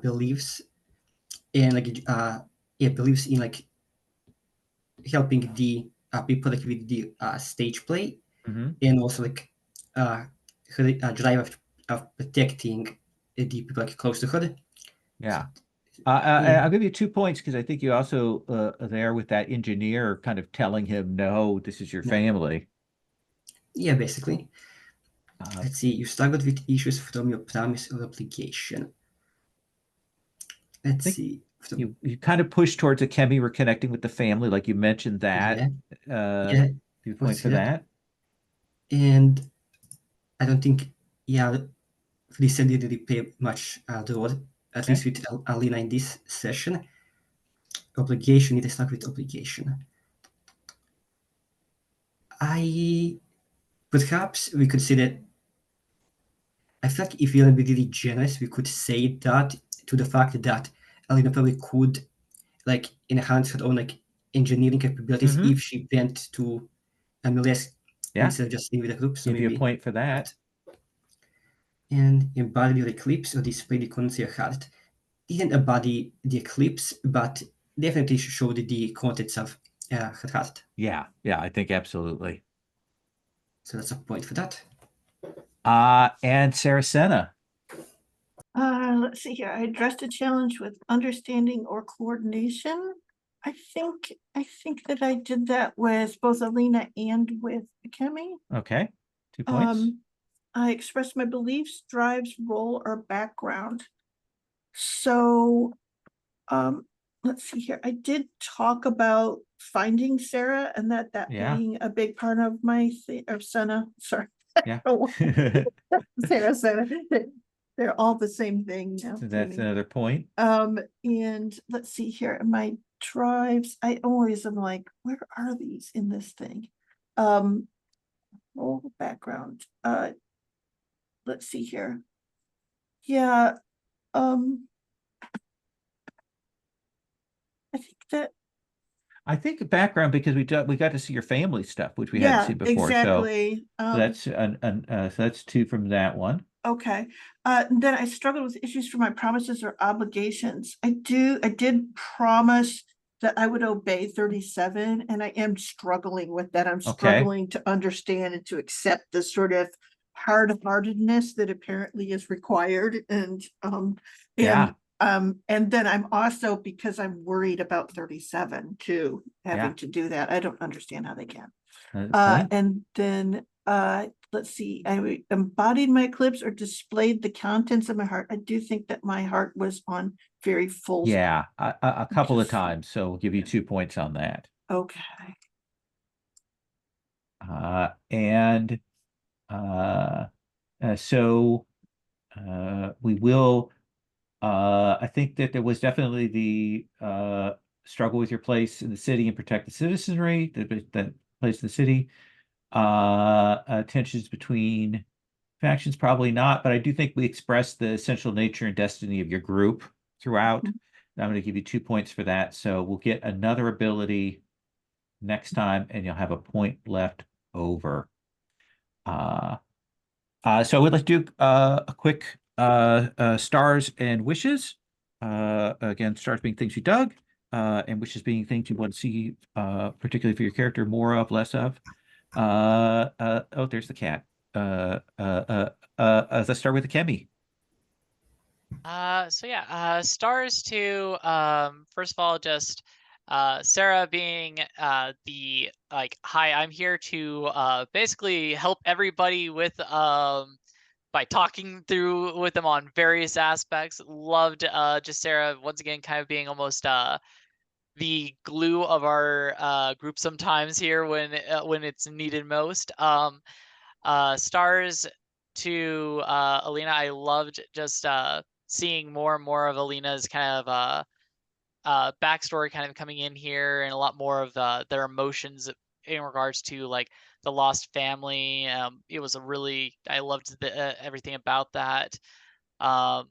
beliefs and like beliefs in like helping the people like with the stage play and also like drive of protecting the people like close to her. Yeah. I'll give you 2 points because I think you also are there with that engineer kind of telling him, no, this is your family. Yeah, basically. Let's see. You struggled with issues from your promise or obligation. Let's see. You kind of push towards a Akemi reconnecting with the family, like you mentioned that. Yeah. You point for that. And I don't think, Felicia didn't really play much role, at least with Alina in this session. Obligation, it is not with obligation. Perhaps we could say that, I feel like if we want to be really generous, we could say that to the fact that Alina probably could like enhance her own like engineering capabilities if she went to MLS instead of just staying with the group. So give you a point for that. And embody your eclipse or display the contents of your heart. Didn't embody the eclipse, but definitely showed the contents of her heart. Yeah, I think absolutely. So that's a point for that. And Saracena. Let's see here. I addressed a challenge with understanding or coordination. I think that I did that with both Alina and with Akemi. Okay, 2 points. I expressed my beliefs, drives, role, or background. So, let's see here. I did talk about finding Sarah and that being a big part of my Senna. Sorry. Yeah. Sarah. They're all the same thing now. So that's another point. And let's see here. My drives, I always am like, where are these in this thing? Role, background. Let's see here. Yeah. I think background because we got to see your family stuff, which we hadn't seen before. Exactly. So that's 2 from that one. Okay. Then I struggled with issues for my promises or obligations. I did promise that I would obey 37, and I am struggling with that. I'm struggling to understand and to accept the sort of hard-heartedness that apparently is required. And then I'm also, because I'm worried about 37 too, having to do that. I don't understand how they can. And then let's see, I embodied my eclipse or displayed the contents of my heart. I do think that my heart was on very full. Yeah, a couple of times. So we'll give you 2 points on that. Okay. So we will. I think that there was definitely the struggle with your place in the city and protect the citizenry, that place in the city. Tensions between factions, probably not, but I do think we expressed the essential nature and destiny of your group throughout. Mhm. I'm going to give you 2 points for that. So we'll get another ability next time, and you'll have a point left over. So we'd like to do a quick stars and wishes. Again, stars being things you dug, and wishes being things you want to see, particularly for your character, more of, less of. Oh, there's the cat. Let's start with the Kemi. So yeah, stars to first of all, just Sarah being the like, hi, I'm here to basically help everybody with by talking through with them on various aspects. Loved just Sarah once again kind of being almost the glue of our group sometimes here when it's needed most. Stars to Alina, I loved just seeing more and more of Alina's kind of backstory kind of coming in here, and a lot more of their emotions in regards to like the lost family. It was a really, I loved everything about that. And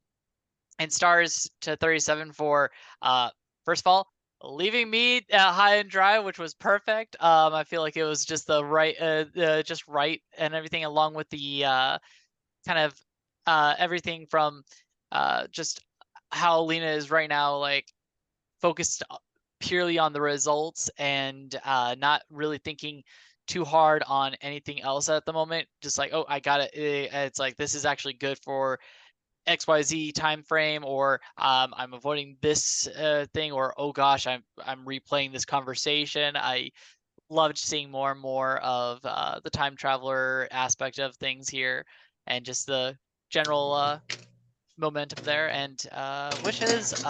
stars to 37 for first of all, leaving me high and dry, which was perfect. I feel like it was just the right, just right, and everything, along with the kind of everything from just how Lena is right now, like focused purely on the results and not really thinking too hard on anything else at the moment. Just like, oh, I got it. It's like, this is actually good for XYZ time frame, or I'm avoiding this thing, or oh gosh, I'm replaying this conversation. I loved seeing more and more of the time traveler aspect of things here, and just the general momentum there. And wishes,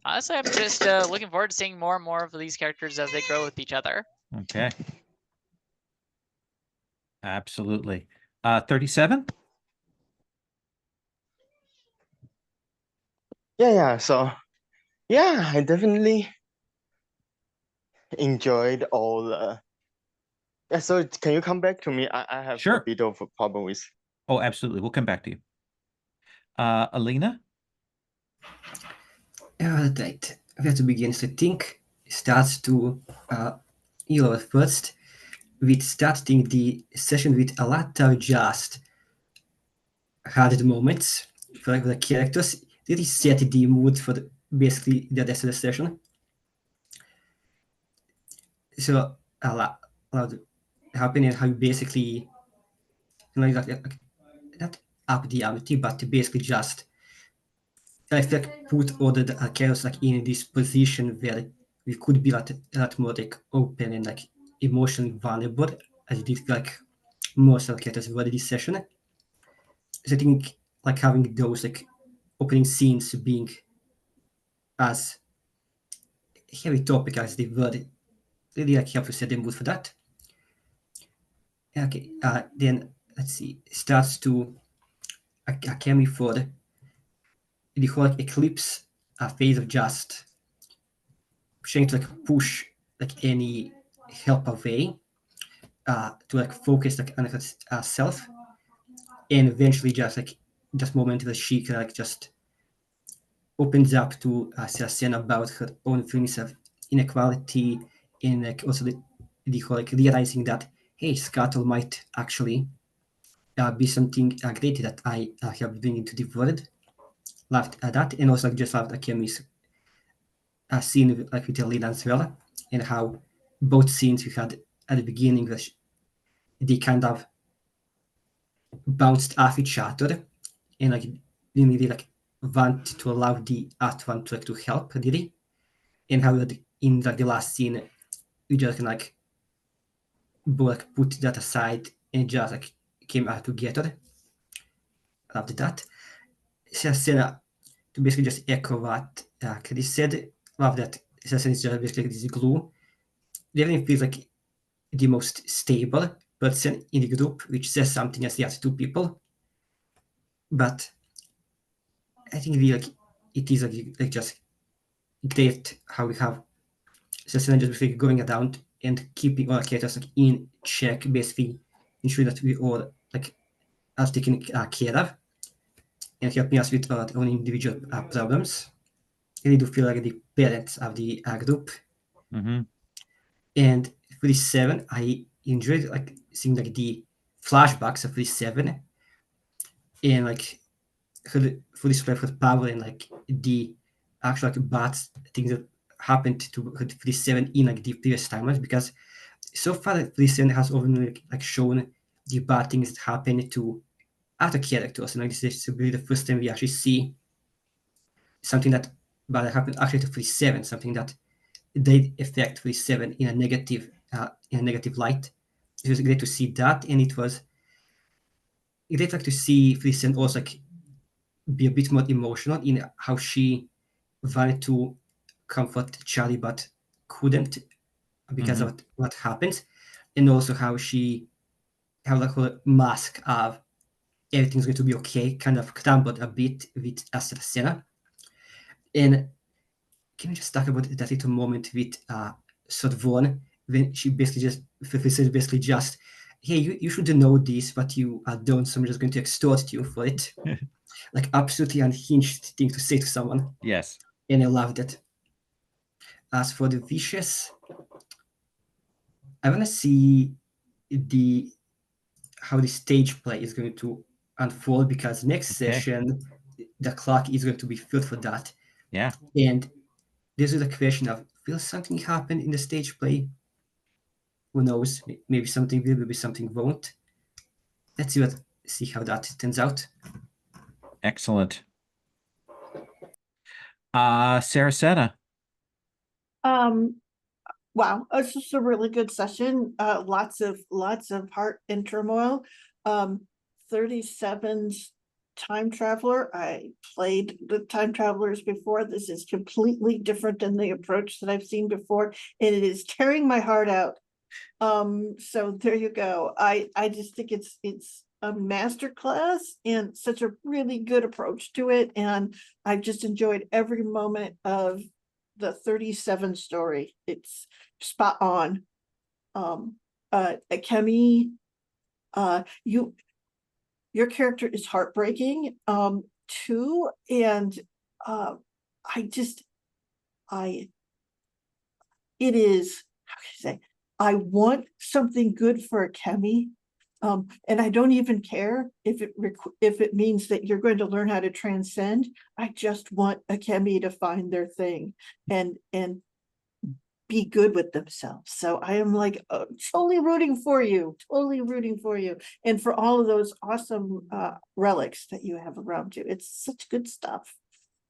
honestly, I'm just looking forward to seeing more and more of these characters as they grow with each other. Okay. Absolutely. 37? Yeah. So yeah, I definitely enjoyed all the. Yeah, so can you come back to me? I have a Sure. bit of a problem with. Oh, absolutely. We'll come back to you. Alina? Right. Where to begin? So I think starts to first with starting the session with a lot of just hard moments for the characters. Really set the mood for basically the rest of the session. So a lot happening how you basically not up the ante, but basically just I feel like put all the characters like in this position where we could be like a lot more like open and like emotionally vulnerable, as it did like most of the characters were this session. So I think like having those like opening scenes being as heavy topic as they were really like help to set the mood for that. Okay, then let's see, starts to Akemi for the whole like, eclipse phase of just trying to like push like any help away to like focus like on herself, and eventually just moment that she can like just opens up to Sebastian about her own feelings of inequality, and like also the whole like realizing that hey, Scuttle might actually be something great that I have bring into the world. Loved that, and also like, just loved Akemi's scene like with Elena as well, and how both scenes we had at the beginning, they kind of bounced off each other, and like didn't really like want to allow the art one to like to help really, and how in like the last scene you just can like both like put that aside and just like came out together. Loved that. Sasena, to basically just echo what Chris said, love that Sasena is just basically this glue. Definitely feels like the most stable person in the group, which says something as the other two people. But I think it is like just great how we have Sasena just basically going around and keeping all our characters like in check, basically ensure that we all like are taken care of and helping us with our own individual problems. Really do feel like the parents of the group. Mm-hmm. And 37, I enjoyed like seeing like the flashbacks of 37 and like her fully spread her power and like the actual like bad things that happened to her 37 in like the previous timelines, because so far 37 has only like shown the bad things that happen to other characters, and like this is really the first time we actually see something that bad happened actually to 37, something that did affect 37 in a negative light. It was great to see that, and it was great like to see 37 also like be a bit more emotional in how she wanted to comfort Charlie but couldn't because of what happened, and also how she how like her mask of everything's going to be okay kind of crumbled a bit with Astracena. And can we just talk about that little moment with Sodvorn when she basically just says basically just, hey, you should know this, but you don't, so I'm just going to extort you for it. Like absolutely unhinged thing to say to someone. Yes. And I loved it. As for the Vicious, I want to see the how the stage play is going to unfold, because next session the clock is going to be filled for that. Yeah. And this is a question of, will something happen in the stage play? Who knows? Maybe something will, maybe something won't. Let's see how that turns out. Excellent. Saracena. Wow, it's just a really good session. Lots of heart and turmoil. 37's time traveler. I played the time travelers before. This is completely different than the approach that I've seen before, and it is tearing my heart out. So there you go. I just think it's a masterclass and such a really good approach to it, and I've just enjoyed every moment of the 37 story. It's spot on. Kemi, your character is heartbreaking, too, and it is, how can I say, I want something good for Kemi. And I don't even care if it means that you're going to learn how to transcend. I just want a Kemi to find their thing and be good with themselves. So I am like totally rooting for you, and for all of those awesome relics that you have around you. It's such good stuff.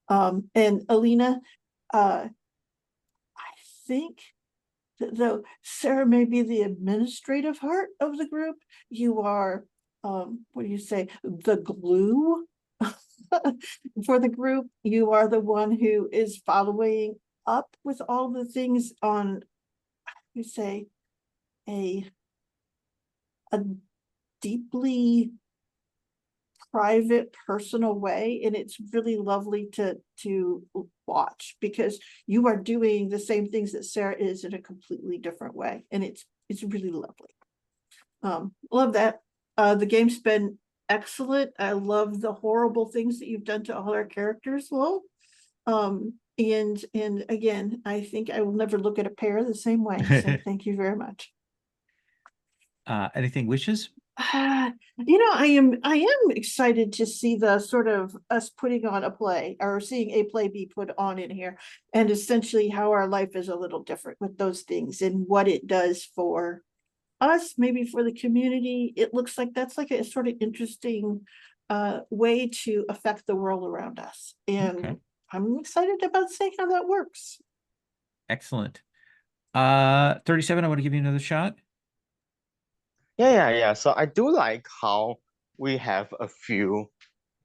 And Alina, I think though Sarah may be the administrative heart of the group, you are, what do you say, the glue for the group. You are the one who is following up with all the things on, you say, a deeply private, personal way, and it's really lovely to watch, because you are doing the same things that Sarah is in a completely different way, and it's really lovely. Love that. The game's been excellent. I love the horrible things that you've done to all our characters, Lowell. And again, I think I will never look at a pair the same way. So thank you very much. Anything wishes? I am excited to see the sort of us putting on a play, or seeing a play be put on in here, and essentially how our life is a little different with those things and what it does for us, maybe for the community. It looks like that's like a sort of interesting way to affect the world around us. And I'm excited about seeing how that works. Excellent. 37, I want to give you another shot. Yeah. So I do like how we have a few,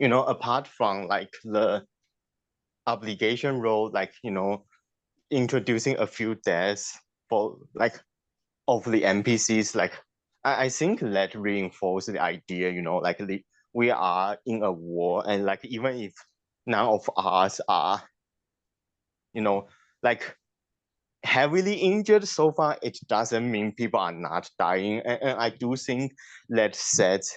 apart from like the obligation role, like, introducing a few deaths for like of the NPCs. Like I think that reinforces the idea, like we are in a war, and like even if none of us are, like heavily injured so far, it doesn't mean people are not dying. And I do think that sets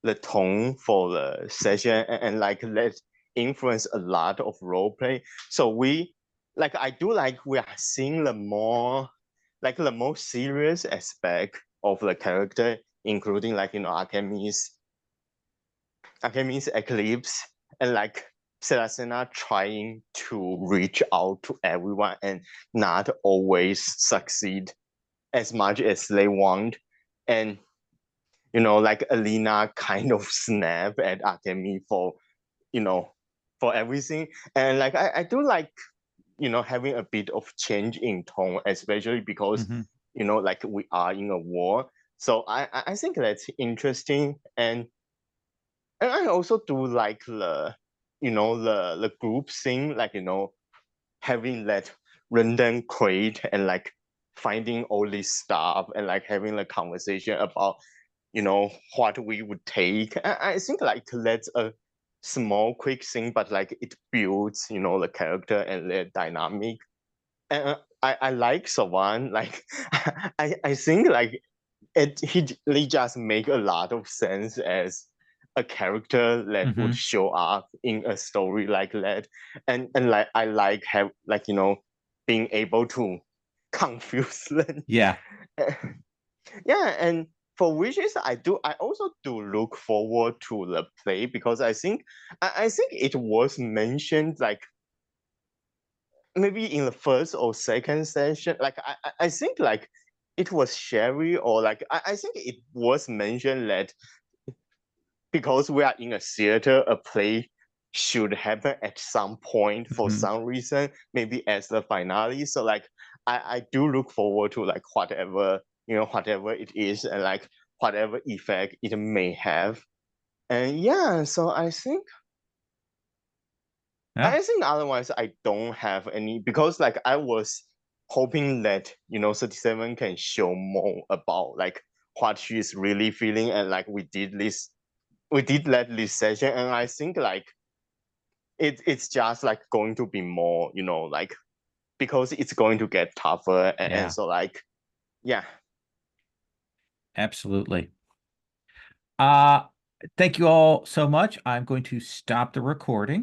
the tone for the session and like that influence a lot of role play. So we like I do like we are seeing the more serious aspect of the character, including like Artemis Eclipse and like Selesnya trying to reach out to everyone and not always succeed as much as they want. And like Alina kind of snap at Artemis for for everything. And like I do like having a bit of change in tone, especially because like we are in a war. So I think that's interesting. And I also do like the the group thing, like having that random crate and like finding all this stuff and like having a conversation about what we would take. I think like that's a small quick thing, but like it builds the character and their dynamic. And I like Savan. Like I think like they just make a lot of sense as a character that would show up in a story like that. And like I like have like being able to confuse them. Yeah. Yeah, and for Wishes, I also do look forward to the play, because I think it was mentioned like maybe in the first or second session. Like I think like it was Sherry, or like I think it was mentioned that because we are in a theater, a play should happen at some point for some reason, maybe as the finale. So like I do look forward to like whatever it is, and like whatever effect it may have. And yeah, so I think otherwise I don't have any, because like I was hoping that 37 can show more about like what she's really feeling, and like we did that this session, and I think like it's just like going to be more like, because it's going to get tougher, and so like yeah. Absolutely. Thank you all so much. I'm going to stop the recording.